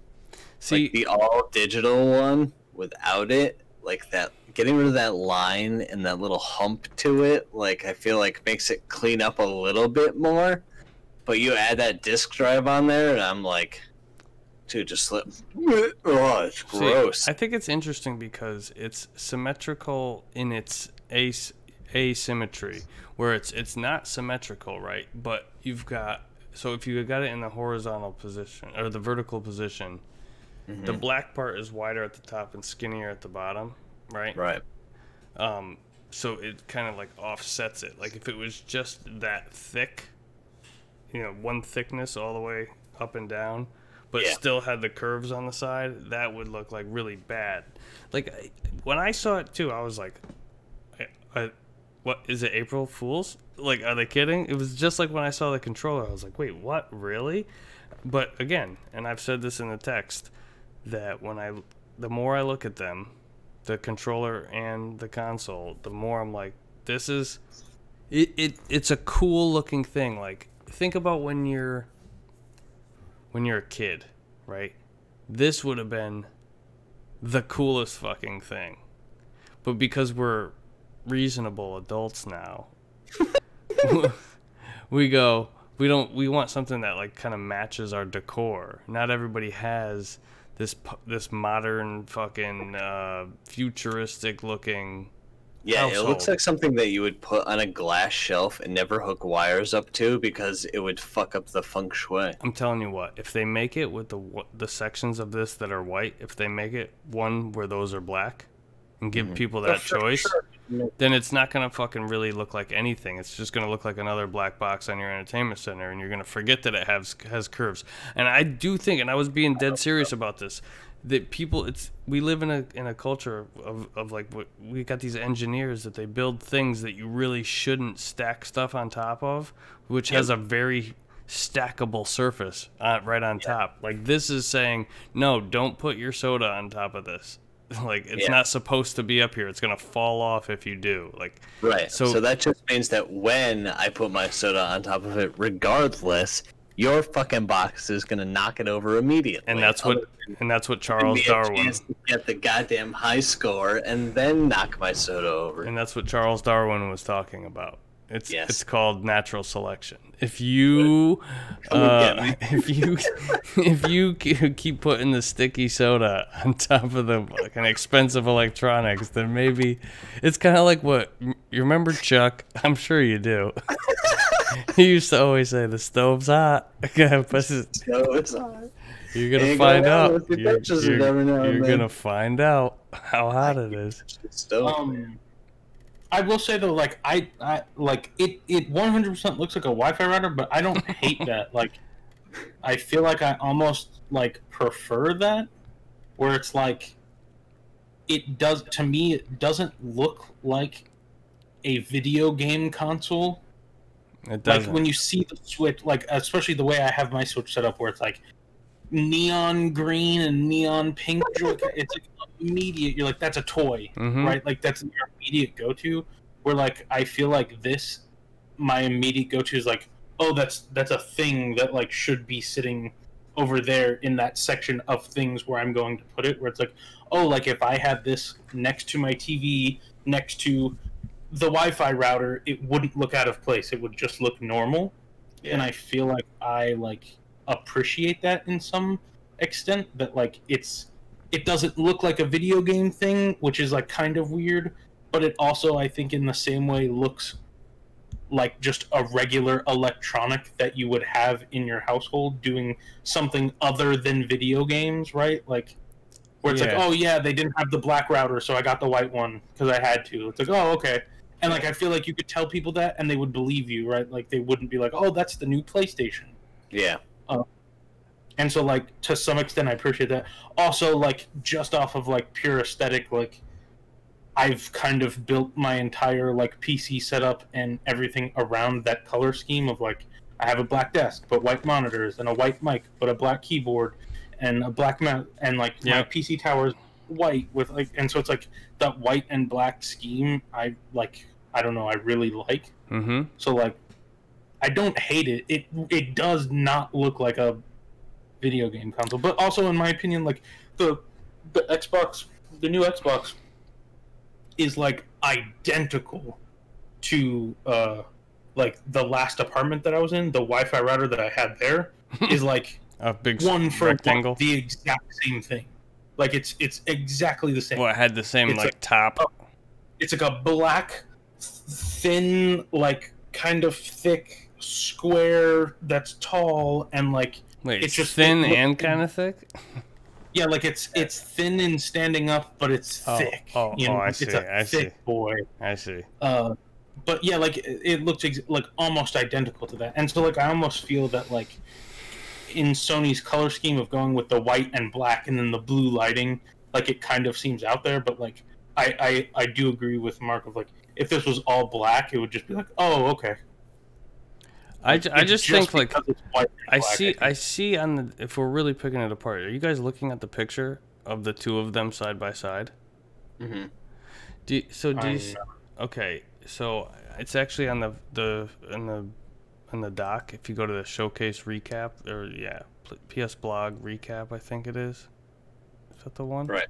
See, like the all-digital one without it, like that, getting rid of that line and that little hump to it, like I feel like makes it clean up a little bit more. But you add that disk drive on there, and I'm like, dude, just let. Oh, it's gross. See, I think it's interesting because it's symmetrical in its asymmetry, where it's not symmetrical, right? But you've got, so if you got it in the horizontal position or the vertical position, the black part is wider at the top and skinnier at the bottom, right? Right. So it kind of like offsets it. Like if it was just that thick, you know, one thickness all the way up and down, but still had the curves on the side, that would look like really bad. Like when I saw it too, I was like, what is it, April Fools? Like, are they kidding? It was just like when I saw the controller, I was like, wait, what, really? But again, and I've said this in the text, that the more I look at them, the controller and the console, the more I'm like, this is, it's a cool looking thing. Like, think about when you're a kid, right? This would have been the coolest fucking thing. But because we're reasonable adults now, we want something that like kind of matches our decor. Not everybody has this modern fucking futuristic looking household. It looks like something that you would put on a glass shelf and never hook wires up to because it would fuck up the feng shui. I'm telling you what, if they make it with the sections of this that are white, if they make it one where those are black and give people that choice, then it's not going to fucking really look like anything. It's just going to look like another black box on your entertainment center, and you're going to forget that it has curves. And I do think, and I was being dead serious about this, that people, we live in a culture of like, we got these engineers that they build things that you really shouldn't stack stuff on top of, which has a very stackable surface right on top. Like, this is saying, no, don't put your soda on top of this. Like, it's not supposed to be up here. It's gonna fall off if you do. Like, right. So that just means that when I put my soda on top of it, regardless, your fucking box is gonna knock it over immediately. And that's what Charles Darwin. Get the goddamn high score and then knock my soda over. And that's what Charles Darwin was talking about. It's called natural selection. If you if you keep putting the sticky soda on top of the fucking expensive electronics, then maybe it's kind of like what you remember Chuck. I'm sure you do. He used to always say the stove's hot. Stove's hot. You're gonna find out. You're gonna find out how hot it is. I will say though, like I like it 100% looks like a Wi-Fi router, but I don't hate that. Like, I feel like I almost like prefer that, where it's like, it doesn't look like a video game console. It doesn't. Like when you see the Switch, like especially the way I have my Switch set up, where it's like neon green and neon pink. It's like immediate. You're like, that's a toy, right? Like that's your immediate go-to. Where like I feel like my immediate go-to is like, oh, that's a thing that like should be sitting over there in that section of things where I'm going to put it. Where it's like, oh, like if I had this next to my TV, next to the Wi-Fi router, it wouldn't look out of place. It would just look normal. And I feel like I like appreciate that in some extent, that like it doesn't look like a video game thing, which is like kind of weird, but it also, I think, in the same way looks like just a regular electronic that you would have in your household doing something other than video games, right? Like, Where it's like, oh yeah, they didn't have the black router, so I got the white one because I had to. It's like, oh, okay. And like, I feel like you could tell people that, and they would believe you, right? Like, they wouldn't be like, oh, that's the new PlayStation. Yeah. And so, like, to some extent, I appreciate that. Also, like, just off of like pure aesthetic, like, I've kind of built my entire like PC setup and everything around that color scheme of like, I have a black desk, but white monitors, and a white mic, but a black keyboard, and a black mouse, and like my PC tower is white with like, and so it's like that white and black scheme. I don't know, I really like. Mm-hmm. So like, I don't hate it. It does not look like a video game console, but also in my opinion, like the Xbox, the new Xbox, is like identical to like the last apartment that I was in. The Wi-Fi router that I had there is like a big one for rectangle. one, the exact same thing. Like it's exactly the same. Well, it had the same It's like top. It's like a black, thin, like kind of thick square that's tall, and like Wait, it's just thin and kind of thick. Yeah, like it's thin and standing up, but it's thick. I see. It's a thick boy. I see. But yeah, like it looks like almost identical to that, and so like I almost feel that like in Sony's color scheme of going with the white and black and then the blue lighting, like it kind of seems out there. But like I do agree with Mark of like, if this was all black, it would just be like, oh, okay. I just think like I black, see on the, if we're really picking it apart, are you guys looking at the picture of the two of them side by side? Mm-hmm. Okay, so it's actually on in the doc. If you go to the showcase recap, or PS blog recap, I think it is. Is that the one? Right.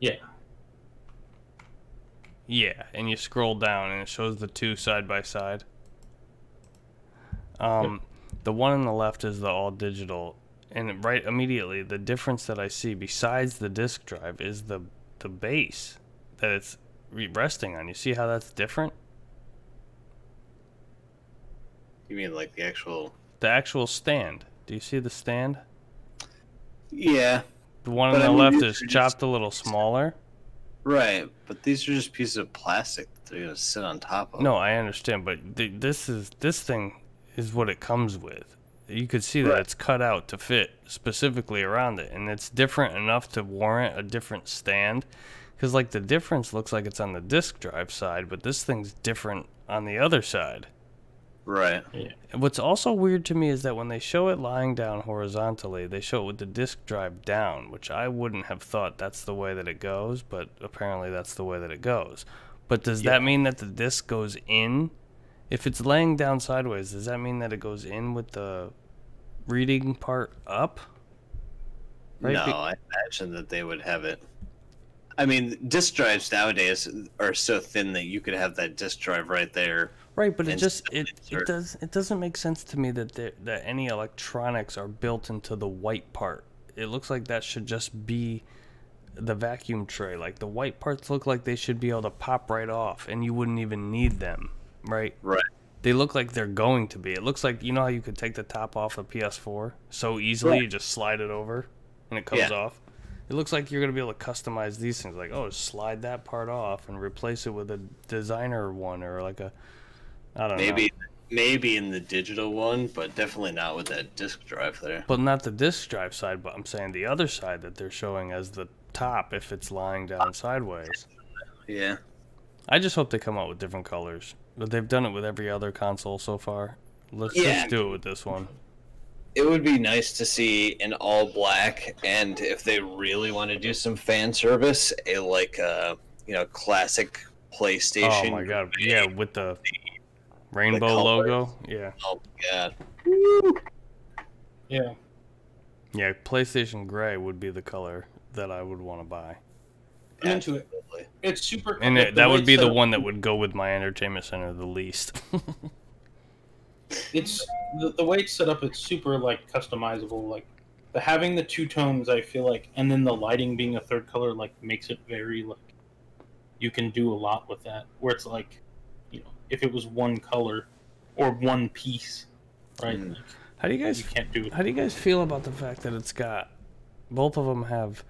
Yeah. Yeah, and you scroll down and it shows the two side by side. The one on the left is the all digital, and right immediately the difference that I see besides the disk drive is the base that it's resting on. You see how that's different? You mean like the actual stand? Do you see the stand? Yeah. The one on the left is chopped a little smaller. Right, but these are just pieces of plastic that they're gonna sit on top of. No, I understand, but this thing is what it comes with. You could see that it's cut out to fit specifically around it, and it's different enough to warrant a different stand. Because like the difference looks like it's on the disk drive side, but this thing's different on the other side. Right. Yeah. What's also weird to me is that when they show it lying down horizontally, they show it with the disk drive down, which I wouldn't have thought that's the way that it goes, but apparently that's the way that it goes. But does that mean that the disk goes in? If it's laying down sideways, does that mean that it goes in with the reading part up? Right? No, I imagine that they would have it. I mean, disk drives nowadays are so thin that you could have that disk drive right there. Right, but it doesn't make sense to me that any electronics are built into the white part. It looks like that should just be the vacuum tray. Like the white parts look like they should be able to pop right off, and you wouldn't even need them. Right. They look like they're going to be. It looks like, you know how you could take the top off a PS4 so easily, you just slide it over and it comes off. It looks like you're going to be able to customize these things, like, oh, slide that part off and replace it with a designer one, or like a, I don't know. Maybe in the digital one, but definitely not with that disk drive there. But not the disk drive side, but I'm saying the other side that they're showing as the top if it's lying down sideways. Yeah. I just hope they come out with different colors. But they've done it with every other console so far. Let's do it with this one. It would be nice to see an all black, and if they really want to do some fan service, a classic PlayStation. Oh my god! Yeah, with the rainbow logo. Yeah. Oh my god. Yeah. Yeah, PlayStation Gray would be the color that I would want to buy. I'm into it. It's super. And that would be the one that would go with my entertainment center the least. It's the way it's set up. It's super like customizable. Like having the two tones, I feel like, and then the lighting being a third color, like makes it very like you can do a lot with that. Where it's like, you know, if it was one color or one piece, right? Like, How do you guys can't do it. How do you guys feel about the fact that it's got both of them have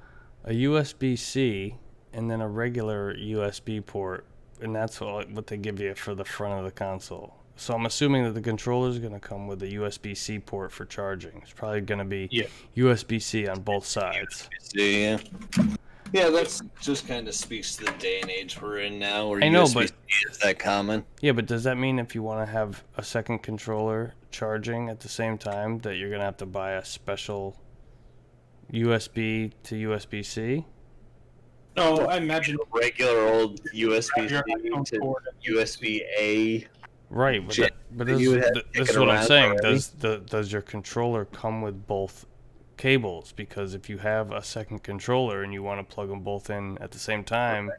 a USB-C and then a regular USB port, and that's what they give you for the front of the console. So I'm assuming that the controller is going to come with a USB-C port for charging. It's probably going to be USB-C on both sides. Yeah. Yeah, that's just kind of speaks to the day and age we're in now, where I know, USB-C but is that common. Yeah, but does that mean if you want to have a second controller charging at the same time that you're going to have to buy a special USB to USB-C? No, I imagine regular old USB-C to USB-A. Right, but this is what I'm saying. Does your controller come with both cables? Because if you have a second controller and you want to plug them both in at the same time,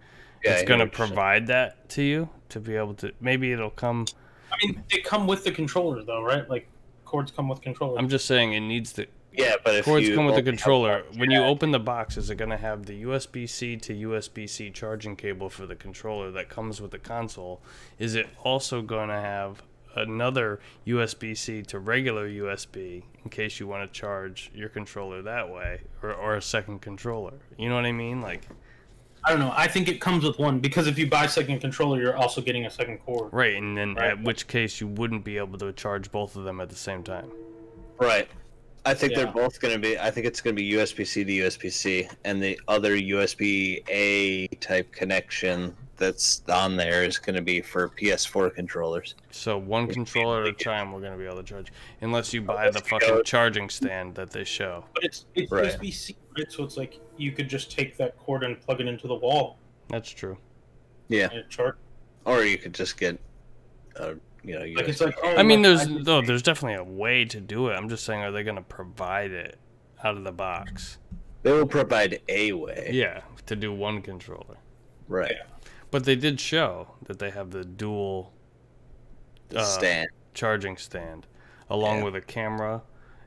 it's going to provide that to you to be able to. Maybe it'll come. I mean, they come with the controllers, though, right? Like cords come with controllers. I'm just saying it needs to. Yeah, but if cords come with the controller. When you open the box, is it going to have the USB-C to USB-C charging cable for the controller that comes with the console? Is it also going to have another USB-C to regular USB in case you want to charge your controller that way, or a second controller? You know what I mean? Like, I don't know. I think it comes with one, because if you buy a second controller, you're also getting a second cord. Right, and then at which case you wouldn't be able to charge both of them at the same time. Right. I think they're both going to be. I think it's going to be USB-C to USB-C, and the other USB-A type connection that's on there is going to be for PS4 controllers. So one controller at a time we're going to be able to charge, unless you buy the fucking charging stand that they show. But it's USB-C, right? So it's like you could just take that cord and plug it into the wall. That's true. Yeah. And charge. Or you could just get, like it's like. I mean, there's definitely a way to do it. I'm just saying, are they going to provide it out of the box? They will provide a way. Yeah, to do one controller. Right. Yeah. But they did show that they have the dual stand. charging stand, along with a camera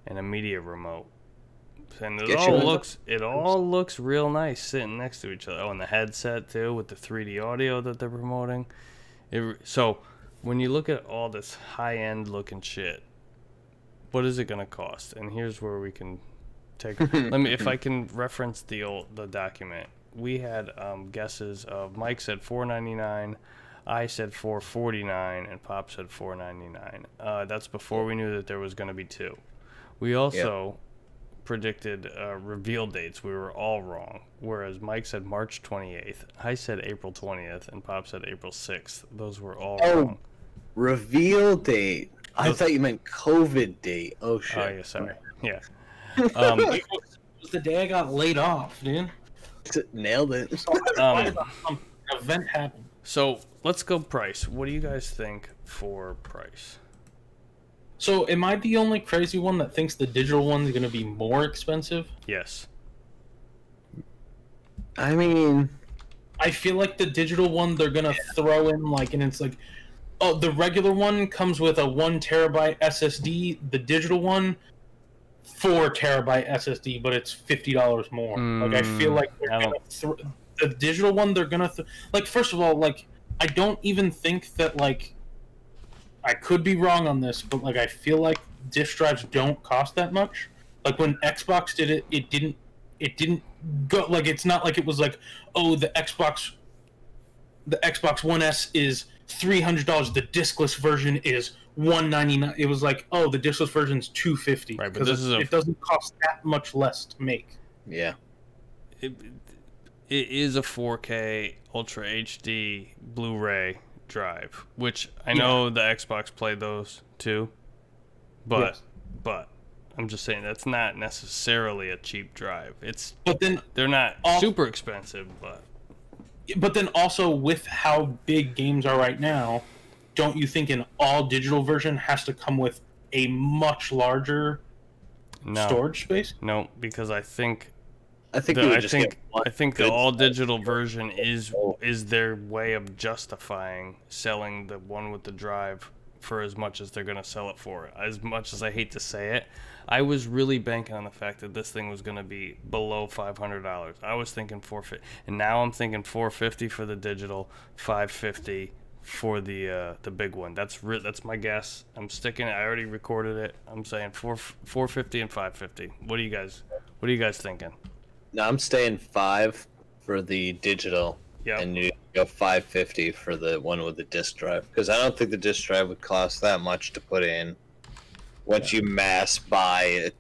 and a media remote. And it all looks real nice sitting next to each other. Oh, and the headset too, with the 3D audio that they're promoting. So when you look at all this high-end looking shit, what is it gonna cost? And here's where we can take. If I can reference the document. We had guesses of Mike said $4.99, I said $4.49, and Pop said $4.99. That's before we knew that there was going to be two. We also predicted reveal dates. We were all wrong. Whereas Mike said March 28th, I said April 20th, and Pop said April 6th. Those were all wrong. Reveal date. I thought you meant COVID date. Oh shit. Oh yeah, sorry. Yeah. It was the day I got laid off, dude. Nailed it. Event happened. So let's go price. What do you guys think for price? So am I the only crazy one that thinks the digital one's going to be more expensive? Yes. I mean, I feel like the digital one they're going to throw in and it's like, oh, the regular one comes with a 1 terabyte SSD. The digital one, 4 terabyte SSD, but it's $50 more. I feel like they're gonna the digital one. They're gonna first of all, I don't even think that I could be wrong on this, but I feel like disk drives don't cost that much. Like when Xbox did it, it didn't go it's not like it was oh, the Xbox One S is $300. The diskless version is $199. It was oh, the diskless version's $250. Right, but it doesn't cost that much less to make. Yeah. It is a 4K Ultra HD Blu-ray drive, which I know the Xbox played those too. But I'm just saying that's not necessarily a cheap drive. They're not super expensive, But then also with how big games are right now, don't you think an all digital version has to come with a much larger storage space? No, because I think the all digital version is their way of justifying selling the one with the drive for as much as they're going to sell it for. As much as I hate to say it, I was really banking on the fact that this thing was going to be below $500. I was thinking $450, and now I'm thinking $450 for the digital, $550 for the big one. That's my guess. I'm sticking it. I already recorded it. I'm saying $450 and $550. What are you guys thinking? No, I'm staying 5 for the digital, Yeah. and you go 550 for the one with the disc drive, because I don't think the disc drive would cost that much to put in. Once you mass buy,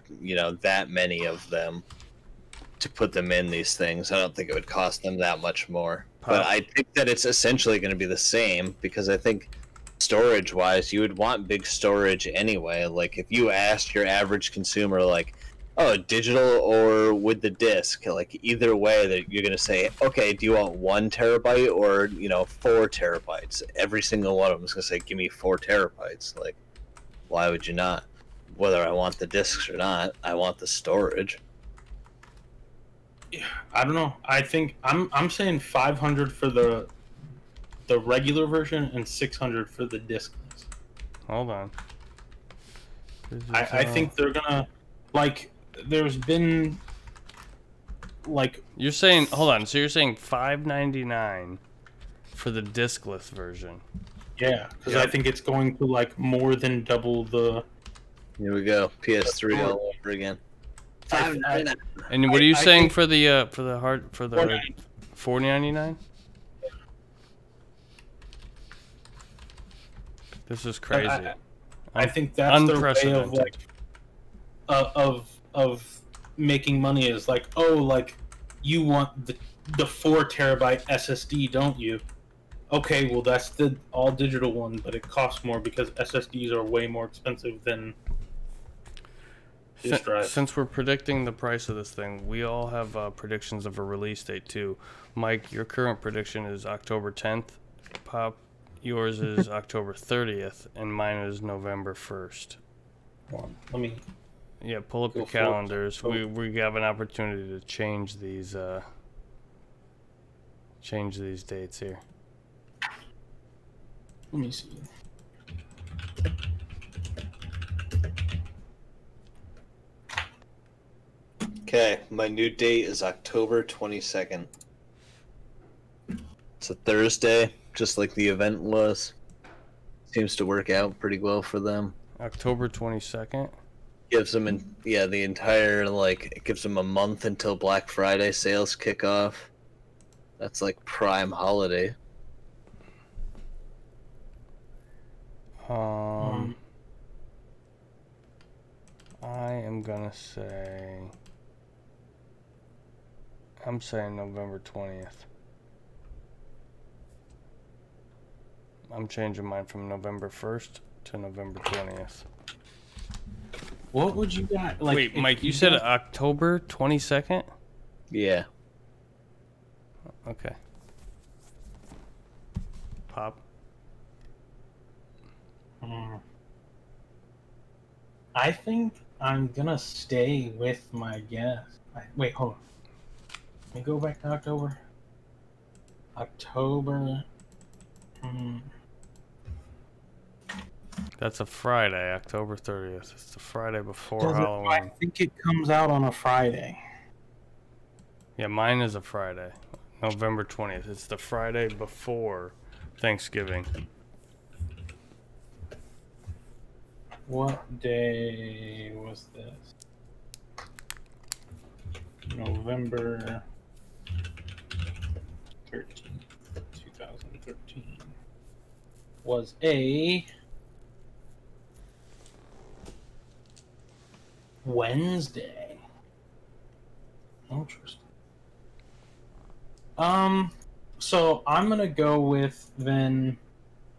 that many of them to put them in these things, I don't think it would cost them that much more. But I think that it's essentially going to be the same, because I think storage-wise, you would want big storage anyway. Like, if you asked your average consumer, like, oh, digital or with the disc, like, either way, that you're going to say, okay, do you want 1 terabyte or, 4 terabytes? Every single one of them is going to say, give me 4 terabytes. Like, why would you not? Whether I want the discs or not, I want the storage. Yeah, I don't know. I think I'm saying 500 for the regular version and 600 for the discless. Hold on. I think they're gonna, like, there's been, like... You're saying, hold on, so you're saying $5.99 for the discless version? Yeah, because I think it's going to, like, more than double the... Here we go, PS3 all over again. And what are you saying for the $4.99? This is crazy. I think that's their way of, like, of making money, is like, oh, like, you want the 4 terabyte SSD, don't you? Okay, well, that's the all digital one, but it costs more because SSDs are way more expensive than disk drive. Since we're predicting the price of this thing, we all have predictions of a release date too. Mike, your current prediction is October 10th. Pop, yours is October 30th, and mine is November 1st. Let me... Yeah, pull up your calendars. We have an opportunity to change these dates here. Let me see. Okay, my new date is October 22nd. It's a Thursday, just like the event was. Seems to work out pretty well for them. October 22nd? Gives them, the entire, like, it gives them a month until Black Friday sales kick off. That's like prime holiday. I am gonna say... I'm saying November 20th. I'm changing mine from November 1st to November 20th. What would you got? Like, wait, Mike, you said October 22nd? Yeah. Okay. Pop. I think I'm gonna stay with my guess. Wait, hold on. Let me go back to October. October. That's a Friday, October 30th. It's the Friday before Halloween. I think it comes out on a Friday. Yeah, mine is a Friday. November 20th. It's the Friday before Thanksgiving. What day was this? November 13th, 2013. Was a Wednesday. Interesting. So I'm gonna go with then.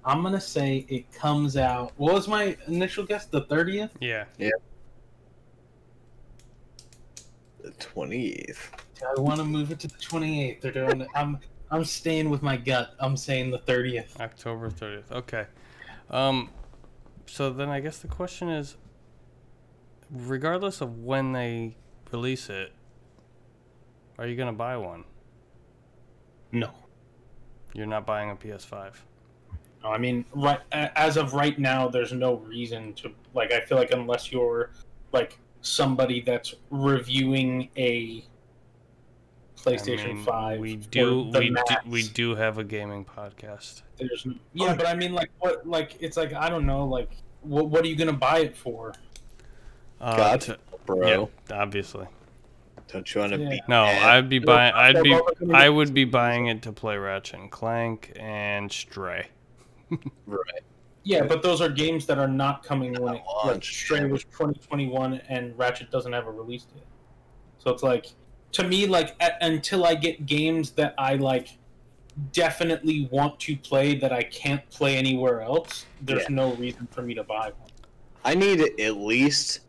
I'm gonna say it comes out. What was my initial guess? The 30th? Yeah. Yeah. The 28th. I want to move it to the 28th. They're doing it. I'm staying with my gut. I'm saying the 30th. October 30th. Okay. So then I guess the question is, regardless of when they release it, are you gonna buy one? No. You're not buying a PS5. I mean, right as of right now, there's no reason to, like, I feel like unless you're like somebody that's reviewing a PlayStation 5. We do have a gaming podcast. There's but I mean, like, what, like, it's like, I don't know, like, what are you gonna buy it for? God, bro. Yeah, obviously. Don't you want to be? No, I'd be buying. I would be games. buying it to play Ratchet and Clank and Stray. Right. Yeah, but those are games that are not coming when it launch. Stray was 2021 and Ratchet doesn't have a release date. So it's like, to me, like until I get games that I like definitely want to play that I can't play anywhere else, there's no reason for me to buy one. I need at least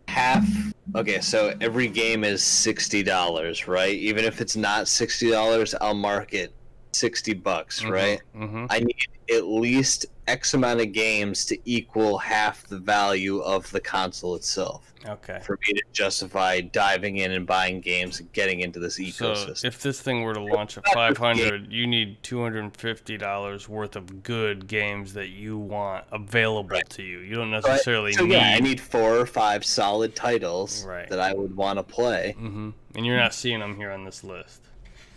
half. Okay, so every game is $60, right? Even if it's not $60, I'll mark it $60, right? Mm-hmm. I need at least X amount of games to equal half the value of the console itself. Okay. For me to justify diving in and buying games and getting into this ecosystem. So if this thing were to launch at $500, you need $250 worth of good games that you want available to you. You don't necessarily need. Yeah, I need 4 or 5 solid titles Right. that I would want to play. Mm-hmm. And you're not seeing them here on this list.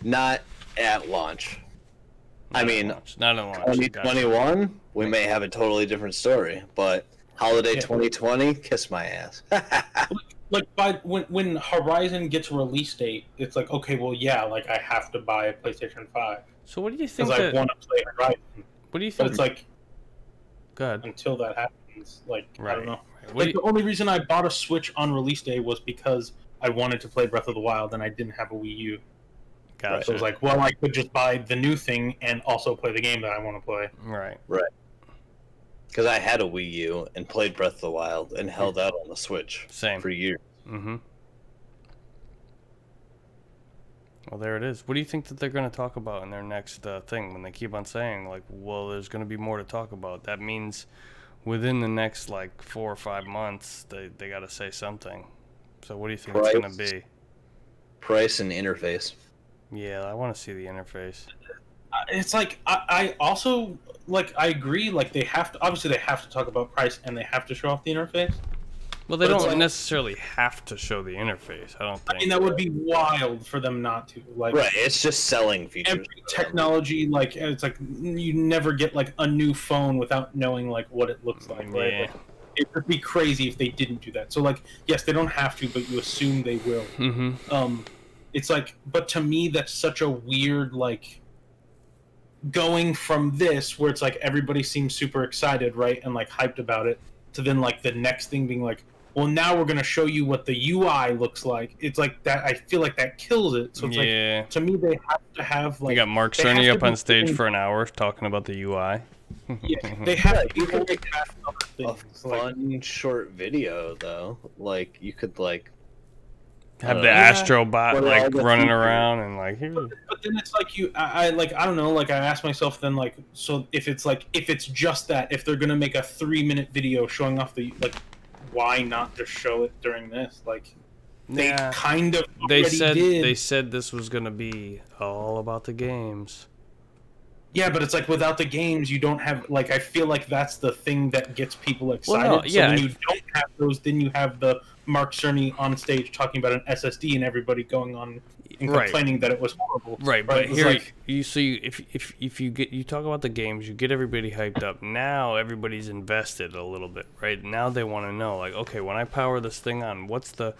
Not at launch. Not at launch. 2021, we may have a totally different story, but holiday 2020, kiss my ass. When Horizon gets a release date, it's like, okay, well, yeah, like I have to buy a PlayStation 5 So what do you think? because I want to play Horizon. What do you But think? it's like, Go ahead. until that happens, like I don't know. Right. Like the only reason I bought a Switch on release day was because I wanted to play Breath of the Wild and I didn't have a Wii U. Gotcha. So it was like, well, I could just buy the new thing and also play the game that I want to play. Right. Because I had a Wii U and played Breath of the Wild and held out on the Switch Same. for years. Mm-hmm. Well, there it is. What do you think that they're going to talk about in their next thing when they keep on saying, like, well, there's going to be more to talk about? That means within the next, like, 4 or 5 months, they got to say something. So what do you think it's going to be? Price and interface. Yeah, I want to see the interface. It's like I also like I agree. Like they have to obviously they have to talk about price and they have to show off the interface. Well, they But it's don't like- necessarily have to show the interface. I don't think. I mean, that would be wild for them not to. Like Right, it's just selling features. every technology, like it's like you never get like a new phone without knowing like what it looks like, right? Yeah. Like, it would be crazy if they didn't do that. So like, yes, they don't have to, but you assume they will. Mm-hmm. It's like, but to me, that's such a weird like going from this where it's like everybody seems super excited, right, and like hyped about it, to then like the next thing being like, well, now we're gonna show you what the UI looks like. It's like that. I feel like that kills it. So it's like to me, they have to have like. We got Mark they have Cerny to up be on stage thinking- for an hour talking about the UI. Yeah, they have to you be could thinking make past other A things. Like, fun short video though. Like you could like Have the Yeah. Astro bot What are like all the running features? around and like here. but then it's like I like I don't know. Like I ask myself then like so if it's just that if they're gonna make a 3-minute video showing off the like why not just show it during this like they Yeah. kind of They already said did. this was gonna be all about the games. Yeah, but it's like without the games, you don't have like. I feel like that's the thing that gets people excited. no, yeah, So when you don't have those, then you have the Mark Cerny on stage talking about an SSD and everybody going on and Right. complaining that it was horrible. Right, but It's here like, if you talk about the games, you get everybody hyped up. Now everybody's invested a little bit, right? Now they want to know, like, okay, when I power this thing on, what's the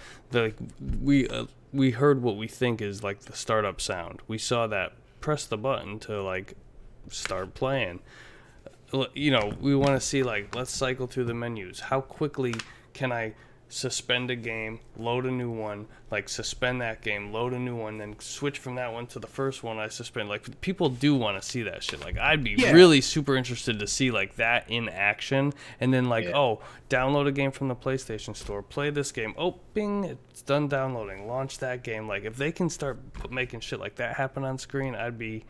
we heard what we think is like the startup sound. We saw that. Press the button to like start playing. You know, we want to see like let's cycle through the menus. How quickly can I suspend a game, load a new one, like suspend that game, load a new one, then switch from that one to the first one I suspend. Like people do want to see that shit. Like I'd be really super interested to see like that in action, and then like oh, download a game from the PlayStation Store, play this game. Oh, bing, it's done downloading. Launch that game. Like if they can start making shit like that happen on screen, I'd be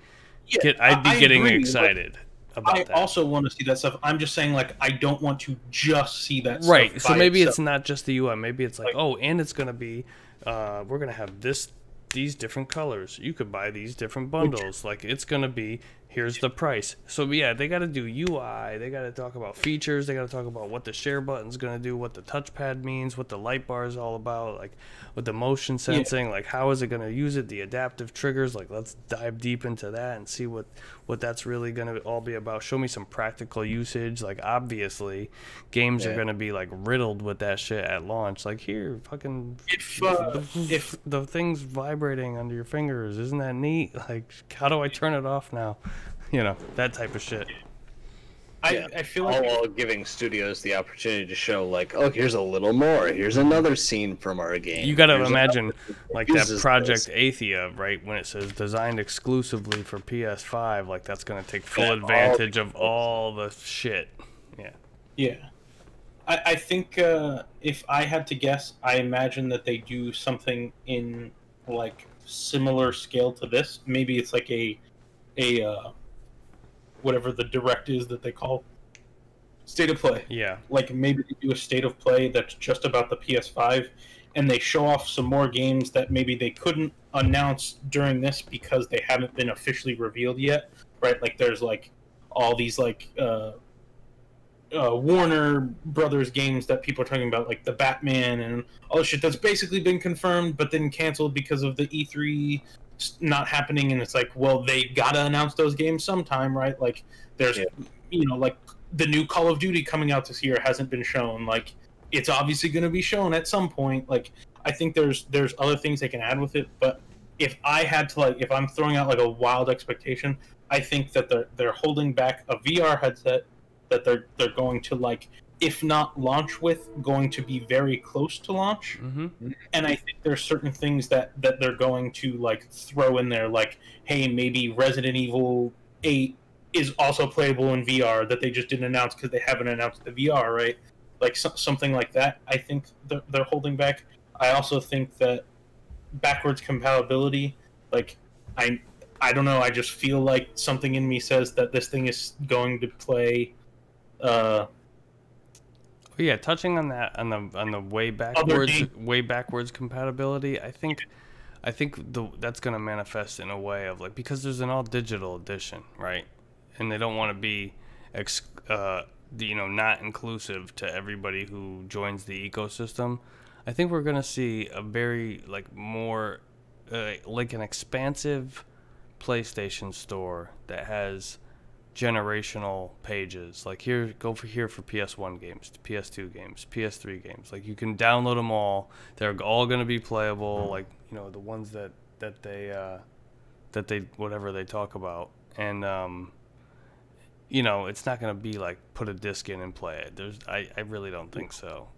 getting agree, excited. I also want to see that stuff. I'm just saying, like, I don't want to just see that stuff. Right. So by maybe itself. it's not just the UI. Maybe it's like, oh, and it's gonna be, we're gonna have these different colors. You could buy these different bundles. Like it's gonna be Here's the price. So yeah, they got to do UI. They got to talk about features. They got to talk about what the share button's gonna do, what the touchpad means, what the light bar is all about, like with the motion sensing, like how is it gonna use it, the adaptive triggers. Like let's dive deep into that and see what that's really gonna all be about. Show me some practical usage. Like obviously, games are gonna be like riddled with that shit at launch. Like here, fucking if the thing's vibrating under your fingers, isn't that neat? Like how do I turn it off now? You know, that type of shit. I feel like all while giving studios the opportunity to show, like, oh, here's a little more. Here's another scene from our game. You got to imagine, like, that Project Athia, right? When it says designed exclusively for PS5, like, that's going to take full advantage of all the shit. Yeah. Yeah. I think if I had to guess, I imagine that they do something in, like, similar scale to this. Maybe it's like a whatever the direct is that they call state of play. Yeah. Like maybe they do a state of play that's just about the PS5, and they show off some more games that maybe they couldn't announce during this because they haven't been officially revealed yet, right? Like there's like all these like Warner Brothers games that people are talking about, like the Batman and all the shit that's basically been confirmed but then canceled because of the E3 not happening. And it's like, well, they gotta announce those games sometime, right? Like there's you know, like the new Call of Duty coming out this year hasn't been shown. Like it's obviously going to be shown at some point. Like I think there's other things they can add with it, but if I had to, like, if I'm throwing out like a wild expectation, I think that they're holding back a VR headset that they're going to, like, if not launch with, going to be very close to launch. Mm-hmm. And I think there's certain things that they're going to, like, throw in there, like, hey, maybe Resident Evil 8 is also playable in VR that they just didn't announce because they haven't announced the VR, right? Like something like that. I think they're holding back. I also think that backwards compatibility, like, I don't know, I just feel like something in me says that this thing is going to play yeah, touching on that, on the way backwards compatibility, I think that's going to manifest in a way of, like, because there's an all digital edition, right? And they don't want to be not inclusive to everybody who joins the ecosystem. I think we're going to see a very, like, more like an expansive PlayStation store that has generational pages. Like, here for PS1 games, PS2 games, PS3 games. Like, you can download them all. They're all going to be playable, like, you know, the ones that they whatever they talk about. And you know, it's not going to be like put a disc in and play it. I really don't think so.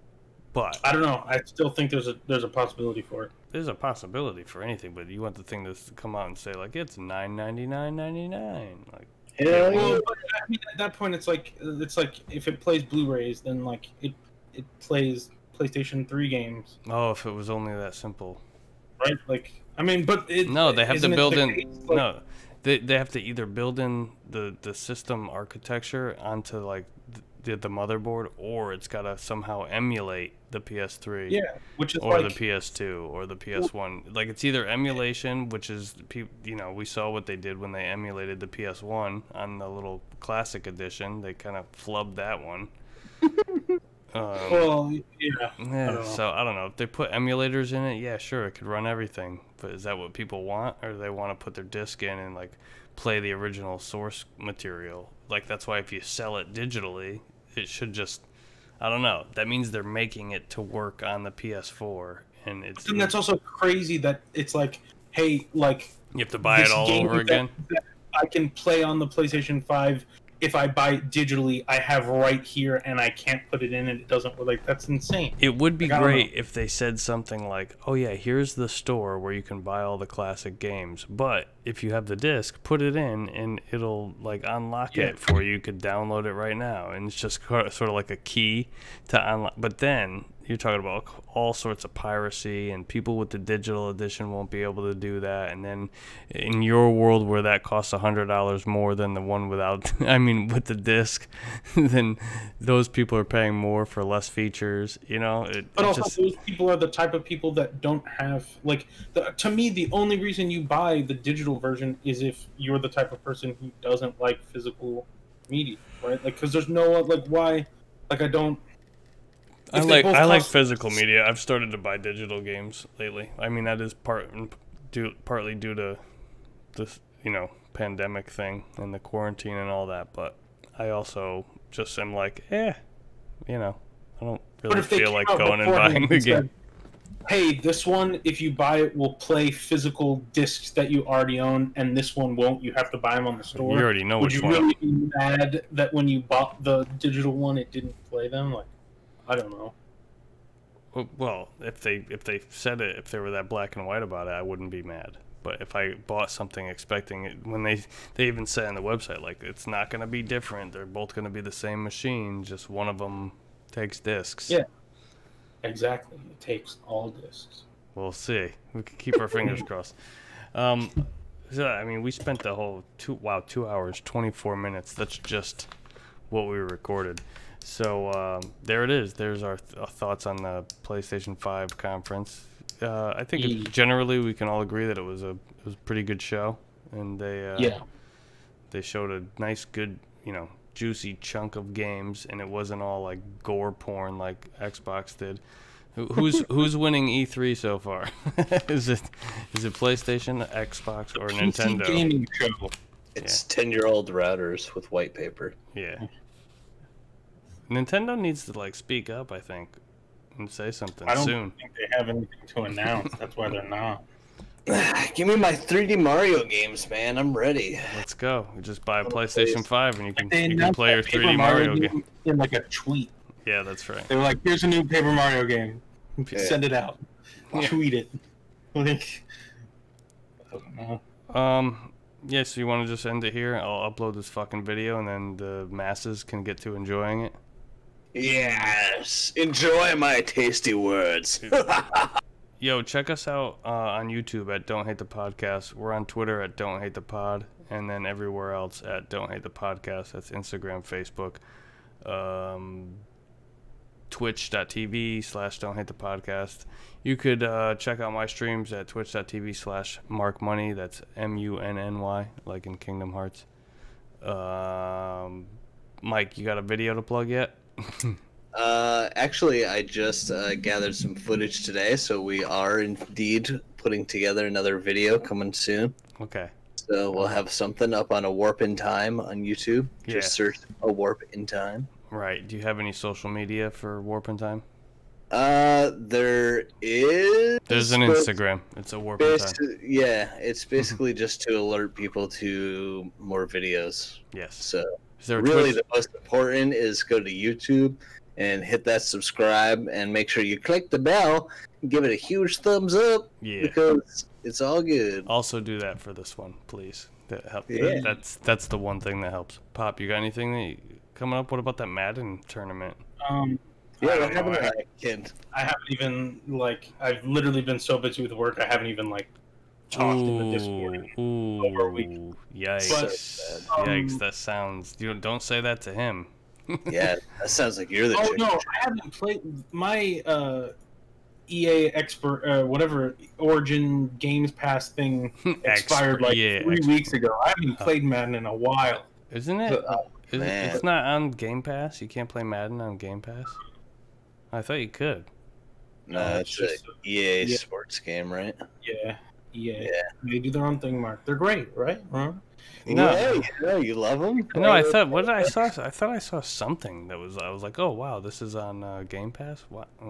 But I don't know. I still think there's a possibility for it. There's a possibility for anything, but you want the thing to come out and say, like, it's $9.99.99. Like, yeah. Well, but, I mean, at that point, it's like if it plays Blu-rays, then like it plays PlayStation 3 games. Oh, if it was only that simple. Right? Like, I mean, but no, they have to build in. Like, no, they have to either build in the system architecture onto, like, the motherboard, or it's got to somehow emulate the PS3, which is or like, the PS2 or the PS1. Like, it's either emulation, which is, you know, we saw what they did when they emulated the PS1 on the little classic edition. They kind of flubbed that one. Well, yeah. So I don't know if they put emulators in it. Yeah, sure, it could run everything. But is that what people want, or do they want to put their disc in and, like, play the original source material? Like, that's why if you sell it digitally, it should just, I don't know. That means they're making it to work on the PS4, and it's. And that's also crazy that it's like, hey, like, you have to buy it all over again. That I can play on the PlayStation 5. If I buy it digitally, I have right here, and I can't put it in, and it doesn't. Like, that's insane. It would be great if they said something like, "Oh yeah, here's the store where you can buy all the classic games, but if you have the disc, put it in, and it'll, like, unlock it for you. You could download it right now, and it's just sort of like a key to unlock." But then you're talking about all sorts of piracy, and people with the digital edition won't be able to do that. And then in your world where that costs $100 more than the one without, I mean, with the disc, then those people are paying more for less features. You know, but also those people are the type of people that don't have like. To me, the only reason you buy the digital version is if you're the type of person who doesn't like physical media, right? Like, because there's no like why, like I don't. I like physical media. I've started to buy digital games lately. I mean, that is partly due to this, you know, pandemic thing and the quarantine and all that. But I also just am like, you know, I don't really feel like going and buying the game. Hey, this one, if you buy it, will play physical discs that you already own, and this one won't. You have to buy them on the store. You already know which one. Would you really be mad that when you bought the digital one, it didn't play them? Like, I don't know. Well, if they said it, if they were that black and white about it, I wouldn't be mad. But if I bought something expecting it, when they even say on the website, like, it's not going to be different. They're both going to be the same machine. Just one of them takes discs. Yeah, exactly. It takes all discs. We'll see. We can keep our fingers crossed. So, I mean, we spent the whole 2 hours, 24 minutes. That's just what we recorded. So there it is. There's our thoughts on the PlayStation 5 conference. I think generally we can all agree that it was a pretty good show, and they showed a nice, good, you know, juicy chunk of games, and it wasn't all like gore porn like Xbox did. Who's winning E3 so far? Is it PlayStation, Xbox, or Nintendo? Gaming show. It's 10-year-old routers with white paper. Yeah. Nintendo needs to like speak up, I think, and say something soon. I don't think they have anything to announce. That's why they're not. Give me my 3D Mario games, man. I'm ready. Let's go. We just buy a PlayStation 5 and you can play your 3D Mario game in like a tweet. Yeah, that's right. They were like, "Here's a new Paper Mario game. Send it out. Tweet it." Like, I don't know. Yeah, so you want to just end it here? I'll upload this fucking video, and then the masses can get to enjoying it. Yes, enjoy my tasty words. Yo, check us out on YouTube at Don't Hate the Podcast. We're on Twitter at Don't Hate the Pod, and then everywhere else at Don't Hate the Podcast. That's Instagram, Facebook, twitch.tv/Don't Hate the Podcast. You could check out my streams at twitch.tv/MarkMoney. That's MUNNY, like in Kingdom Hearts. Mike, you got a video to plug yet? Actually, I just gathered some footage today, so we are indeed putting together another video coming soon. Okay. So we'll have something up on A Warp in Time on YouTube. Just search A Warp in Time. Right. Do you have any social media for Warp in Time? There is. There's an Instagram. It's A Warp in Time. Yeah, it's basically just to alert people to more videos. Yes. So really, the most important is go to YouTube and hit that subscribe, and make sure you click the bell and give it a huge thumbs up. Yeah. Because it's all good. Also do that for this one, please. That helps. Yeah. That's the one thing that helps. Pop, you got anything coming up? What about that Madden tournament? Yeah, what happened to that kid? I haven't even, like, I've literally been so busy with work, I haven't even, like, talked in the Discord over a week. Yikes. But, yikes, that sounds... Don't say that to him. Yeah, that sounds like you're the Oh, no, I haven't played... My EA expert, whatever, Origin Games Pass thing expired, like, 3 weeks ago. I haven't played Madden in a while. Isn't it? It's not on Game Pass? You can't play Madden on Game Pass? I thought you could. No, it's an EA sports game, right? Yeah. They do their own thing, Mark. They're great, right? Huh? No, you love them. No, I thought I saw something that was. I was like, oh wow, this is on Game Pass. What? I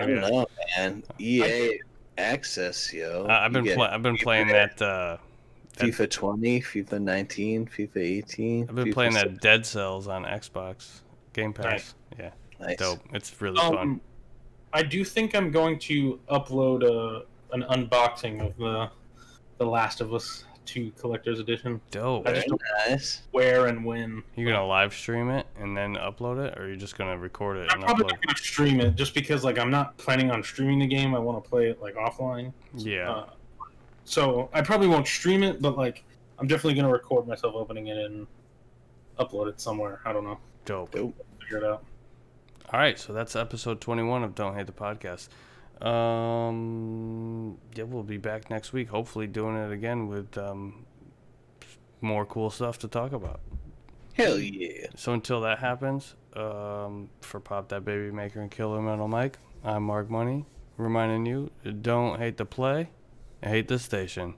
don't know, man. EA Access, yo. I've been playing that. FIFA 20, FIFA 19, FIFA 18. I've been playing that Dead Cells on Xbox Game Pass. Nice. Yeah, nice. Dope. It's really fun. I do think I'm going to upload an unboxing of the Last of Us 2 collector's edition. Dope. I just don't know Nice. where and when. You're gonna live stream it and then upload it, or you're just gonna record it I'm and probably upload? not gonna stream it just because like I'm not planning on streaming the game. I want to play it like offline. Yeah. So I probably won't stream it, but like I'm definitely gonna record myself opening it and upload it somewhere. I don't know. Dope. Figure it out. All right, so that's episode 21 of Don't Hate the Podcast. Yeah, we'll be back next week, hopefully doing it again with more cool stuff to talk about. Hell yeah. So until that happens, for Pop That Baby Maker and Killer Metal Mike, I'm Mark Money, reminding you, don't hate the play, hate the station.